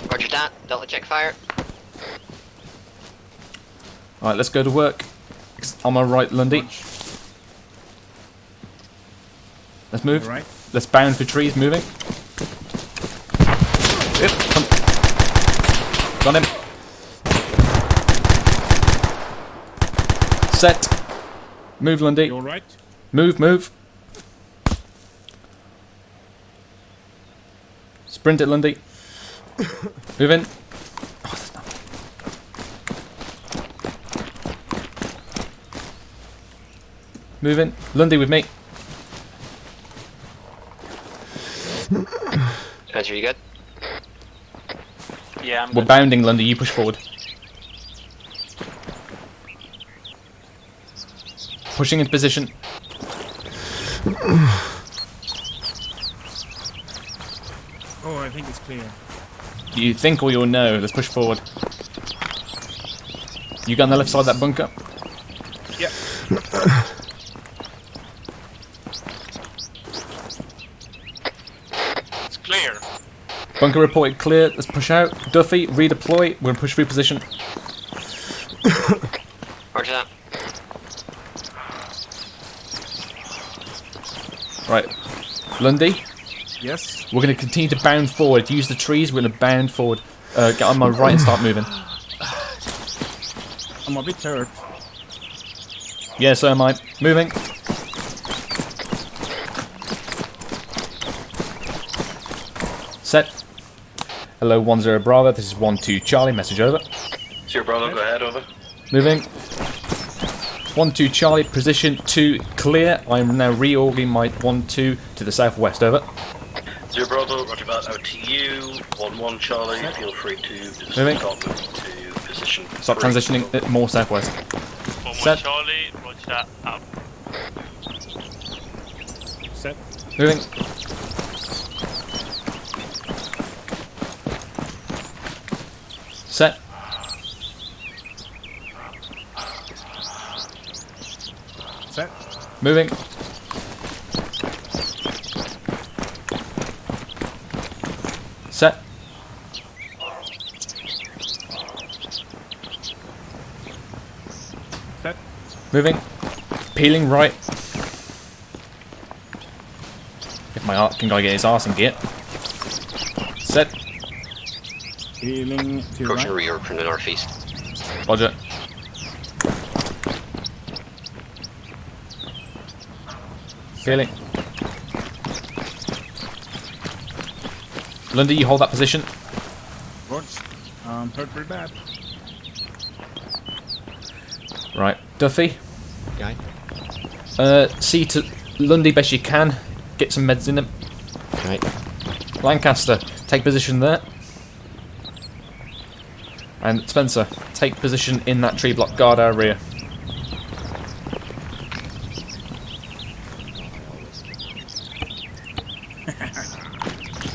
Roger that, Delta check fire. Alright, let's go to work. on my right, Lundy. Let's move. Right. Let's bound for trees, moving. Yep, come. Got him. Set. Move, Lundy. You're right. Move, move. Sprint it, Lundy. Move in. Move in. Lundy with me. Spencer, you good? Yeah, I'm We're good. bounding, Lundy. You push forward. Pushing into position. Oh, I think it's clear. You think or you'll know. Let's push forward. You got on the left side of that bunker? Yep. It's clear. Bunker reported clear. Let's push out. Duffy, redeploy. We're in push through position. Roger that. Right. Lundy, Yes. we're going to continue to bound forward. Use the trees. We're going to bound forward. Get on my right and start moving. I'm a bit hurt. Yeah, so am I. Moving. Set. Hello, 1-0 Bravo. This is 1-2 Charlie. Message over. 0 Bravo, go ahead, over. Moving. 1-2 Charlie. Position 2 clear. I'm now reorging my 1-2 to the southwest. Over. 0 Bravo, roger that, out to you. 1-1 Charlie, feel free to just Moving. start moving to position. Stop 3. transitioning it more southwest. 1-1 Set. Charlie, roger that, out. Set. Moving. Set. Set. Moving. Set. Set. Moving. Peeling right. If my art can go get his arse in gear. Set. Healing to Approaching right. reorg from the northeast. Roger. Peeling. Lundy, you hold that position. Rods. Hurt pretty bad. Right. Duffy. Guy. See to Lundy best you can. Get some meds in him. Right. Lancaster, take position there. And Spencer, take position in that tree block. Guard our rear.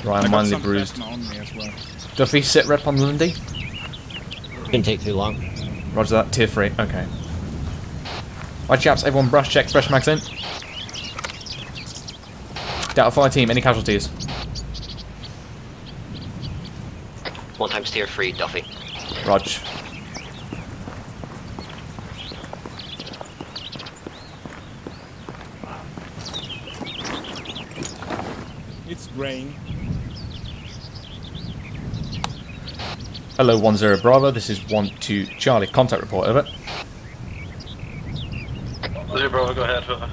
Right, I'm mildly bruised. Plasma on me as well. Duffy, sit rep on Lundy. Didn't take too long. Roger that, tier 3, okay. Right chaps, everyone brush check, fresh mags in. Delta Fire team, any casualties? 1 times tier 3, Duffy. Rog. It's graying. Hello, 1-0 Bravo, this is 1-2 Charlie. Contact report, over. 0 Bravo, go ahead, over.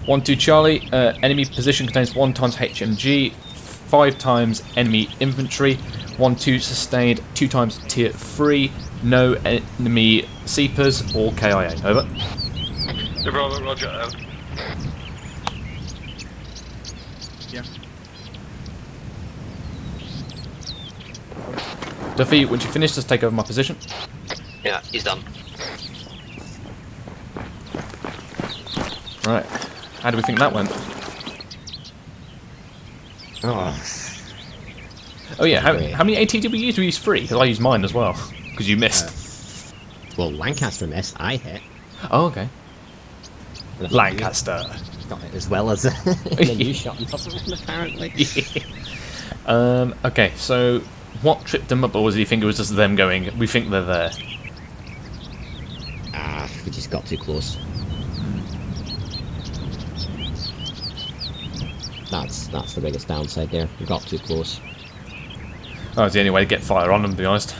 1-2 Charlie, enemy position contains 1 times HMG, 5 times enemy infantry, 1-2 sustained, 2 times tier 3, no enemy seepers or KIA, over. 0 Bravo, roger, out. Yeah. Duffy, once you finish, just take over my position. Yeah, he's done. Right, how do we think that went? Oh yeah, how many AT did we use? We used 3, because I used mine as well, because you missed. Well, Lancaster missed, I hit. Oh, okay. Lancaster. Got it as well as then you shot on top of him, apparently. Okay, so what tripped them up, or was do you think it was just them going, we think they're there? We just got too close. That's the biggest downside there. We got too close. Oh, it's the only way to get fire on them, to be honest.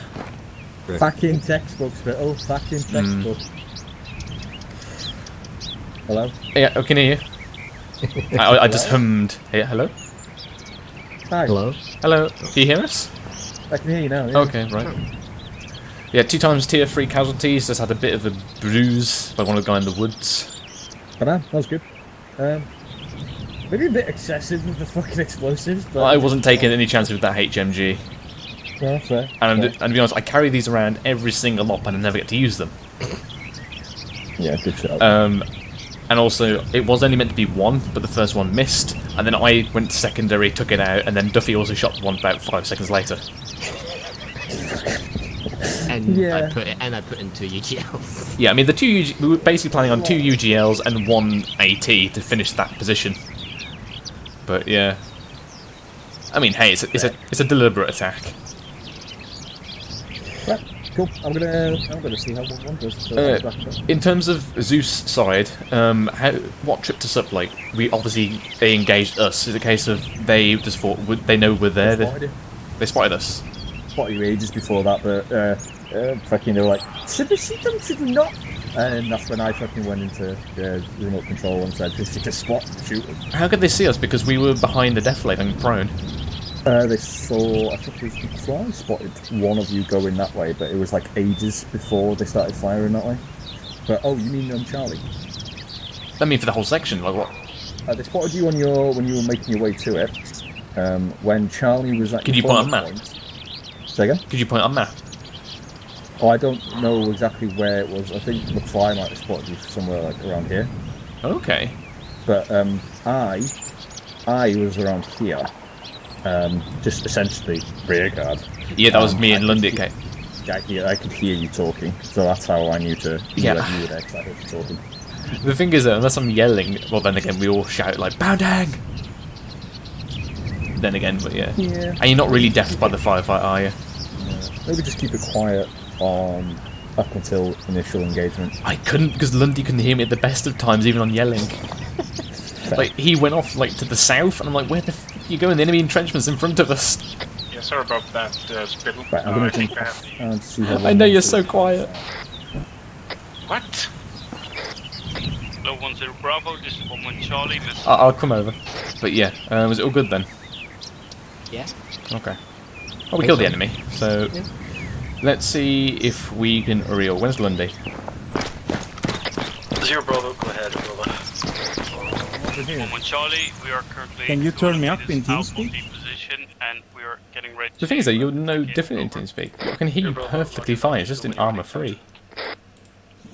Fucking textbook, Spittle. Fucking textbook. Hello? Yeah, I can hear you. I just hummed. Hey, hello? Hi. Hello? Hello? Can you hear us? I can hear you now, yeah. Okay, right. Yeah, 2 times tier 3 casualties. Just had a bit of a bruise by one of the guy in the woods. I know, that was good. Maybe a bit excessive with the fucking explosives, but... I wasn't taking any chances with that HMG. Yeah, fair. And to be honest, I carry these around every single op and I never get to use them. Yeah, good shot. And also, it was only meant to be 1, but the first one missed, and then I went secondary, took it out, and then Duffy also shot one about 5 seconds later. And Yeah. I put in 2 UGLs. Yeah, I mean we were basically planning on 2 UGLs and 1 AT to finish that position. But yeah, I mean, hey, it's a deliberate attack. Right, cool. I'm gonna see how one does. So In terms of Zeus side, what tripped us up? Like, they engaged us. Is it a case of they just thought they know we're there? They spotted us. Spotted you ages before that, but fucking they were like, should we shoot them? Should we not? And that's when I fucking went into remote control and said, just take a spot, shoot them. How could they see us? Because we were behind the deflate and prone. They saw, I think it was Fly spotted one of you going that way, but it was like ages before they started firing that way. But oh, you mean on Charlie? I mean for the whole section, like what? They spotted you on when you were making your way to it. When Charlie was at Could you point on map? Say again? Could you point on map? Oh, I don't know exactly where it was. I think McFly might have spotted you somewhere like around here. Okay. But I was around here. Just essentially rear guard. Yeah, that was me and Lundy. I could hear you talking, so that's how I knew to. Yeah. You were there, 'cause I heard you talking. The thing is that unless I'm yelling, well then again we all shout like "Boundang!" Then again, but yeah. Yeah. And you're not really deafened by the firefight, are you? Maybe just keep it quiet on up until initial engagement. I couldn't because Lundy couldn't hear me at the best of times, even on yelling. Like he went off like to the south, and I'm like, where the f you going? The enemy entrenchment's in front of us. Yeah, sorry about that, Spittle. Right, I'm gonna I think jump I off have and see how I know you're so quiet. What? Low 10 Bravo, this is 11 Charlie. I'll come over. But yeah, was it all good then? Yeah. Okay. Well, we killed the enemy, so let's see if we can reel. When's Lundy? 0 Bravo, go ahead, Bravo. 11 Charlie, we are currently. Can you turn me up in TeamSpeak? Position, and we are getting ready. The thing is that you're no different in TeamSpeak. I can hear you perfectly fine. It's just in ArmA 3.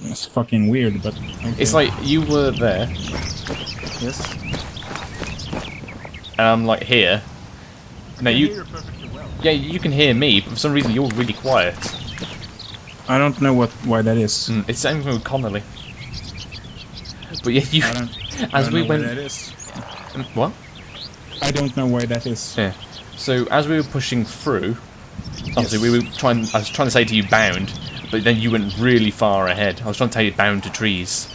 It's fucking weird, but okay. It's like you were there. Yes. And I'm like here. No, you. Yeah, you can hear me, but for some reason you're really quiet. I don't know why that is. It's the same thing with Connolly. But yeah, you. As we went. Why that is. What? I don't know why that is. Yeah. So as we were pushing through, obviously we were trying. I was trying to say to you bound, but then you went really far ahead. I was trying to tell you bound to trees.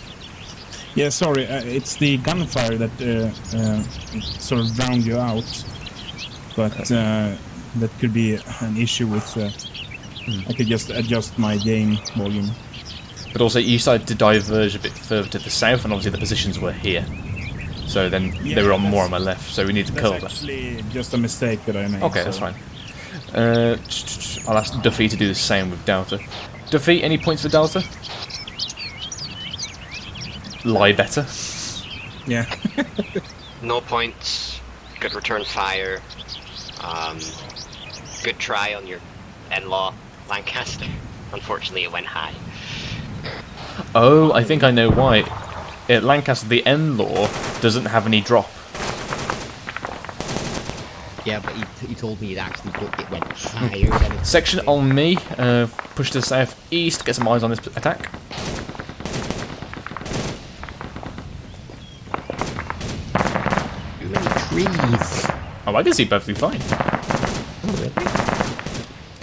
Yeah, sorry. It's the gunfire that sort of drowned you out. But that could be an issue with. I could just adjust my game volume. But also, you decided to diverge a bit further to the south, and obviously the positions were here. So then they were more on my left, so we need to curl that. That's actually just a mistake that I made. Okay, that's fine. I'll ask Duffy to do the same with Delta. Duffy, any points for Delta? Lie better. Yeah. No points. Good return fire. Good try on your in-law Lancaster. Unfortunately, it went high. Oh, I think I know why. At Lancaster, the in-law doesn't have any drop. Yeah, but he told me it actually went higher than it. Section on me. Push to the southeast. Get some eyes on this attack. Too many trees. Oh, I can see perfectly fine. Oh, really?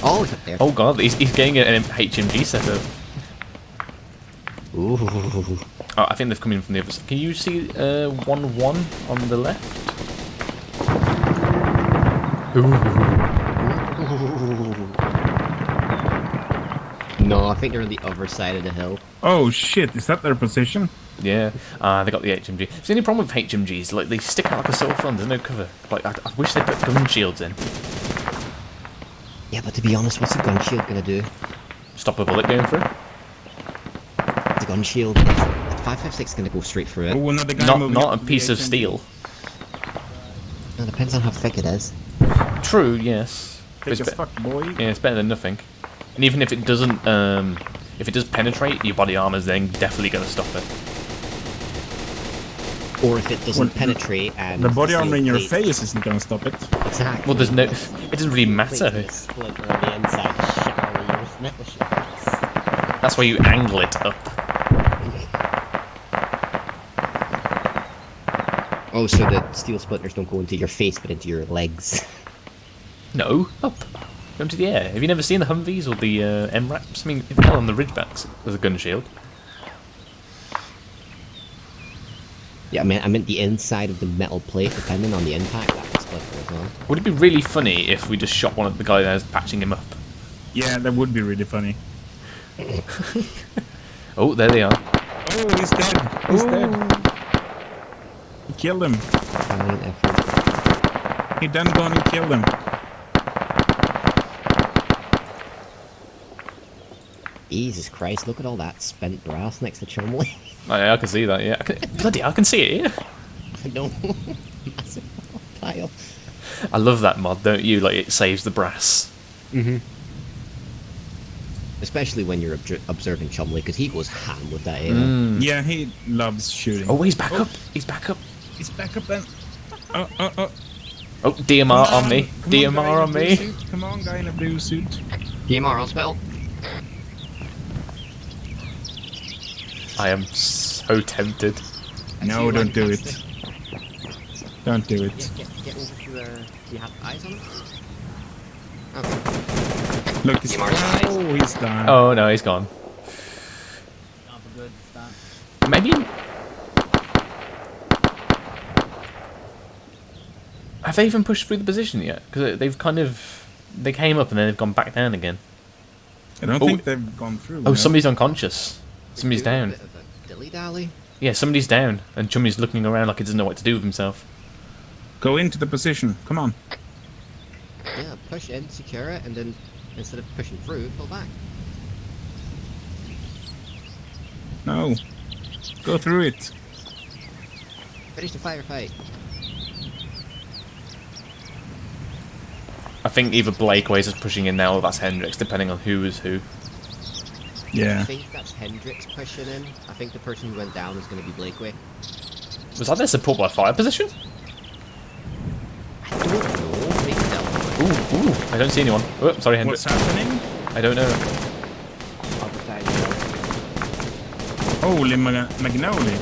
Oh, it's up there. Oh god, he's getting an HMG setup. Ooh. Oh, I think they've come in from the other side. Can you see 1-1 on the left? No, I think they're on the other side of the hill. Oh shit, is that their position? Yeah, they got the HMG. It's the only problem with HMGs, like they stick out like a sore thumb, there's no cover. Like, I wish they put gun shields in. Yeah, but to be honest, what's a gun shield gonna do? Stop a bullet going through? The gun shield, the 5.56 is gonna go straight through it. Oh, another guy moving Not up a to the piece of HMG. steel. It depends on how thick it is. True, yes. Thick as fuck, boy. Yeah, it's better than nothing. And even if it doesn't, if it does penetrate, your body armor's then definitely going to stop it. Or if it doesn't penetrate and... The body armor in your plate- face isn't gonna stop it. Exactly. Well, there's no... It doesn't really matter. Splinter on the inside to shower your metal shards. That's why you angle it up. Oh, so the steel splinters don't go into your face, but into your legs. No, up. Go into the air. Have you never seen the Humvees or the MRAPs? I mean, hell, on the Ridgebacks, there's a gun shield. Yeah, I meant the inside of the metal plate, depending on the impact, that would splinter as well. Would it be really funny if we just shot one at the guy that was patching him up? Yeah, that would be really funny. Oh, there they are. Oh, he's dead. He's dead. He killed him. Valiant effort. He done gone and killed him. Jesus Christ, look at all that spent brass next to Chumley. Oh, yeah, I can see that, yeah. Bloody hell, I can see it here. No. Massive pile. I love that mod, don't you? Like, it saves the brass. Mm-hmm. Especially when you're observing Chumley, because he goes ham with that AR. Yeah, he loves shooting. Oh, he's back up. He's back up. He's back up then. Oh. Oh, DMR on me. DMR on me. Come on, guy in a blue suit. DMR on spell. I am so tempted. No, don't do it. Don't do it. Get over to do you have eyes on him? Okay. Look, he's he's done. Oh, no, he's gone. Maybe... Have they even pushed through the position yet? Because they've kind of... They came up and then they've gone back down again. I don't think they've gone through. Oh, no. somebody's unconscious. Somebody's down. Dilly-dally? Yeah, somebody's down. And Chummy's looking around like he doesn't know what to do with himself. Go into the position. Come on. Yeah, push in, secure it, and then instead of pushing through, pull back. No. Go through it. Finish the firefight. I think either Blakeways is pushing in now or that's Hendricks, depending on who is who. Yeah. I think that's Hendricks pushing in. I think the person who went down is going to be Blakeway. Was that their support by fire position? I don't know. Maybe Delta. Ooh, I don't see anyone. Oh, sorry, Hendricks. What's happening? I don't know. Holy Magnoli.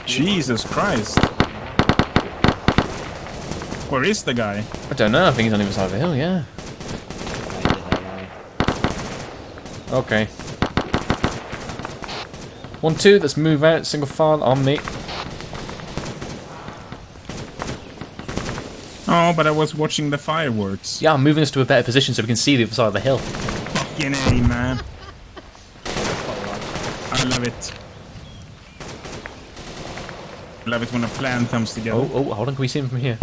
Jesus Christ. Where is the guy? I don't know, I think he's on the other side of the hill, yeah. Okay. 1-2, let's move out, single file on me. Oh, but I was watching the fireworks. Yeah, I'm moving us to a better position so we can see the other side of the hill. Fucking A, man. I love it. I love it when a plan comes together. Oh, hold on, can we see him from here?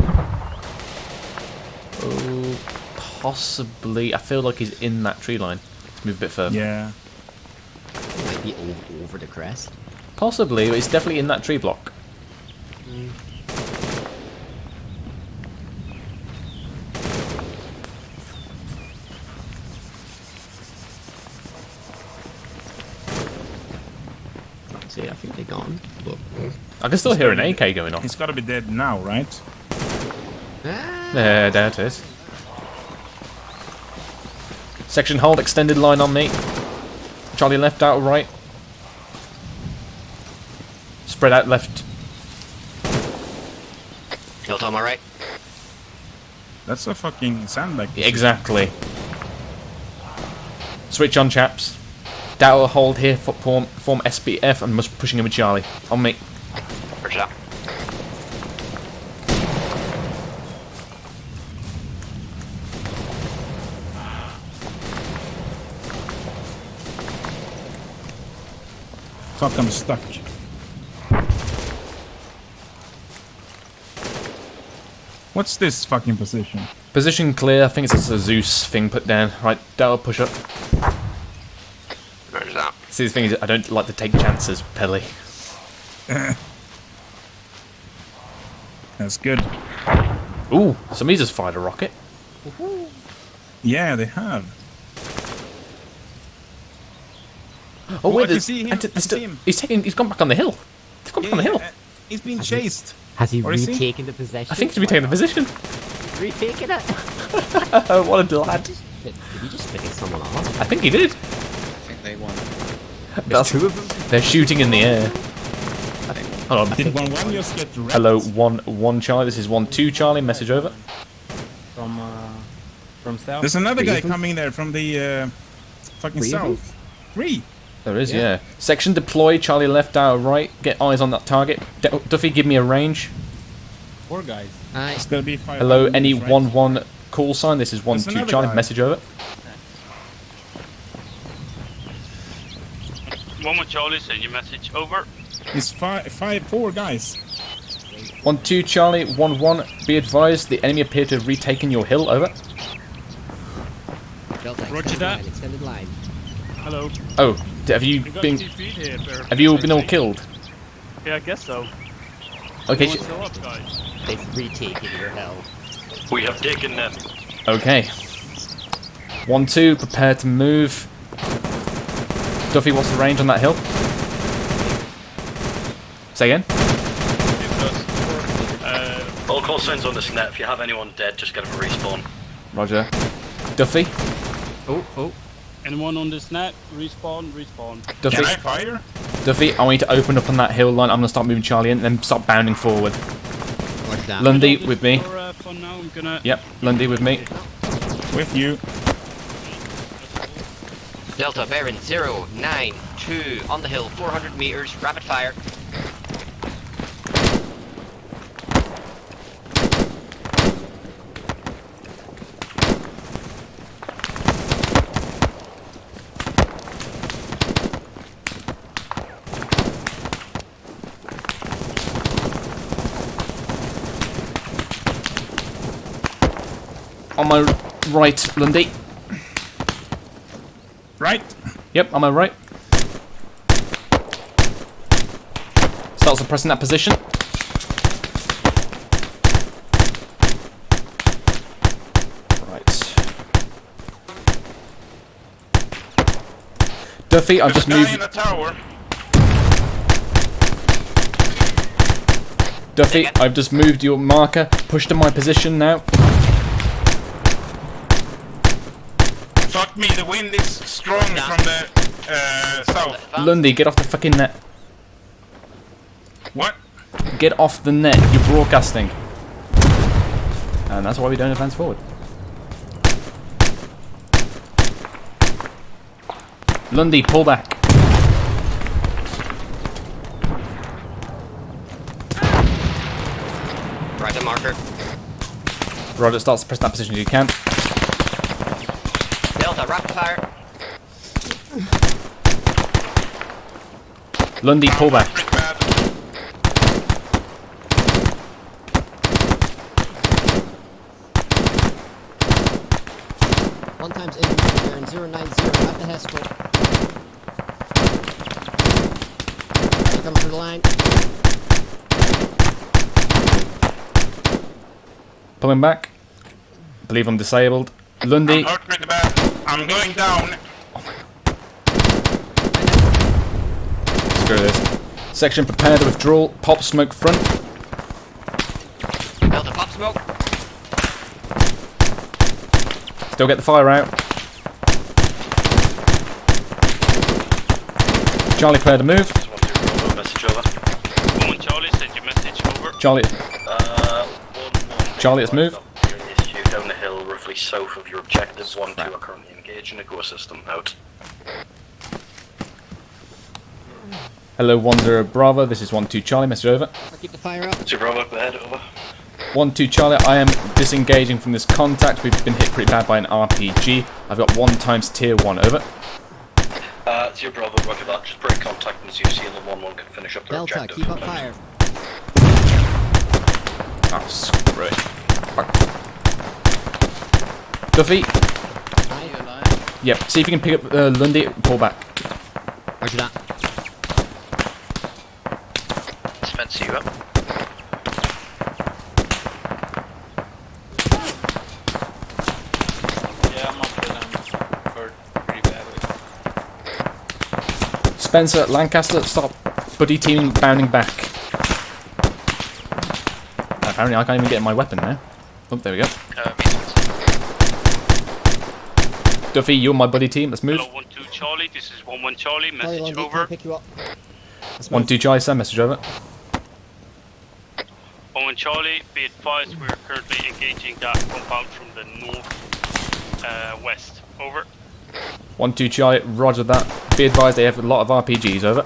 Oh, possibly. I feel like he's in that tree line. Let's move a bit further. Yeah. He might be over the crest. Possibly, but it's definitely in that tree block. See, I think they're gone. But... I can still hear an AK going off. He's gotta be dead now, right? There it is. Section hold, extended line on me. Charlie left, out, right. Spread out left. Hilt on my right. That's a fucking sandbag. Exactly. Switch on, chaps. Dower hold here, form SBF, and must pushing him with Charlie. On me. Roger that. Fuck, I'm stuck. What's this fucking position? Position clear. I think it's just a Zeus thing put down. Right, Dower, push up. Roger that. See, the thing is, I don't like to take chances, Pelly. That's good. Ooh, somebody just fired a rocket. Yeah, they have. Oh wait, I can see him. I can see him. He's gone back on the hill. He's gone back on the hill. He's being chased. Has he Or is he? retaken the possession? I think he's retaken the position. Retaken it? What a lad. Did he just finish someone off? I think he did. I think they won. That's, two of them? they're shooting in the air. Hold on. Did 1-1 just get wrecked? Hello, 1-1 Charlie. This is 1-2 Charlie. Message over. From south. There's another guy coming there from the fucking south. 3. There is, yeah. Section deploy. Charlie left, Dower right. Get eyes on that target. Duffy, give me a range. 4 guys. It's gonna be 5. Hello, any 1-1 call sign. This is 1-2 another Charlie. guy. Message over. 1-1 Charlie, send your message over. It's 4 guys. 1-2 Charlie. 1-1. Be advised, the enemy appear to have retaken your hill. Over. Roger that. Extended line. Hello. Oh, have you We've got been? 2 feet here, Have you all been all killed? Yeah, I guess so. Okay. Everyone's still up, guys. They've retaken your hell. We have taken them. Okay. 1-2. Prepare to move. Duffy, what's the range on that hill? Say again. All call signs on this net. If you have anyone dead, just get them a respawn. Roger. Duffy. Oh. Anyone on this net? Respawn. Duffy. Can I fire? Duffy, I want you to open up on that hill line. I'm gonna start moving Charlie in, and then start bounding forward. Like that. Lundy with me. For now, I'm gonna... Yep, Lundy with me. With you. Delta bearing 092 on the hill, 400 meters, rapid fire. On my right, Lundy. Right. Yep, on my right. Start suppressing that position. Right. Duffy, I've just moved. In the tower. Duffy, I've just moved your marker. Push to my position now. Fuck me, the wind is strong from the south. Lundy, get off the fucking net. What? Get off the net. You're broadcasting. And that's why we don't advance forward. Lundy, pull back. Right to marker. Roger, start suppressing that position if you can. Delta, rapid fire. Lundy, pull back. One times in 090 at the Hesco. Coming through the line. Pulling back. Believe I'm disabled. Lundy. I'm hurt pretty bad. I'm going down. Screw this. Section prepare to withdrawal. Pop smoke front. Delta, pop smoke. Still get the fire out. Charlie, prepare to move. Message over. 1-1 Charlie, send your message over. Charlie. 1-1. Charlie, let's move. Down roughly south of your objectives. 1-2 are currently engaged in a go system. Out. Hello, 1-0 Bravo. This is 1-2 Charlie. Message over. I'll keep the fire up. 2 Bravo, go ahead. Over. 1-2 Charlie. I am disengaging from this contact. We've been hit pretty bad by an RPG. I've got 1 times tier 1. Over. 2 Bravo, roger that. Just break contact and see and 1-1 can finish up their Delta, objective. keep up fire. Oh, screw it. Fuck. Duffy. Yep. See if you can pick up Lundy. Pull back. Roger that. Spencer, you up? Yeah, I'm up with them. Hurt pretty badly. Spencer, Lancaster, stop. Buddy teaming, bounding back. Apparently I can't even get my weapon now. Oh, there we go. Duffy, you're my buddy team. Let's move. Hello, 1-2 Charlie. This is 1-1 Charlie. Message Lundy, over. pick you up. 1-2 Charlie, send message over. 1-1 Charlie. Be advised, we're currently engaging that compound from the north west. Over. 1-2 Charlie, roger that. Be advised they have a lot of RPGs. Over.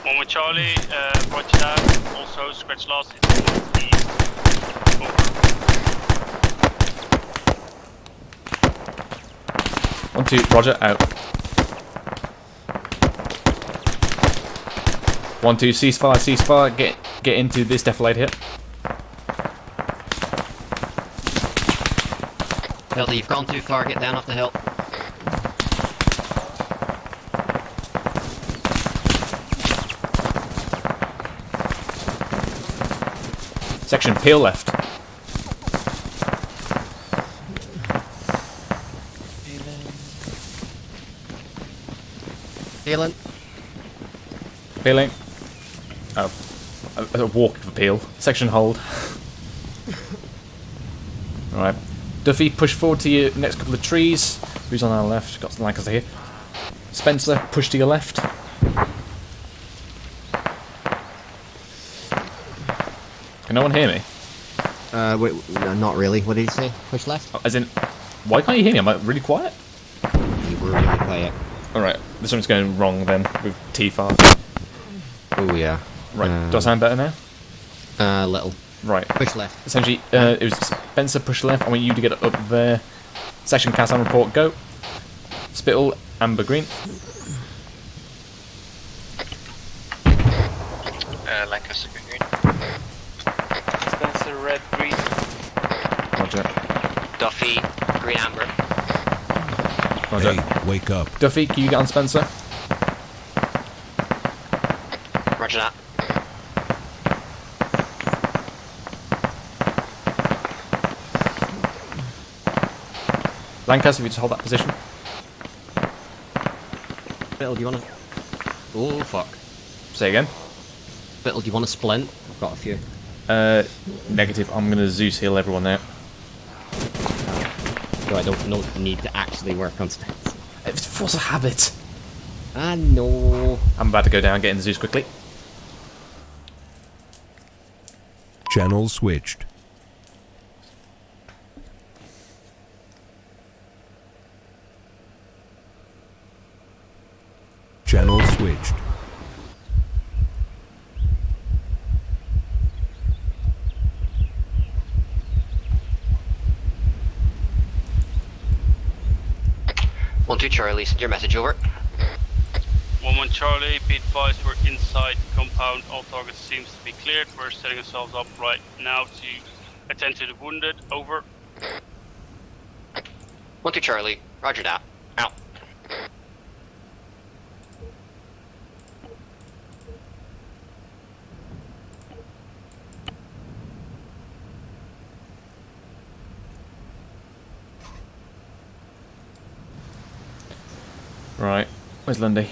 1-1 Charlie. Roger that. Also, scratch last is northeast. Over. 1-2, roger, out. 1-2, ceasefire, ceasefire, get into this defilade here. Delta, you've gone too far, get down off the hill. Section, peel left. Peeling. Peeling. Oh. A walk of appeal. Section hold. Alright. Duffy, push forward to your next couple of trees. Who's on our left? Got some Lancaster here. Spencer, push to your left. Can no one hear me? Wait, not really. What did he say? Push left? Oh, as in, why can't you hear me? Am I really quiet? You were really quiet. Alright, this one's going wrong then with T-Far. Oh yeah. Right, do I sound better now? Little. Right. Push left. Essentially, it was Spencer push left. I want you to get up there. Section cast on report, go. Spittle, amber green. Lancaster green. Spencer red green. Roger. Duffy, green amber. Roger. Hey, wake up. Duffy, can you get on Spencer? Roger that. Lancaster, if you just hold that position. Bill, do you want to... Oh, fuck. Say again. Bill, do you want to splint? I've got a few. Negative. I'm going to Zeus heal everyone now. So I don't need to actually work on splint. It's force of habit. I know. I'm about to go down, get in Zeus quickly. Channel switched. Channel switched. One, 2 Charlie, send your message over. 1-1 Charlie, be advised we're inside compound. All targets seems to be cleared. We're setting ourselves up right now to attend to the wounded. Over. 1, 2 Charlie, roger that. Out. Right. Where's Lundy?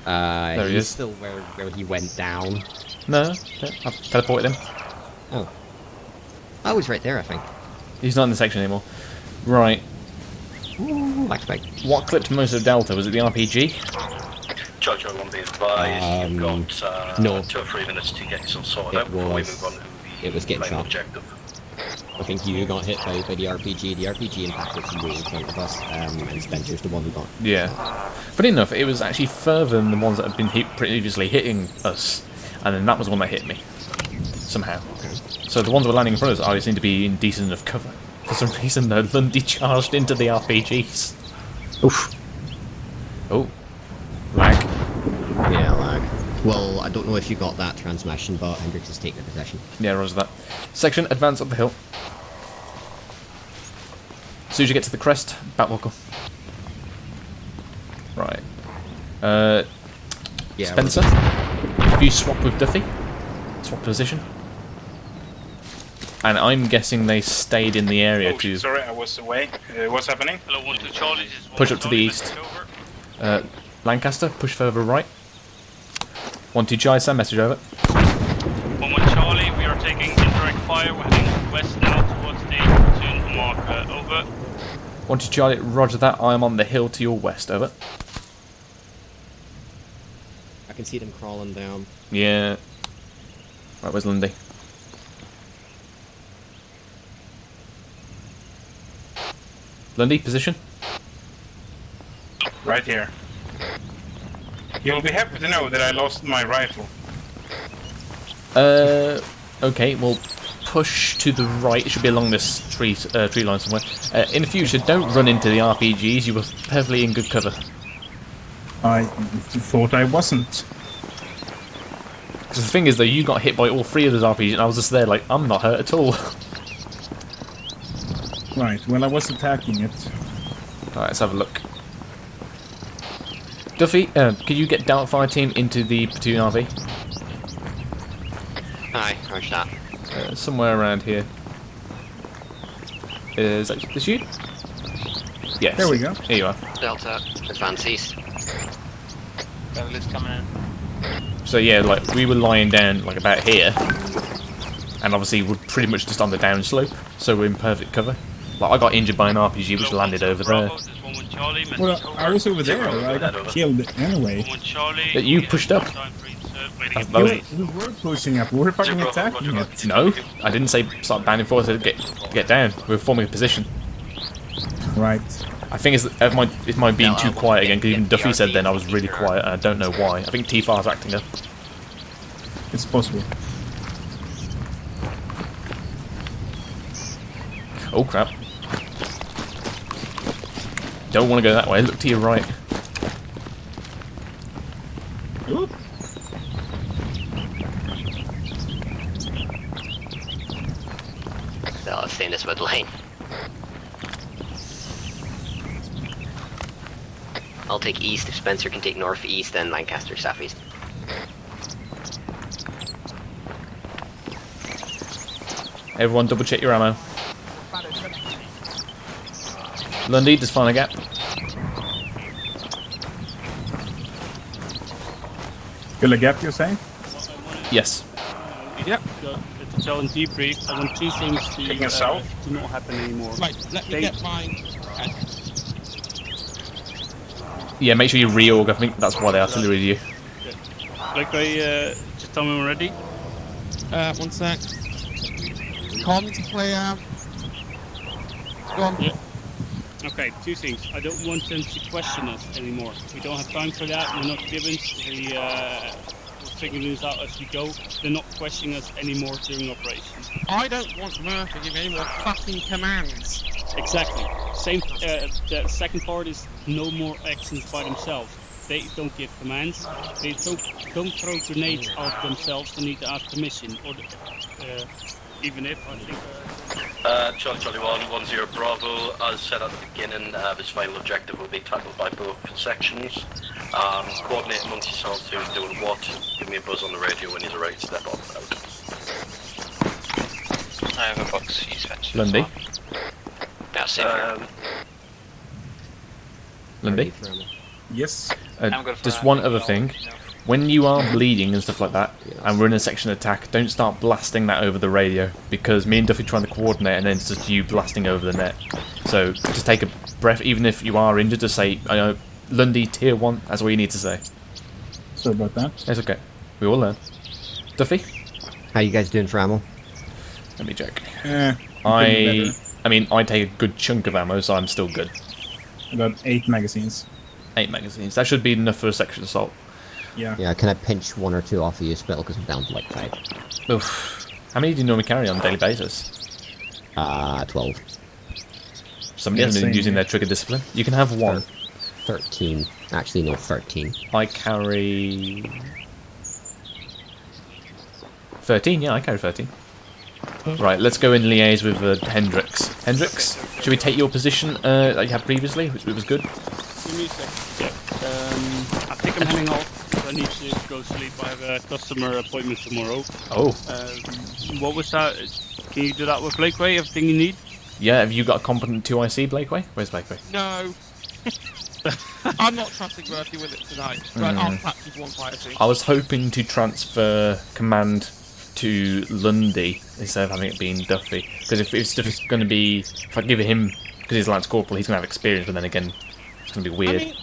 There he he's is. still where he went down. No, I've teleported him. Oh. Oh, he's right there, I think. He's not in the section anymore. Right. Ooh, what clipped most of Delta? Was it the RPG? Jojo, one be advised, you've got no. 2 or 3 minutes to get yourself sorted out before we move on to the getting main shot. objective. I think you got hit by the RPG. The RPG impacted from way in front of us, and Spencer's the one who got. Yeah. Funny enough, it was actually further than the ones that had been previously hitting us, and then that was the one that hit me. Somehow. So the ones that were landing in front of us, I seem to be in decent enough cover. For some reason, though, Lundy charged into the RPGs. Oof. Oh. Lag. Yeah, lag. Well, I don't know if you got that transmission, but Hendrix has taken possession. Yeah, roger that. Section, advance up the hill. As soon as you get to the crest, Batwalker. Right. Yeah, Spencer, have you swapped with Duffy? Swap position. And I'm guessing they stayed in the area to Sorry, I was away. What's happening? Hello, 1-2 Charlie. This is push up 1-2 to the Charlie, east. message over. Lancaster, push further right. 1-2 Charlie, send message over. 1-1 Charlie, we are taking indirect fire. We're heading west now towards the platoon mark. Over. 1-2 Charlie, roger that. I am on the hill to your west, over. I can see them crawling down. Yeah. Right, where's Lundy? Lundy, position. Right here. You'll be happy to know that I lost my rifle. Okay, well, push to the right. It should be along this tree line somewhere. In the future, don't run into the RPGs. You were perfectly in good cover. I thought I wasn't. Because the thing is, though, you got hit by all three of those RPGs, and I was just there like, I'm not hurt at all. Right, well, I was attacking it. Alright, let's have a look. Duffy, can you get Delta Fire Team into the platoon RV? Aye, roger that. Somewhere around here. Is that this you? Yes. There we go. Here you are. Delta, advance east. Beverly's coming in. So yeah, like, we were lying down, like, about here. And obviously we're pretty much just on the downslope, so we're in perfect cover. Like, I got injured by an RPG which landed over there. Well, I was over there. I got killed anyway. That you pushed up. We were pushing up. We were fucking attacking it. No, I didn't say start banding forward. I said get down. We were forming a position. Right. I think it might be too quiet again, because even Duffy said then I was really quiet, and I don't know why. I think T-Far's acting up. It's possible. Oh crap. Don't want to go that way, look to your right. Oop. So I'll stay in this wood lane. I'll take east if Spencer can take northeast and Lancaster southeast. Everyone double check your ammo. Lundy, just find a gap. Fill a gap, you're saying? Yes. Yep. To tell and debrief, I want two things to not happen anymore. Right, let me get mine. Yeah, make sure you reorg. I think that's why they artillery you. Like just tell me when ready. 1 sec. Come to player. Go on. Yeah. Okay, two things. I don't want them to question us anymore. We don't have time for that. We're not Gibbons. We're figuring this out as we go. They're not questioning us anymore during operations. I don't want Murph to give any more fucking commands. Exactly. Same. The second part is no more actions by themselves. They don't give commands. They don't throw grenades out themselves. They need to ask permission. Or even if I think. Charlie 110 Bravo, as said at the beginning, this final objective will be tackled by both sections. Coordinate amongst yourselves who's doing what. Give me a buzz on the radio when you're ready to step up. I have a box, he's fetched. Lundy. Yeah, same here. Lundy. Yes. Just one other thing. When you are bleeding and stuff like that, and we're in a section attack, don't start blasting that over the radio, because me and Duffy trying to coordinate, and then it's just you blasting over the net. So just take a breath, even if you are injured, just say, Lundy, tier 1, that's all you need to say. Sorry about that. It's okay. We all learn. Duffy? How you guys doing for ammo? Let me check. I mean, I take a good chunk of ammo, so I'm still good. I got 8 magazines. 8 magazines. That should be enough for a section assault. Yeah. Yeah, can I pinch 1 or 2 off of you, Spill? Because I'm down to like 5. Oof. How many do you normally carry on a daily basis? 12. Somebody hasn't been using their trigger discipline. You can have 1. 13. Actually, no, 13. I carry... 13, yeah, I carry 13. Right, let's go in liaise with Hendrix. Hendrix, should we take your position that you had previously, which was good? Give me a sec. Yeah. I think I'm heading off. I need to go sleep. I have a customer appointment tomorrow. Oh. What was that? Can you do that with Blakeway? Everything you need? Yeah, have you got a competent 2IC, Blakeway? Where's Blakeway? No. I'm not trustworthy with it tonight, but I'll patch you one quietly. I was hoping to transfer command to Lundy instead of having it being Duffy. Because if Duffy's going to be... If I give it him, because he's Lance Corporal, he's going to have experience, but then again, it's going to be weird. I mean,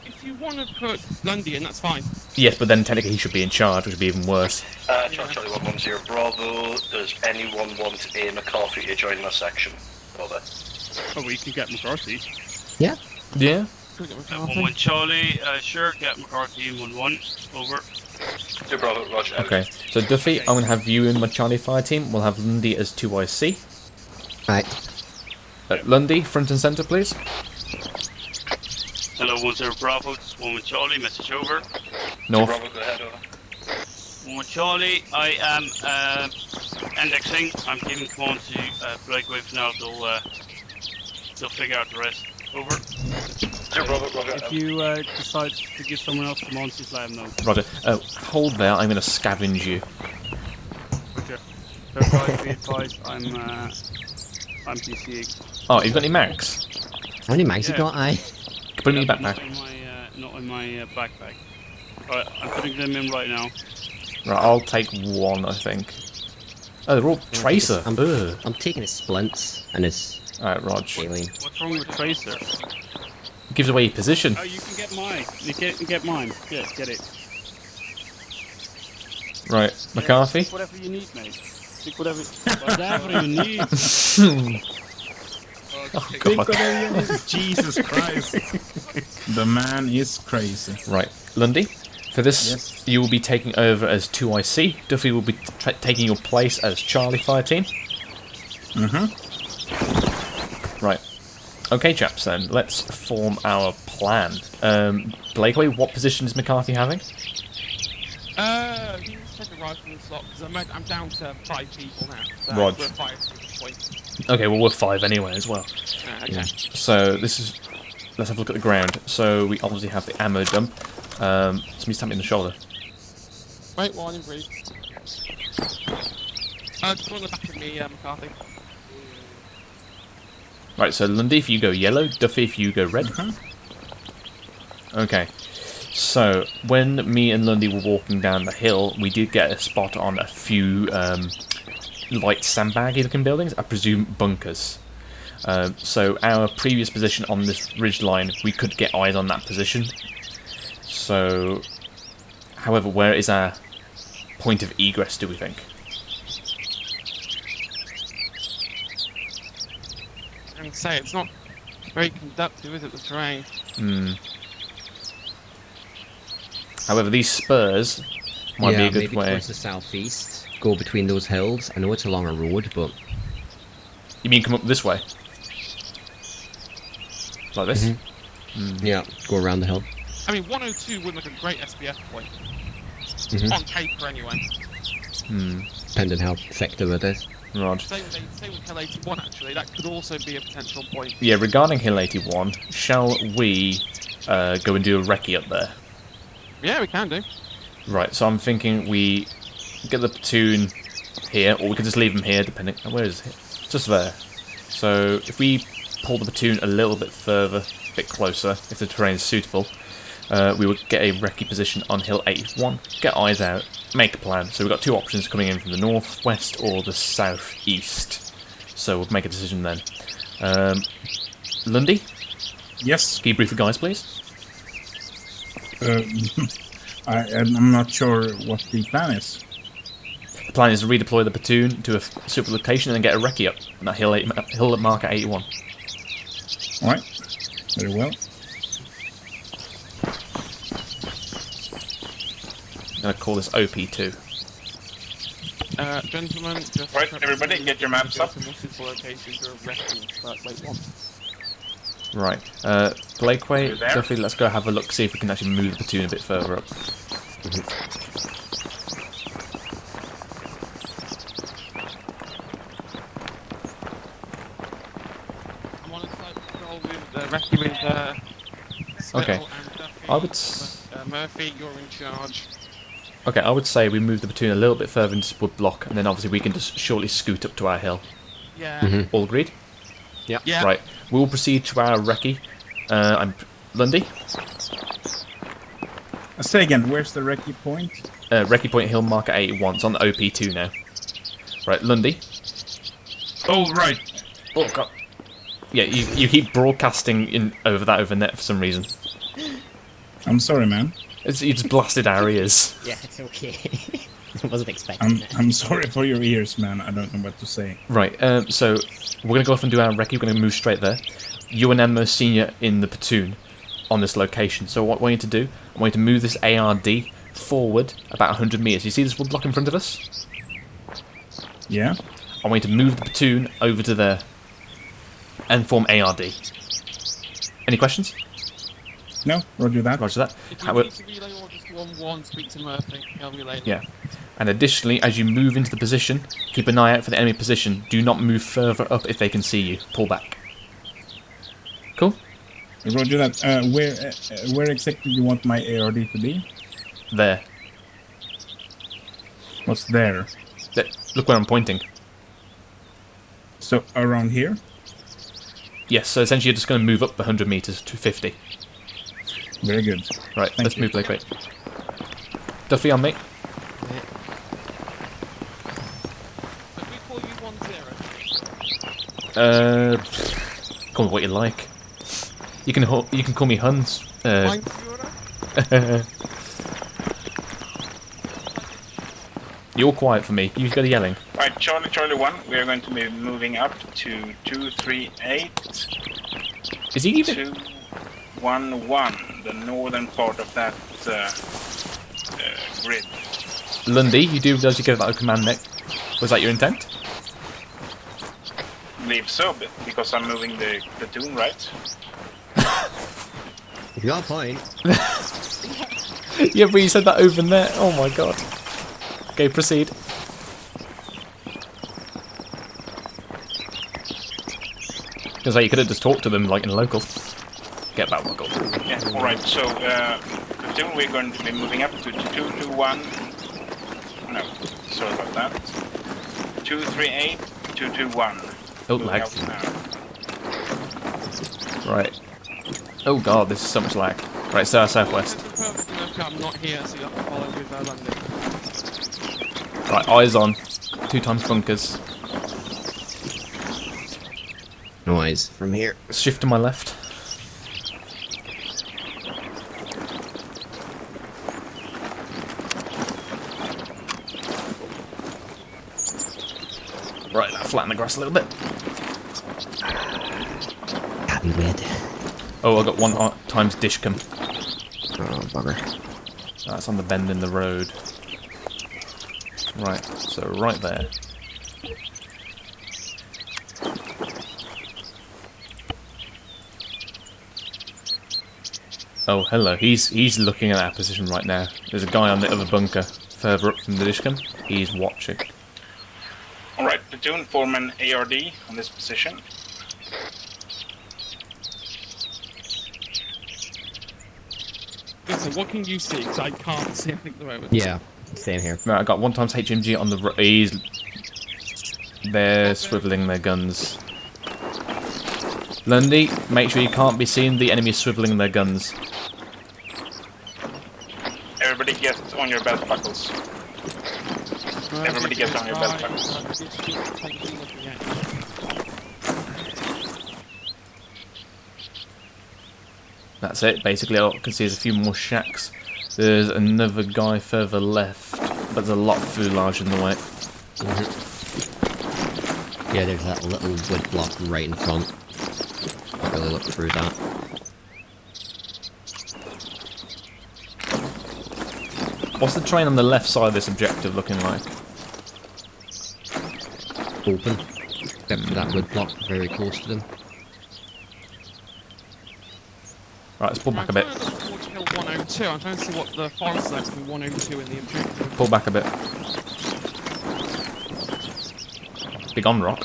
if you want to put Lundy in, that's fine. Yes, but then technically he should be in charge, which would be even worse. Charlie 110 Bravo, does anyone want A. McCarthy to join my section? Over. Oh, we can get McCarthy. Yeah. Yeah. 1-1 Charlie, sure, get McCarthy in 1-1. Over. 2 Bravo, Roger. Okay, so Duffy, I'm going to have you in my Charlie fire team. We'll have Lundy as 2IC. Right. Lundy, front and centre, please. Hello, 1-0 Bravo, this is 1-1 Charlie, message over. North. Bravo, go ahead, over. 1-1 Charlie, I am indexing. I'm giving command to Breakaway for now. They'll figure out the rest. Over. If you decide to give someone else command, just let them know. Roger. Hold there, I'm going to scavenge you. Okay. So guys, be advised, I'm PCing. Oh, you've got any mags? How many mags you got, Put them in your backpack. Not in my backpack. Alright, I'm putting them in right now. Right, I'll take 1, I think. Oh, they're all Tracer. I'm taking his splints and his... Alright, Rog. What's wrong with Tracer? It gives away your position. Oh, you can get mine. You can get mine. Yeah, get it. Right, McCarthy? Take whatever you need, mate. Take whatever you need. Oh, God. Jesus Christ. The man is crazy. Right, Lundy, for this, you will be taking over as 2IC. Duffy will be taking your place as Charlie fire team. Right. Okay, chaps, then. Let's form our plan. Blakeway, what position is McCarthy having? You just take a rifle slot, because I'm down to 5 people now. So Rog. we're 5 at this point. Okay, well, we're 5 anyway as well. Okay. So, this is... Let's have a look at the ground. So, we obviously have the ammo dump. Somebody stab me in the shoulder. Wait, one in breathe. Just go on the back of me, McCarthy. Right, so Lundy, if you go yellow, Duffy, if you go red. Okay. So, when me and Lundy were walking down the hill, we did get a spot on a few light sandbaggy looking buildings, I presume bunkers. So our previous position on this ridge line, we could get eyes on that position. So, however, where is our point of egress, do we think? I can say it's not very conductive, is it, the terrain? However, these spurs might be a good maybe way. towards the southeast. Go between those hills. I know it's along a road, but... You mean come up this way? Like this? Yeah, go around the hill. I mean, 102 would make a great SPF point. On paper, anyway. Depending how effective it is. Rod. Same with Hill 81, actually. That could also be a potential point. Yeah, regarding Hill 81, shall we go and do a recce up there? Yeah, we can do. Right, so I'm thinking we get the platoon here, or we could just leave them here, depending... Where is it? Just there. So, if we pull the platoon a little bit further, a bit closer, if the terrain is suitable, we would get a recce position on Hill 81, get eyes out, make a plan. So we've got 2 options coming in from the northwest or the southeast. So we'll make a decision then. Lundy? Yes? Can you brief the guys, please? I'm not sure what the plan is. The plan is to redeploy the platoon to a suitable location and then get a recce up. And that hill marker 81. Alright. Very well. I'm going to call this OP2. Gentlemen, just Right, everybody, get your maps up. Right. Blakeway, You there? Duffy, let's go have a look, see if we can actually move the platoon a bit further up. I'm on a side patrol with Recce with Okay. Spittle and Duffy. I would Murphy, you're in charge. Okay, I would say we move the platoon a little bit further into this wood block, and then obviously we can just shortly scoot up to our hill. Yeah. All agreed? Yeah. Right. We will proceed to our recce. I'm Lundy. Say again, where's the recce point? Recce point hill marker 81. It's on the OP2 now. Right, Lundy. Oh, right. Oh, God. Yeah, you keep broadcasting over net for some reason. I'm sorry, man. You just blasted our ears. Yeah, it's okay. I wasn't expecting I'm sorry for your ears, man. I don't know what to say. Right, so we're going to go off and do our recce. We're going to move straight there. You and Emma are senior in the platoon on this location. So what I want you to do, I want you to move this ARD forward about 100 metres. You see this wood block in front of us? Yeah. I want you to move the platoon over to there and form ARD. Any questions? No, roger that. Roger that. If you need to relay or just 1-1, speak to Murphy. He'll relay them. Yeah. And additionally, as you move into the position, keep an eye out for the enemy position. Do not move further up if they can see you. Pull back. Cool? Roger that. Where exactly do you want my ARD to be? There. What's there? Look where I'm pointing. So, around here? Yes, so essentially you're just going to move up 100 metres to 50. Very good. Right, let's move Blake. Wait. Duffy on me. But we call you 1-0. Call me what you like. You can call me Hans. You're quiet for me. You go yelling. Right, Charlie 1, we are going to be moving up to 238. Is he even? 211, the northern part of that grid. Lundy, you do realize you give that a command neck. Was that your intent? Believe so, because I'm moving the platoon, right? You got a point. Yeah, but you said that over there. Oh my god. Okay, proceed. Because like, you could have just talked to them like in local. Get that one. Yeah, alright, so platoon we're going to be moving up to 221. No, sorry about that. 238, 221. Oh, lag. Right. Oh god, this is so much lag. Right, so southwest. I'm not here, so you have to follow with London. Right, eyes on. 2 times bunkers. Noise from here. Shift to my left. Right, now flatten the grass a little bit. That'd be weird. Oh, I got 1 times dishcom. Oh, bugger. That's on the bend in the road. Right, so right there. Oh, hello. He's looking at our position right now. There's a guy on the other bunker further up from the dishcom. He's watching. Alright, platoon form an ARD on this position. Listen, what can you see? Because I can't see anything at the moment. Yeah, same here. Right, I got 1 times HMG on the they're swiveling their guns. Lundy, make sure you can't be seen. The enemy is swiveling their guns. Everybody get on your belt buckles. Everybody get on your belt buckles. That's it. Basically, all I can see is a few more shacks. There's another guy further left, but there's a lot of foulage in the way. Yeah, there's that little wood block right in front. Can't really look through that. What's the terrain on the left side of this objective looking like? Open. Except for that wood block very close to them. Right, let's pull back a bit. I'm trying to look towards hill 102. I'm trying to see what the forest is actually 102 in the objective. Pull back a bit. Big on rock.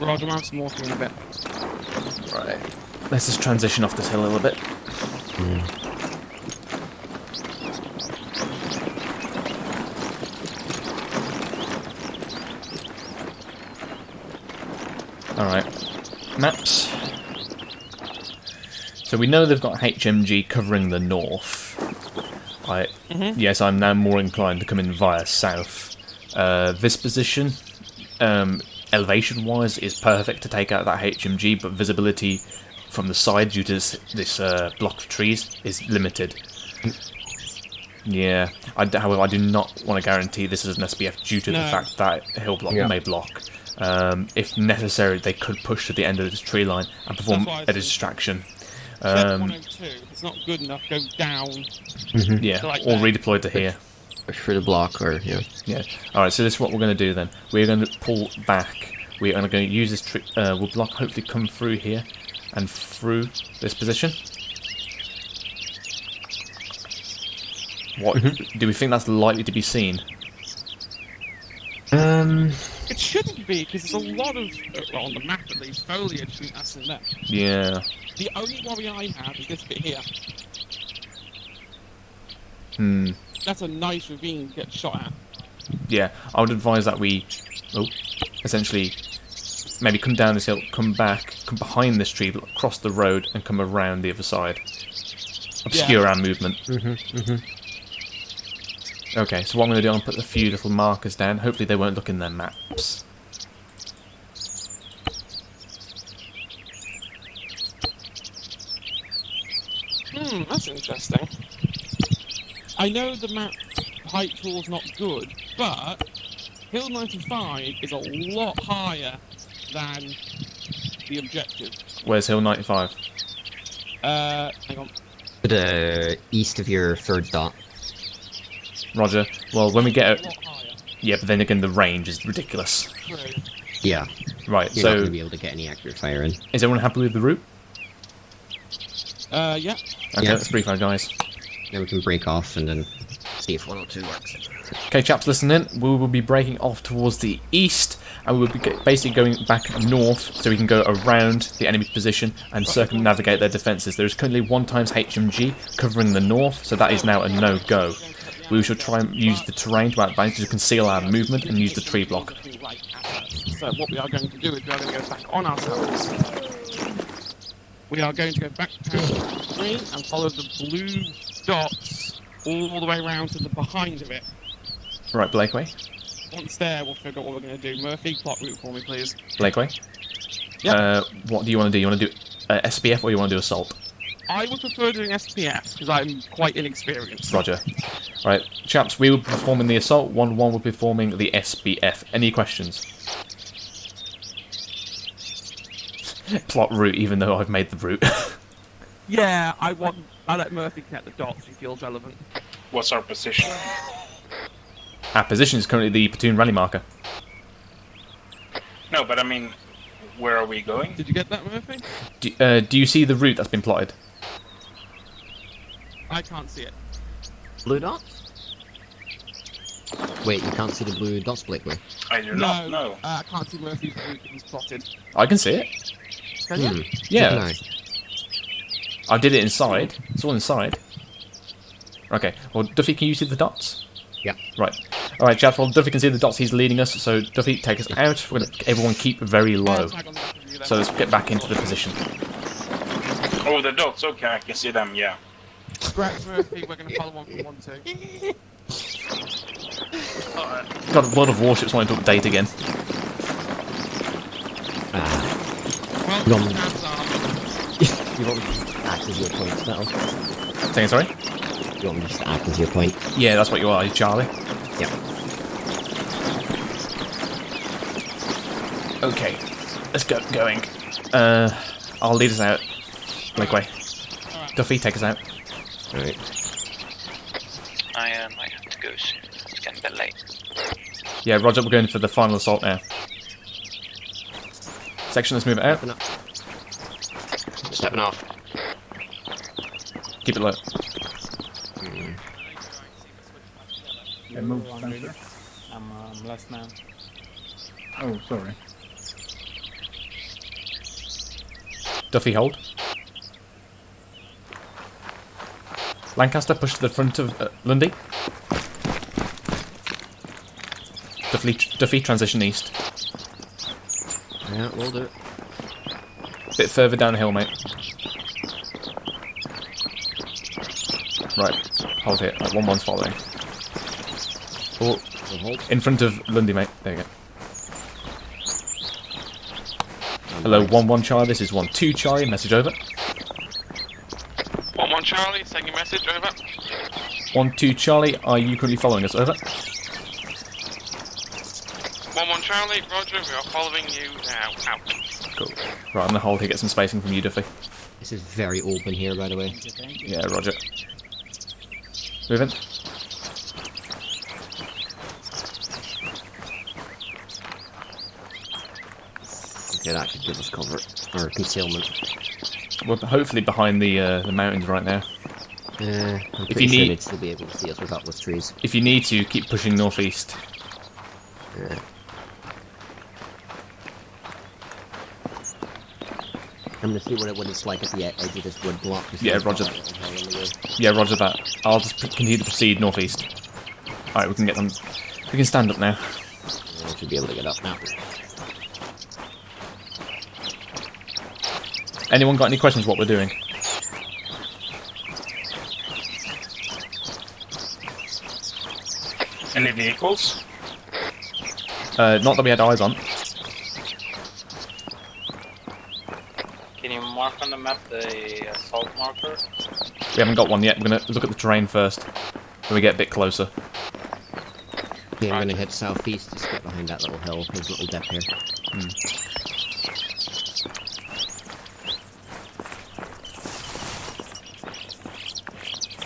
Roger, I'll have some more for you in a bit. Right. Let's just transition off this hill a little bit. Alright. Maps. So we know they've got HMG covering the north. Yes, I'm now more inclined to come in via south. This position, elevation-wise, is perfect to take out that HMG, but visibility from the side due to this block of trees is limited. Yeah, however, I do not want to guarantee this is an SBF due to the fact that hill block may block. If necessary, they could push to the end of this tree line and perform a distraction. 102, it's not good enough, go down. Yeah, Like or that. redeploy to here. Push through the block, or Yeah. Alright, so this is what we're going to do then. We're going to pull back. We're going to use this wood block, hopefully come through here and through this position. What do we think that's likely to be seen? It shouldn't be, because there's a lot of, well, on the map at least, foliage between us and them. Yeah. The only worry I have is this bit here. That's a nice ravine to get shot at. Yeah, I would advise that we, essentially, maybe come down this hill, come back, come behind this tree, cross the road, and come around the other side. Obscure our movement. Okay, so what I'm going to do, I'm going to put a few little markers down. Hopefully they won't look in their maps. That's interesting. I know the map height tool's not good, but Hill 95 is a lot higher than the objective. Where's Hill 95? Hang on. To the east of your third dot. Roger. Well, when we get it... Yeah, but then again, the range is ridiculous. True. Yeah. Right, You're so... not going to be able to get any accurate fire in. Is everyone happy with the route? Yeah. Okay, Yeah. let's brief our guys. Then we can break off and then see if 102 works. Okay, chaps, listen in. We will be breaking off towards the east, and we will be basically going back north so we can go around the enemy position and circumnavigate their defences. There is currently 1x HMG covering the north, so that is now a no-go. We shall try and use the terrain to our advantage to conceal our movement and use the tree block. So what we are going to do is we are going to go back on ourselves. We are going to go back past the green and follow the blue dots all the way around to the behind of it. Right, Blakeway. Once there, we'll figure out what we're going to do. Murphy, plot route for me, please. Blakeway. Yep. What do you want to do? You want to do SPF or you want to do assault? I would prefer doing SPF because I'm quite inexperienced. Roger. Right, chaps, we will be performing the assault. 1-1 will be performing the SBF. Any questions? Plot route, even though I've made the route. Yeah, I let Murphy connect the dots. He feels relevant. What's our position? Our position is currently the platoon rally marker. No, but I mean, where are we going? Did you get that, Murphy? Do you see the route that's been plotted? I can't see it. Blue dots? Wait, you can't see the blue dots, Blakely? I do not know. I can't see Murphy's route that he's plotted. I can see it. Can you? Yeah. I did it inside. It's all inside. Okay. Well, Duffy, can you see the dots? Yeah. Right. All right, chaps. Well, Duffy can see the dots. He's leading us. So, Duffy, take us out. We're gonna everyone keep very low. So let's get back into the position. Oh, the dots. Okay, I can see them. Yeah. Scratch Murphy. We're going to follow one from 1-2. Got a lot of warships wanting to update again. You want me to act as your point, Metal? Saying sorry? You want me to act as your point? Yeah, that's what you are, Charlie. Yep. Okay, let's go. Going. I'll lead us out. Lakeway. Duffy, take us out. Alright. I might have to go soon. It's getting a bit late. Yeah, Roger, we're going for the final assault now. Section, let's move it out. Stepping off. Keep it low. Yeah, move, Spencer. I'm last man. Oh, sorry. Duffy, hold. Lancaster, push to the front of Lundy. Duffy, transition east. Yeah, we'll do it. Bit further down the hill, mate. Right, hold here. Right, 1-1's following. Oh, in front of Lundy, mate. There you go. Hello, 1-1 Charlie. This is 1-2 Charlie. Message over. 1-1 Charlie, send your message, over. 1-2 Charlie, are you currently following us? Over. 1-1 Charlie, Roger, we are following you now. Out. Cool. Right, I'm gonna hold here, get some spacing from you, Duffy. This is very open here, by the way. Yeah, Roger. Moving. Yeah, that should give us cover or concealment. We're hopefully behind the mountains right now. I'm if pretty you sure need, they'd still be able to see us without those trees. If you need to, keep pushing northeast. Yeah. I'm gonna see what it's like at the edge of this wood block. Yeah, Roger. Yeah, Roger that. I'll just continue to proceed northeast. Alright, we can get them. We can stand up now. Yeah, we should be able to get up now. Anyone got any questions what we're doing? Any vehicles? Not that we had eyes on. Can you mark on the map the assault marker? We haven't got one yet. We're gonna look at the terrain first. When we get a bit closer. Yeah, I'm gonna head southeast, just get behind that little hill. There's a little dip here.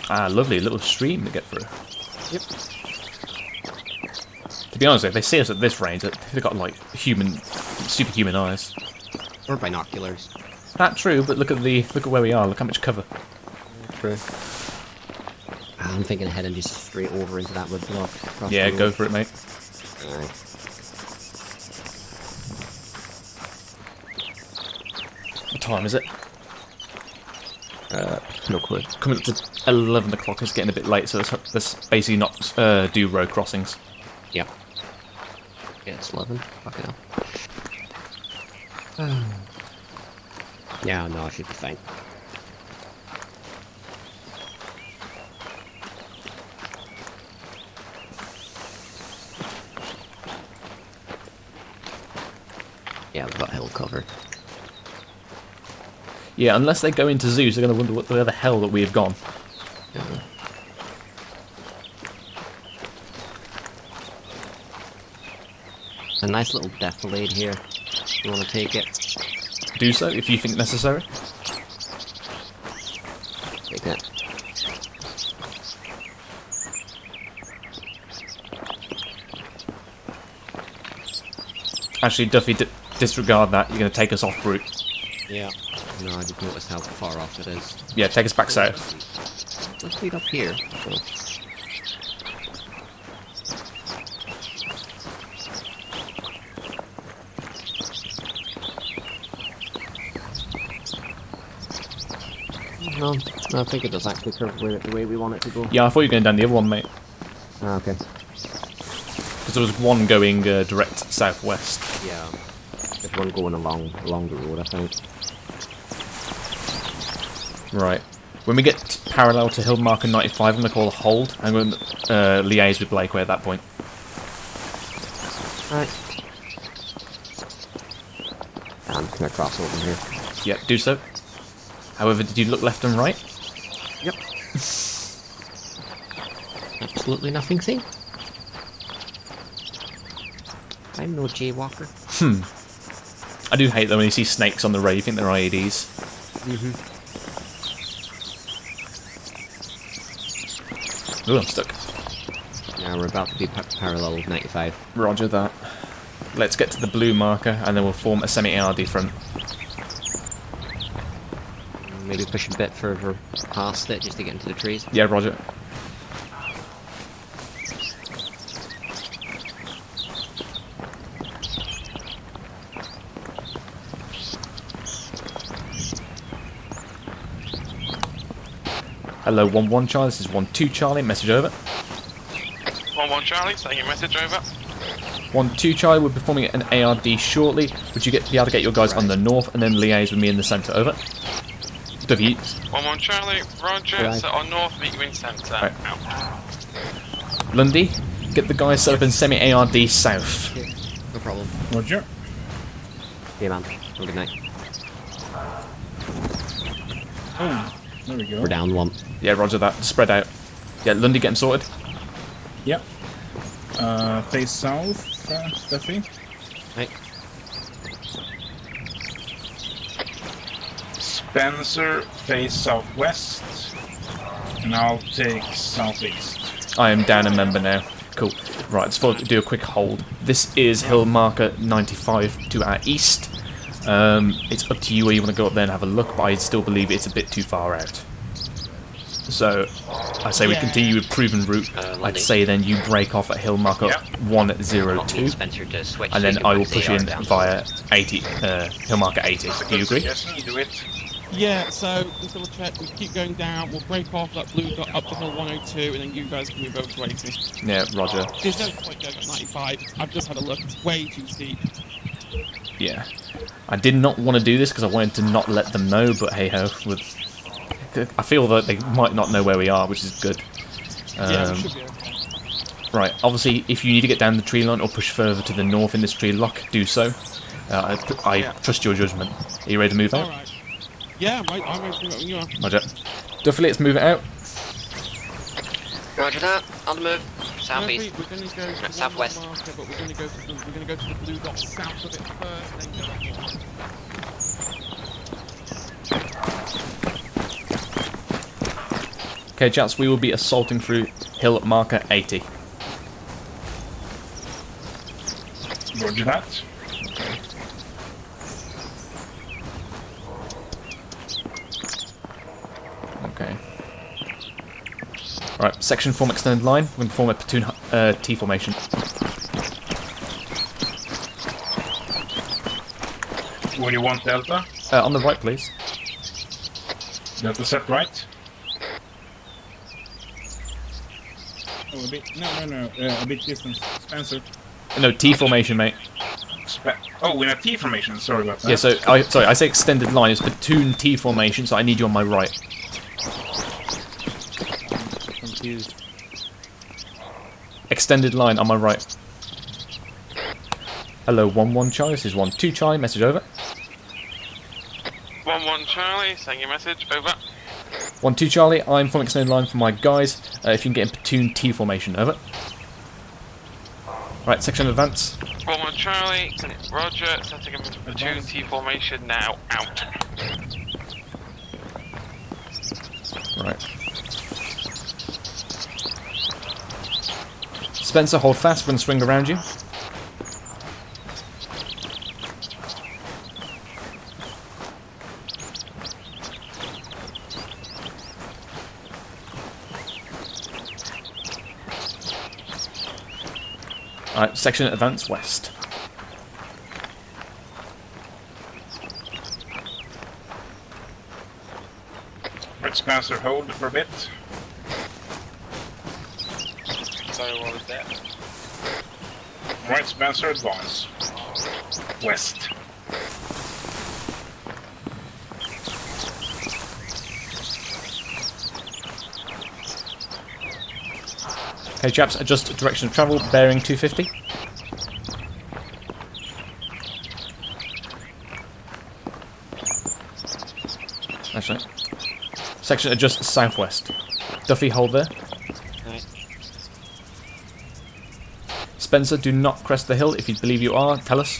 Ah, lovely little stream to get through. Yep. To be honest, if they see us at this range, they've got like superhuman eyes. Or binoculars. That's true, but look at where we are. Look how much cover. True. I'm thinking of heading just straight over into that wood block. Yeah, go for it, mate. Alright. What time is it? No clue. Coming up to 11 o'clock. It's getting a bit late, so let's basically not do road crossings. Yep. Yeah, it's 11. Fucking hell. Yeah, no, I should be fine. Yeah, we've got hill cover. Yeah, unless they go into Zeus, they're going to wonder where the hell that we have gone. Yeah. A nice little defilade here. You want to take it? Do so, if you think necessary. Take it. Actually, Duffy, disregard that. You're going to take us off route. Yeah. No, I just noticed how far off it is. Yeah, take us back south. Let's lead up here. So. No, I think it does actually curve the way we want it to go. Yeah, I thought you were going down the other one, mate. Ah, okay. Because there was one going direct southwest. Yeah. There's one going along the road, I think. Right. When we get parallel to hill marker 95, I'm going to call a hold. I'm going to liaise with Blakeway at that point. Alright. Can I cross over here? Yeah, do so. However, did you look left and right? Yep. Absolutely nothing seen. I'm no jaywalker. I do hate though when you see snakes on the road, you think they're IEDs. Ooh, I'm stuck. Now we're about to be parallel with 95. Roger that. Let's get to the blue marker and then we'll form a semi-ARD front. Maybe push a bit further past it just to get into the trees. Yeah, roger. Hello, 1-1 Charlie, this is 1-2 Charlie, message over. 1-1 Charlie, sending your message over. 1-2 Charlie, we'll be forming an ARD shortly. Would you be able to get your guys on the north and then liaise with me in the centre, over? Defeat. 1-1 Charlie, roger, Right. set on north, meet you in centre. Right. Out. Lundy, get the guys set up in semi-ARD south. No problem. Roger. Yeah, man. Have a good night. Oh, there we go. We're down one. Yeah, roger that. Spread out. Yeah, Lundy, get them sorted. Yep. Face south, Steffi. Right. Spencer, face southwest. And I'll take southeast. I am down a member now. Cool. Right, let's do a quick hold. This is hill marker 95 to our east. It's up to you where you want to go up there and have a look, but I still believe it's a bit too far out. So, I say we continue with proven route. I'd say then you break off at hill marker 102, and then I will push in via 80, hill marker 80. Do you agree? Do it. Yeah, so just double check, we keep going down, we'll break off that blue dot up to hill 102, and then you guys can move over to 80. Yeah, roger. There's no point going at 95, I've just had a look, it's way too steep. Yeah. I did not want to do this because I wanted to not let them know, but hey ho, I feel that they might not know where we are, which is good. Yeah, we should be okay. Right, obviously, if you need to get down the tree line or push further to the north in this tree lock, do so. I trust your judgment. Are you ready to move out? Alright. Yeah, I'm ready to move out when you are. Roger. Duffy, let's move it out. Roger that. On the move. Southeast. We're going to go to southwest. Marker, but we're going to go to the blue dot south of it first, then go north. Okay, chaps, we will be assaulting through hill marker 80. Roger that. Okay. Right, section form extended line. We're going to form a platoon T formation. Where do you want Delta? On the right, please. Delta set right. Oh, a bit. No. A bit distance. Spencer. No, T formation, mate. Oh, in a T formation. Sorry about that. Yeah, so I say extended line. It's platoon T formation, so I need you on my right. Confused. Extended line on my right. Hello, 1-1 Charlie. This is 1-2 Charlie. Message over. 1-1 Charlie, send your message, over. 1-2 Charlie. I'm forming extended line for my guys. If you can get in platoon T formation, over. Right, section advance. 1-1 Charlie, roger, setting a platoon T formation now, out. Right. Spencer, hold fast. We're going to swing around you. Alright, section advance west. Right, Spencer, hold for a bit. Sorry, what was that? Right, Spencer, advance. West. Okay, chaps, adjust direction of travel, bearing 250. Actually. Section adjust southwest. Duffy, hold there. Right. Spencer, do not crest the hill. If you believe you are, tell us.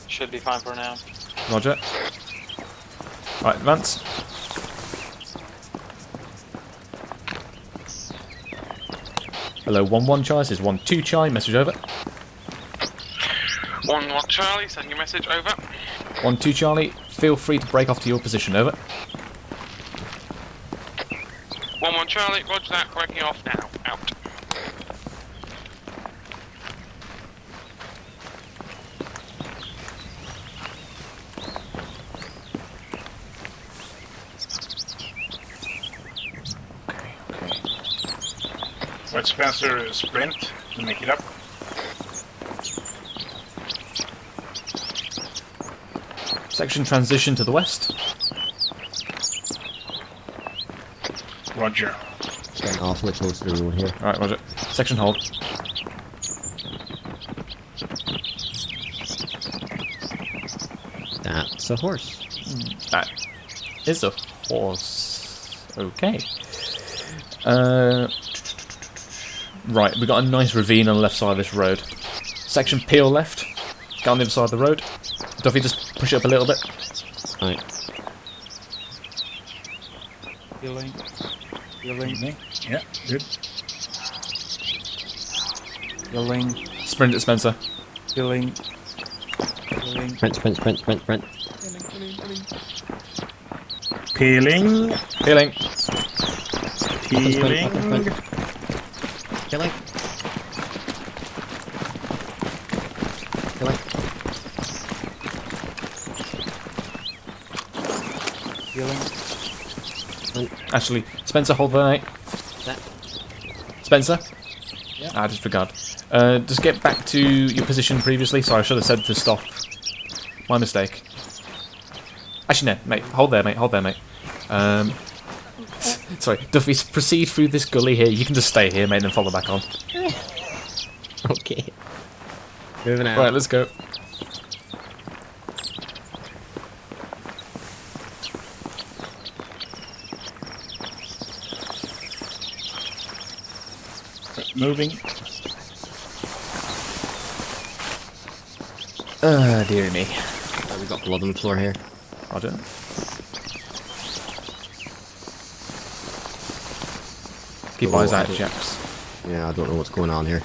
Should be fine for now. Roger. Right, advance. Hello, 1-1 Chai. This is 1-2 Chai. Message over. 1-1 Charlie, send your message over. 1-2 Charlie. Feel free to break off to your position. Over. 1-1 Charlie, roger that, breaking off now. Out. Let Spencer sprint to make it up. Section transition to the west. Roger. Getting awfully close to the road here. Alright, roger. Section hold. That's a horse. That is a horse. Okay. Right, we got a nice ravine on the left side of this road. Section peel left. Go on the other side of the road. Duffy, just push it up a little bit. Right. Healing. Yeah, good. Healing. Sprint it, Spencer. Healing. Sprint. Peeling. Healing. Peeling. Killing. Actually, Spencer, hold the night. Spencer? Yeah. Ah, disregard. Just get back to your position previously. Sorry, I should have said to stop. My mistake. Actually, no, mate. Hold there, mate. Sorry, Duffy, proceed through this gully here. You can just stay here, mate, and follow back on. Okay. Moving out. Right, let's go. Moving. Dear me. We got blood on the floor here. Roger. Keep eyes out, chaps. Yeah, I don't know what's going on here.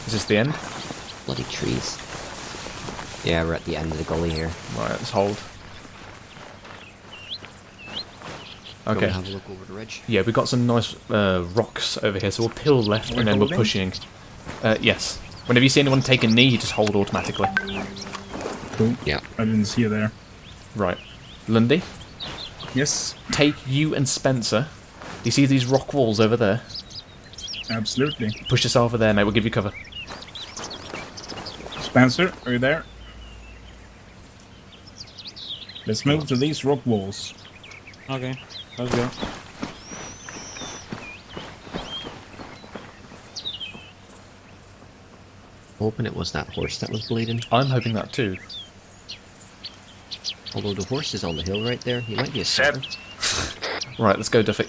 Is this the end? Bloody trees. Yeah, we're at the end of the gully here. Right, let's hold. Okay. Okay. Have a look over the ridge. Yeah, we've got some nice rocks over here, so we'll peel left and then we're pushing. Yes. Whenever you see anyone take a knee, you just hold automatically. Cool. Yeah. I didn't see you there. Right. Lundy? Yes. Take you and Spencer. Do you see these rock walls over there? Absolutely. Push us over there, mate. We'll give you cover. Spencer, are you there? Let's move to these rock walls. Okay, let's go. Hoping it was that horse that was bleeding. I'm hoping that too. Although the horse is on the hill right there, he might be a setter. Right, let's go, Duffy.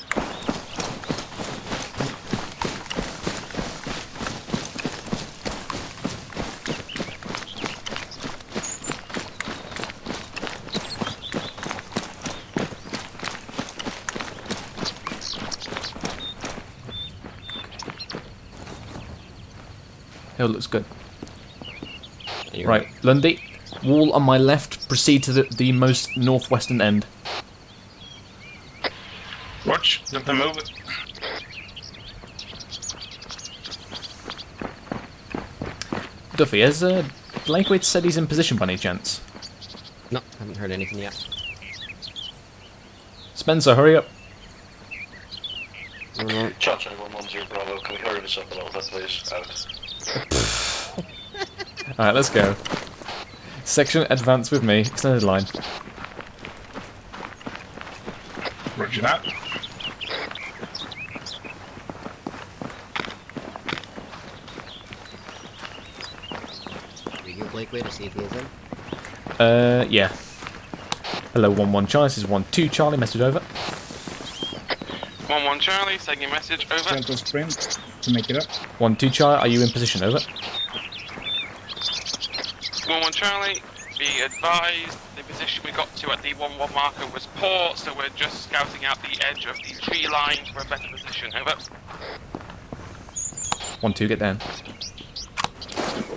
Hill looks good. Right, Lundy, wall on my left, proceed to the most northwestern end. Watch, don't they move it? Duffy, has Blakewaite said he's in position by any chance? No, haven't heard anything yet. Spencer, hurry up. Charlie 110 Bravo, can we hurry this up a little bit, please? Out. Alright, let's go. Section advance with me, extended line. Roger that. Blakeway to see if he is in. Yeah. Hello, 1-1 Charlie. This is 1-2 Charlie. Message over. 1-1 Charlie, sending a message, over. Gentle sprint to make it up. 1-2 Charlie, are you in position? Over. 1-1 Charlie, be advised the position we got to at the 1-1 marker was poor, so we're just scouting out the edge of the tree line for a better position, over. 1-2, get down.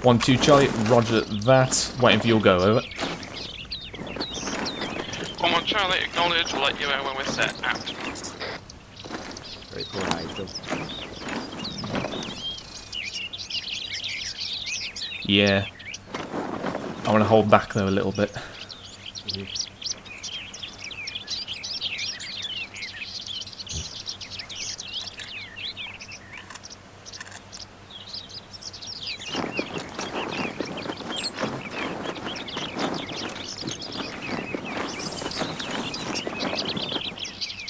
1-2 Charlie, roger that. Waiting for your go, over. 1-1 Charlie, acknowledge, we'll let you know when we're set, out. Very poor eyes, though. Yeah. I want to hold back though a little bit.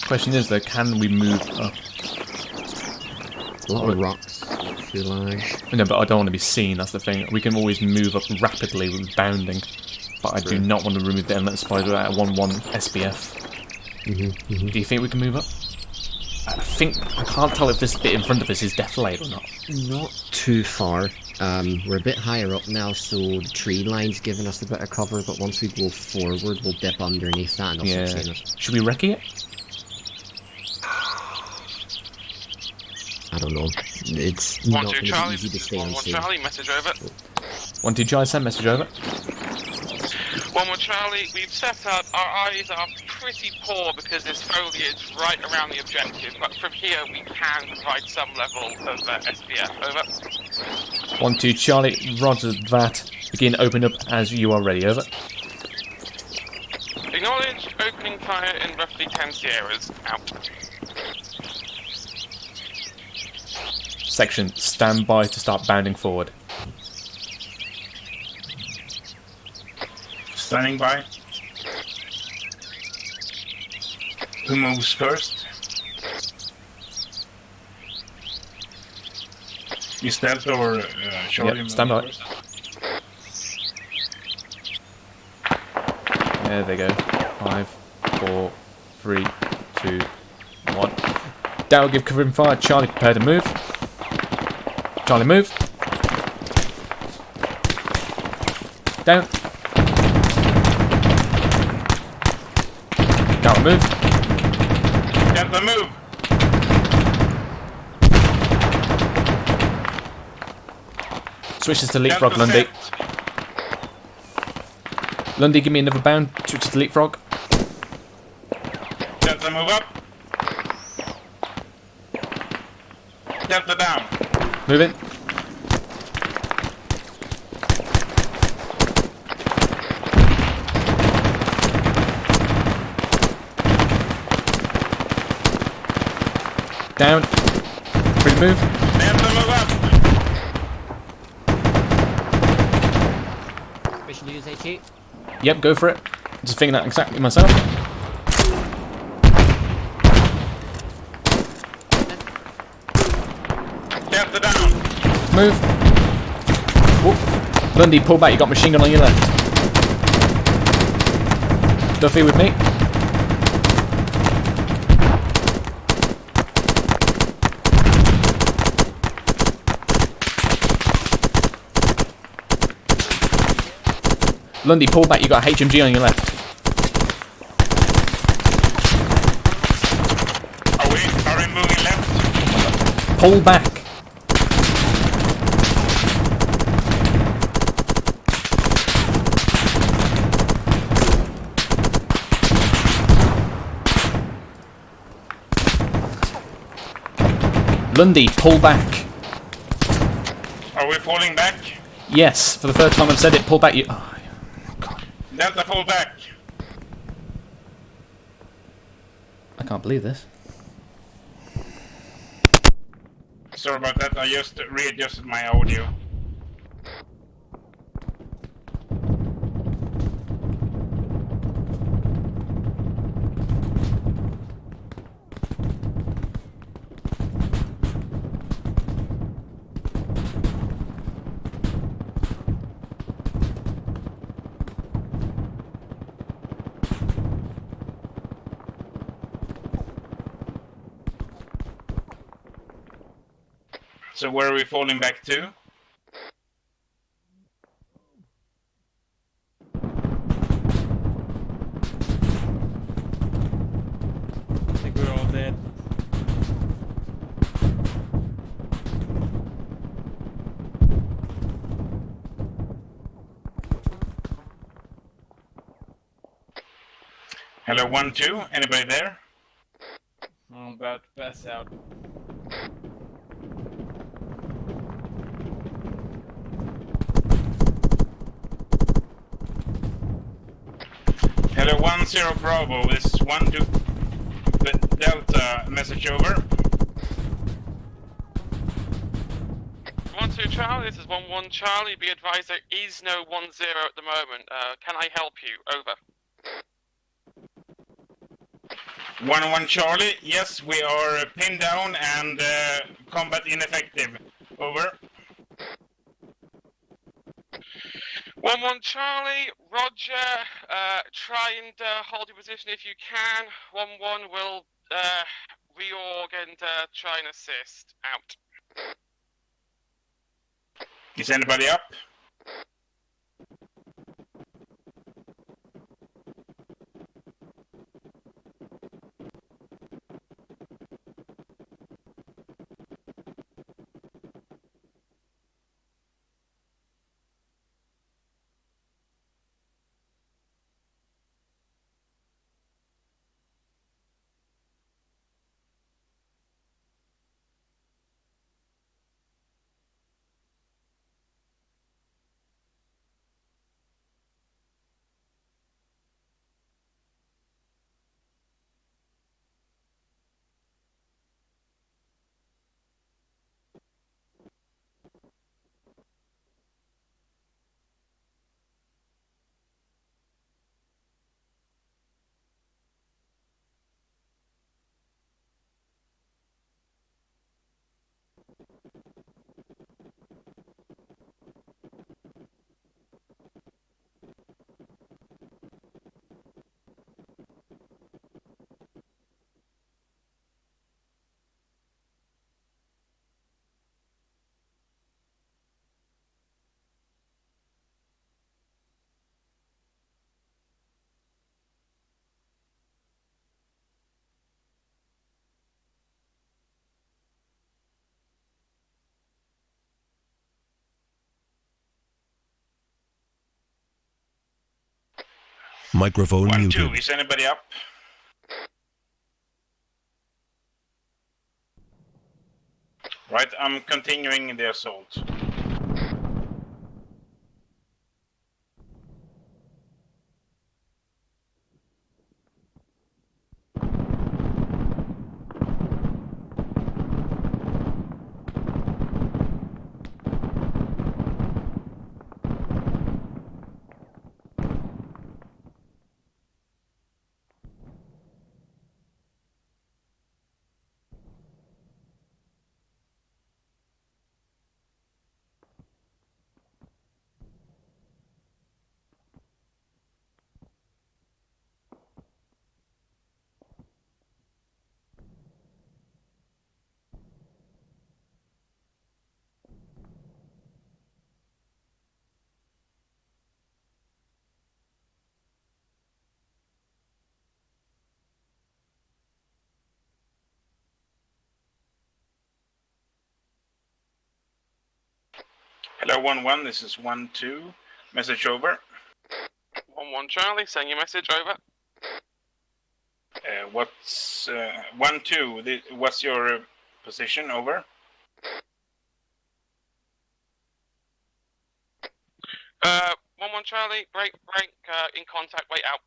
Question is though, can we move up? A lot of rocks, foliage. No, but I don't want to be seen, that's the thing. We can always move up rapidly with bounding, but I do not want to remove the Endless Spider at a 1-1 SBF. Do you think we can move up? I can't tell if this bit in front of us is defilade or not. Not too far. We're a bit higher up now, so the tree line's giving us a bit of cover, but once we go forward, we'll dip underneath that and Yeah. start seeing us. Should we recce it? I don't know. It's 1-2 not going to be Charlie, easy to this is stay 1-1 unseen. Charlie, message over. 1-2 Charlie, send message over. 1-1 Charlie, we've set up, our eyes are pretty poor because there's foliage right around the objective, but from here we can provide some level of SPF, over. 1-2 Charlie, roger that. Begin open up as you are ready, over. Acknowledge, opening fire in roughly 10 Sierras, out. Section, stand by to start bounding forward. Standing by. Who moves first? You stealth or Charlie? Yep, stand by. First? There they go. 5, 4, 3, 2, 1. Dow, give cover and fire. Charlie, prepare to move. Charlie, move. Down. Down, move. Get the move. Switches to leapfrog, Lundy. Lundy, give me another bound. Switches to leapfrog. Get the move up. Get the down. Move in. Down. Free to move. Get the move up. Permission to use HE? Yep, go for it. Just thinking that exactly myself. Get the down. Move. Whoop. Lundy, pull back. You got machine gun on your left. Duffy with me. Lundy, pull back. You got a HMG on your left. Are we moving left? Pull back. Lundy, pull back. Are we pulling back? Yes, for the third time I've said it. Pull back. You. Oh, Delta, pull back. I can't believe this. Sorry about that. I just readjusted my audio. So where are we falling back to? I think we're all dead. Hello, 1-2. Anybody there? I'm about to pass out. Hello, 1-0 Bravo. This is 1-2 Delta. Message over. 1-2 Charlie, this is 1-1 Charlie. Be advised there is no 1-0 at the moment. Can I help you? Over. 1-1 Charlie. Yes, we are pinned down and combat ineffective. Over. 1-1 Charlie, Roger. Try and hold your position if you can. 1-1 will reorg and try and assist. Out. Is anybody up? Microphone 1-2. muted. Is anybody up? Right, I'm continuing the assault. Hello, 1-1. This is 1-2. Message over. 1-1 Charlie, send your message over. What's 1-2? What's your position? Over. 1-1 Charlie, break, in contact, wait out.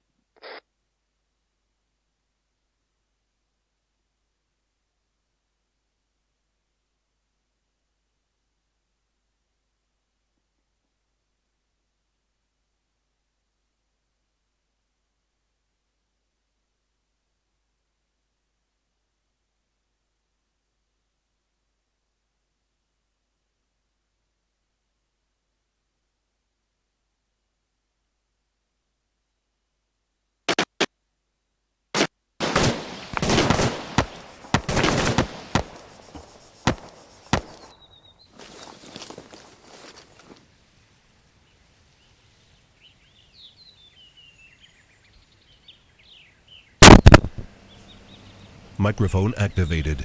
Microphone activated.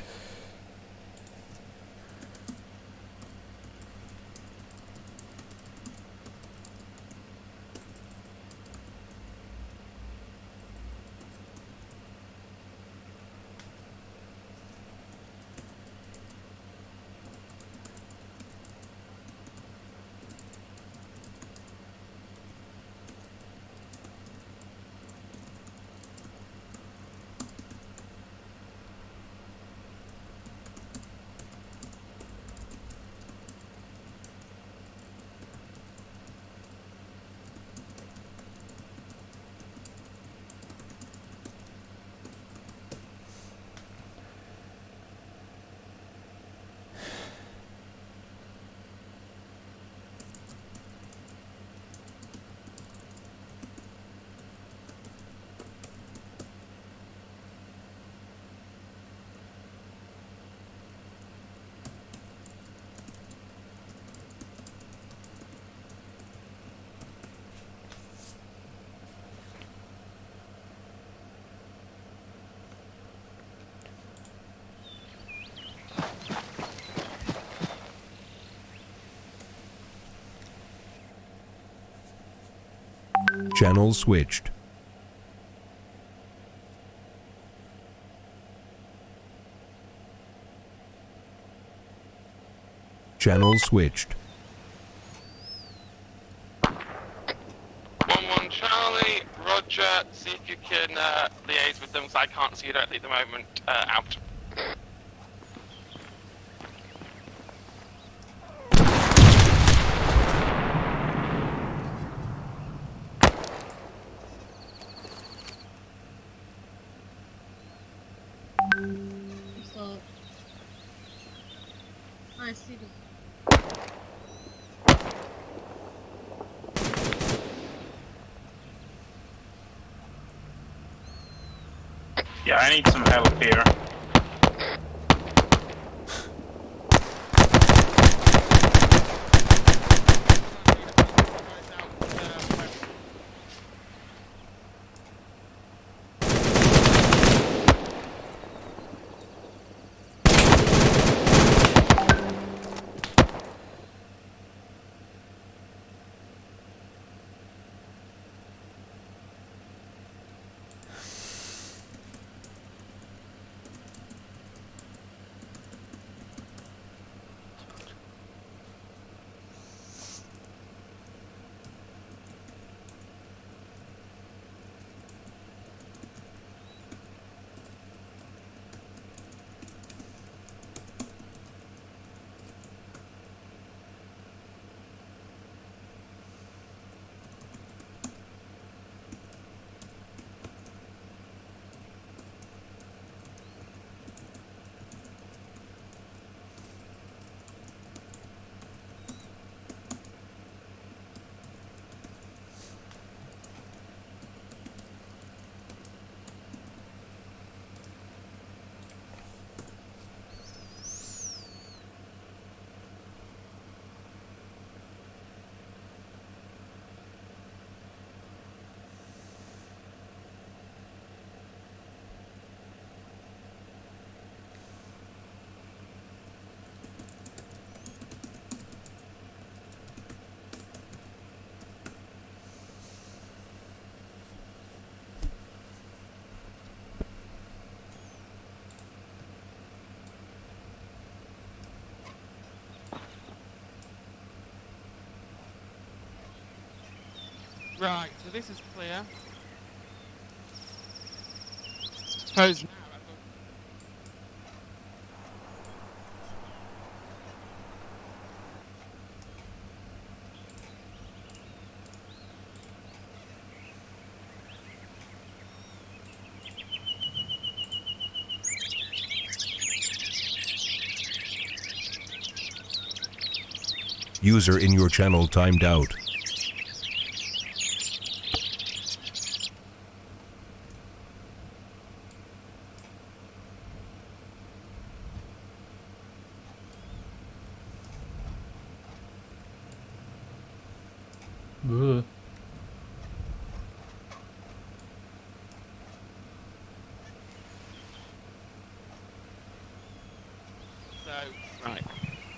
Channel switched. Channel switched. 1-1 Charlie, Roger, see if you can liaise with them because I can't see you directly at the moment. Out. So, I see them. Yeah, I need some help here. Right, so this is clear. Suppose now I've got... User in your channel timed out. Ugh. So, right.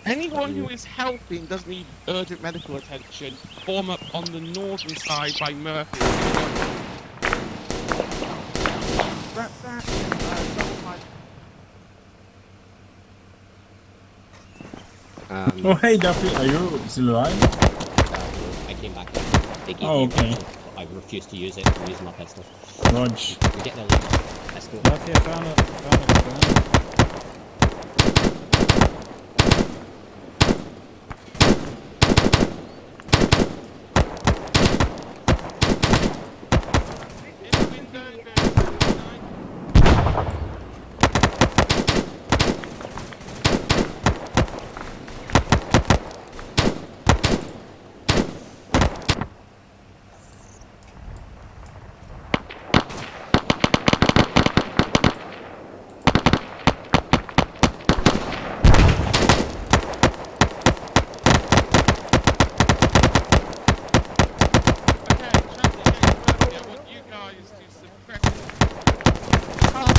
Anyone who is healthy and doesn't need urgent medical attention, form up on the northern side by Murphy. Oh, hey, Duffy, are you still alive? I came back. They gave Oh, me okay. a rifle, but I refused to use it. I'm using my pistol. Rog. We're getting a lead. Let's go. Okay, found it.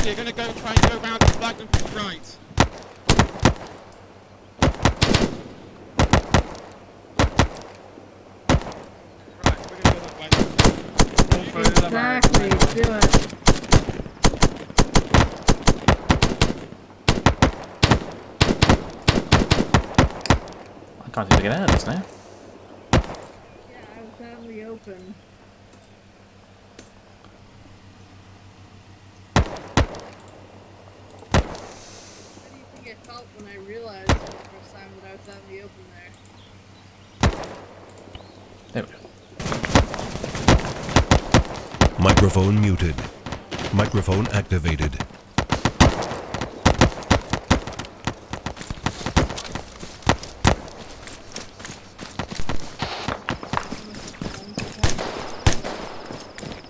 You're gonna go try and go round the flag and to the right. Exactly, do it. I can't even get out of this now. Yeah, I was out in the open. How do you think I felt when I realized for the first time that I was out in the open there? There we go. Microphone muted. Microphone activated.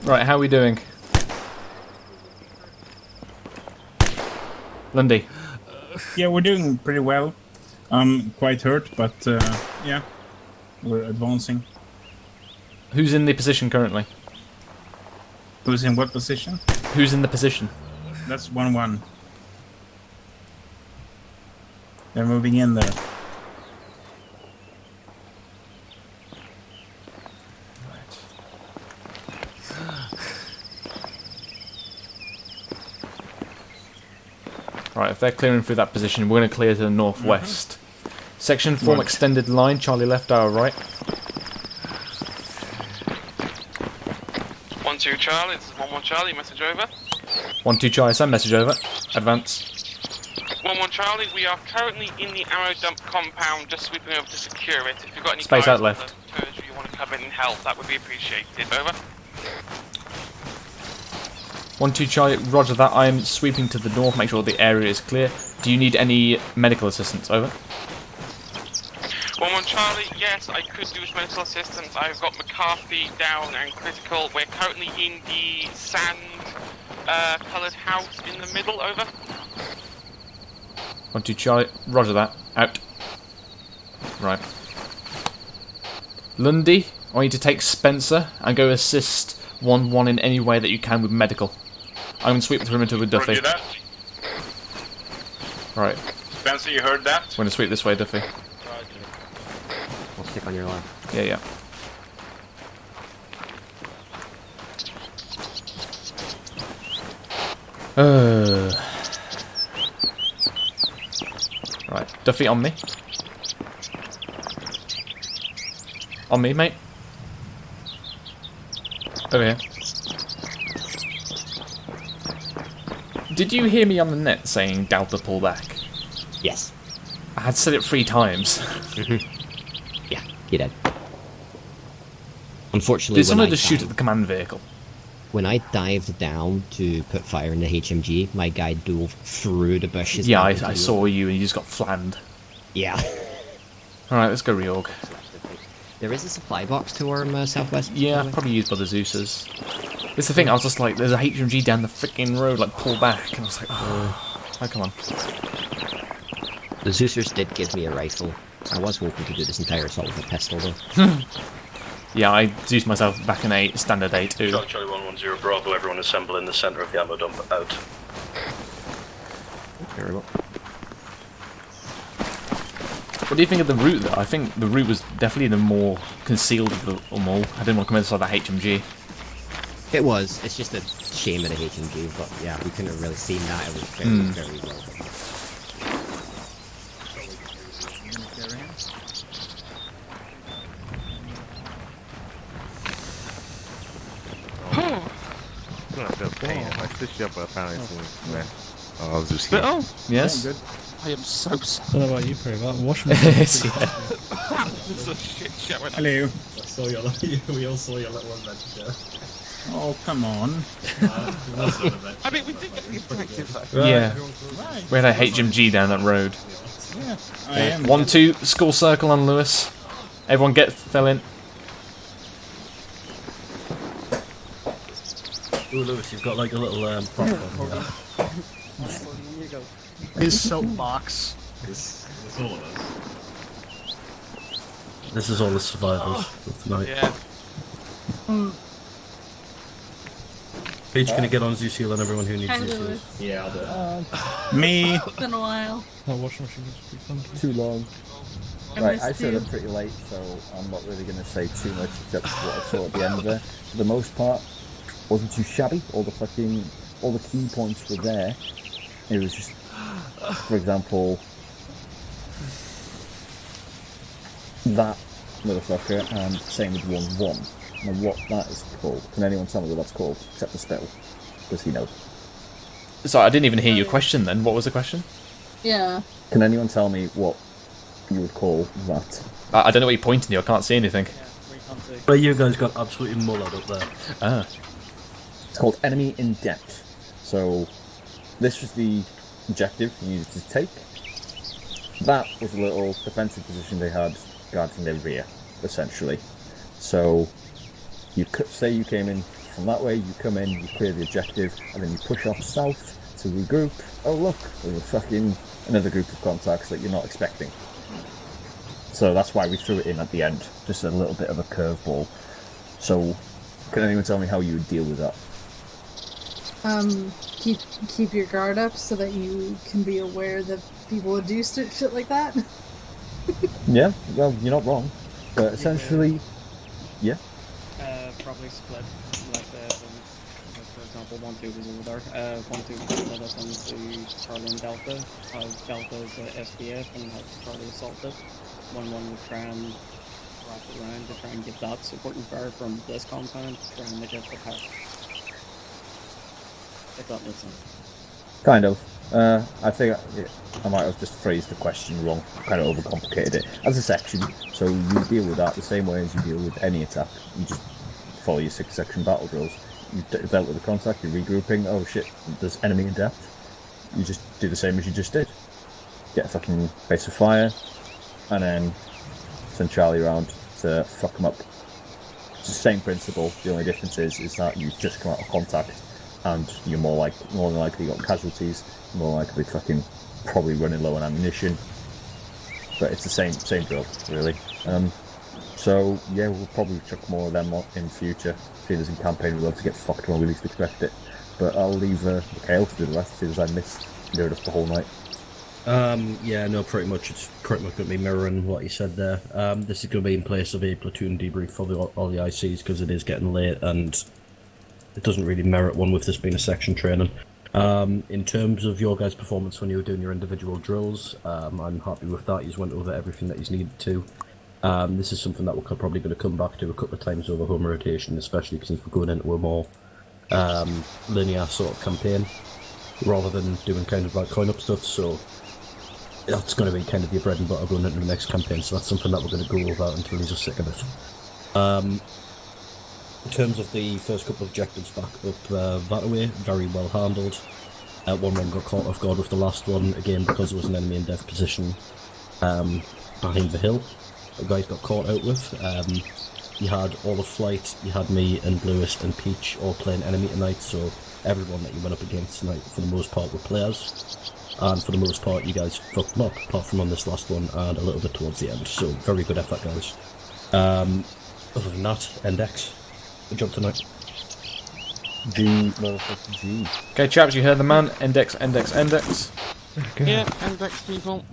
Right, how are we doing? Lundy. Yeah, we're doing pretty well. I'm quite hurt, but yeah, we're advancing. Who's in the position currently? Who's in what position? Who's in the position? That's 1-1. They're moving in there. Right, if they're clearing through that position, we're going to clear to the northwest. Section, form Right. extended line, Charlie left, our right. 1-2 Charlie, this is 1-1 Charlie, message over. 1-2 Charlie, send message over. Advance. 1-1 Charlie, we are currently in the ammo dump compound, just sweeping over to secure it. If you've got any Space guys out left. on the territory you want to come in and help, that would be appreciated. Over. 1-2 Charlie, roger that. I am sweeping to the north, make sure the area is clear. Do you need any medical assistance? Over. 1-1 Charlie, yes, I could do with medical assistance. I've got McCarthy down and critical. We're currently in the sand coloured house in the middle. Over. 1-2 Charlie, roger that. Out. Right. Lundy, I want you to take Spencer and go assist 1-1 in any way that you can with medical. I'm going to sweep the perimeter with Duffy. Roger that. Right. Spencer, you heard that? I'm going to sweep this way, Duffy. I'll stick on your line. Yeah. Right, Duffy on me. On me, mate. Over here. Did you hear me on the net saying Delta pull back? Yes. I had said it 3 times. Yeah, you did. Unfortunately, Did someone just shoot at the command vehicle? When I dived down to put fire in the HMG, my guy dove through the bushes. Yeah, I saw you and you just got flammed. Yeah. Alright, let's go reorg. There is a supply box to our southwest. Yeah, probably used by the Zeusers. It's the thing, I was just like, there's a HMG down the freaking road, like, pull back. And I was like, oh come on. The Zeusers did give me a rifle. I was hoping to do this entire assault with a pistol, though. Yeah, I Zeused myself back in a standard 8 too. Charlie 110 Bravo, everyone assemble in the centre of the ammo dump. Out. Very well. What do you think of the route, though? I think the route was definitely the more concealed of them all. I didn't want to come inside that HMG. It was. It's just a shame of the HMG, but yeah, we couldn't have really seen that. It was very, very well done. I feel pain. My stitch up, but apparently it's left. Oh, I was just But, here. Yes? Good. I am so sorry. I don't know about you, Prey, but wash my Yes, This is a shit show. Hello. I saw your, we all saw your little adventure. Oh, come on. I mean, we did get the objective though. Yeah. Right. We had a HMG down that road. Yeah, I am. 1-2, school circle on Lewis. Everyone fell in. Ooh, Lewis, you've got like a little platform here. His soapbox. This all of us. This is all the survivors of tonight. Yeah. Peach, can you get on Zeus Heal and everyone who needs Hi, Zeus Heal? Lewis. Yeah, I'll do it. Me. It's been a while. That washing machine was pretty fun. Too long. I Right, missed I showed you. up pretty late, so I'm not really going to say too much except what I saw at the end there. For the most part, wasn't too shabby. All the key points were there. It was just, for example, that motherfucker, and same with 1-1. Now what that is called? Can anyone tell me what that's called? Except the spell, because he knows. Sorry, I didn't even hear your question then. What was the question? Yeah. Can anyone tell me what you would call that? I don't know what you're pointing to. I can't see anything. But you guys got absolutely mullered up there. Ah. It's called Enemy in Depth. So this was the objective you needed to take. That was a little defensive position they had guarding their rear, essentially. So you could say you came in from that way, you come in, you clear the objective, and then you push off south to regroup. Oh look, there's another group of contacts that you're not expecting. So that's why we threw it in at the end, just a little bit of a curveball. So can anyone tell me how you would deal with that? Keep your guard up so that you can be aware that people would do shit like that. Yeah, well, you're not wrong. But essentially, yeah. Probably split. Like, for example, 1-2 was over there. 1-2 split up into Charlie and Delta. Delta is SPF and Charlie assaulted. 1-1 will try and wrap around to try and get that support and fire from this compound to try and make it the path. If that makes sense. Kind of. I think I might have just phrased the question wrong, kind of overcomplicated it. As a section, so you deal with that the same way as you deal with any attack. You just follow your 6-section battle drills. You've dealt with the contact, you're regrouping, oh shit, there's enemy in depth. You just do the same as you just did. Get a fucking base of fire, and then send Charlie around to fuck them up. It's the same principle, the only difference is that you've just come out of contact, and you're more than likely got casualties, more likely fucking probably running low on ammunition. But it's the same drill, really. So yeah, we'll probably chuck more of them in future. See, there's in campaign we'll have to get fucked when we least expect it. But I'll leave Mikhail to do the rest, as I missed doing it the whole night. Yeah, no, pretty much. It's pretty much going to be mirroring what you said there. This is going to be in place of a platoon debrief for all the ICs because it is getting late and it doesn't really merit one with this being a section training. In terms of your guys' performance when you were doing your individual drills, I'm happy with that. You went over everything that you needed to. This is something that we're probably going to come back to a couple of times over home rotation, especially since we're going into a more linear sort of campaign rather than doing kind of like coin-up stuff. So that's going to be kind of your bread and butter going into the next campaign. So that's something that we're going to go over until he's just sick of it. In terms of the first couple of objectives back up that way, very well handled. One got caught off guard with the last one, again because there was an enemy in death position behind the hill. The guys got caught out with. You had all the flight, you had me and Lewis and Peach all playing enemy tonight, so everyone that you went up against tonight for the most part were players. And for the most part you guys fucked them up, apart from on this last one and a little bit towards the end, so very good effort guys. Other than that, Index. Good job tonight. G, motherfucking G. Okay, chaps, you heard the man. Index. Yeah, Index people.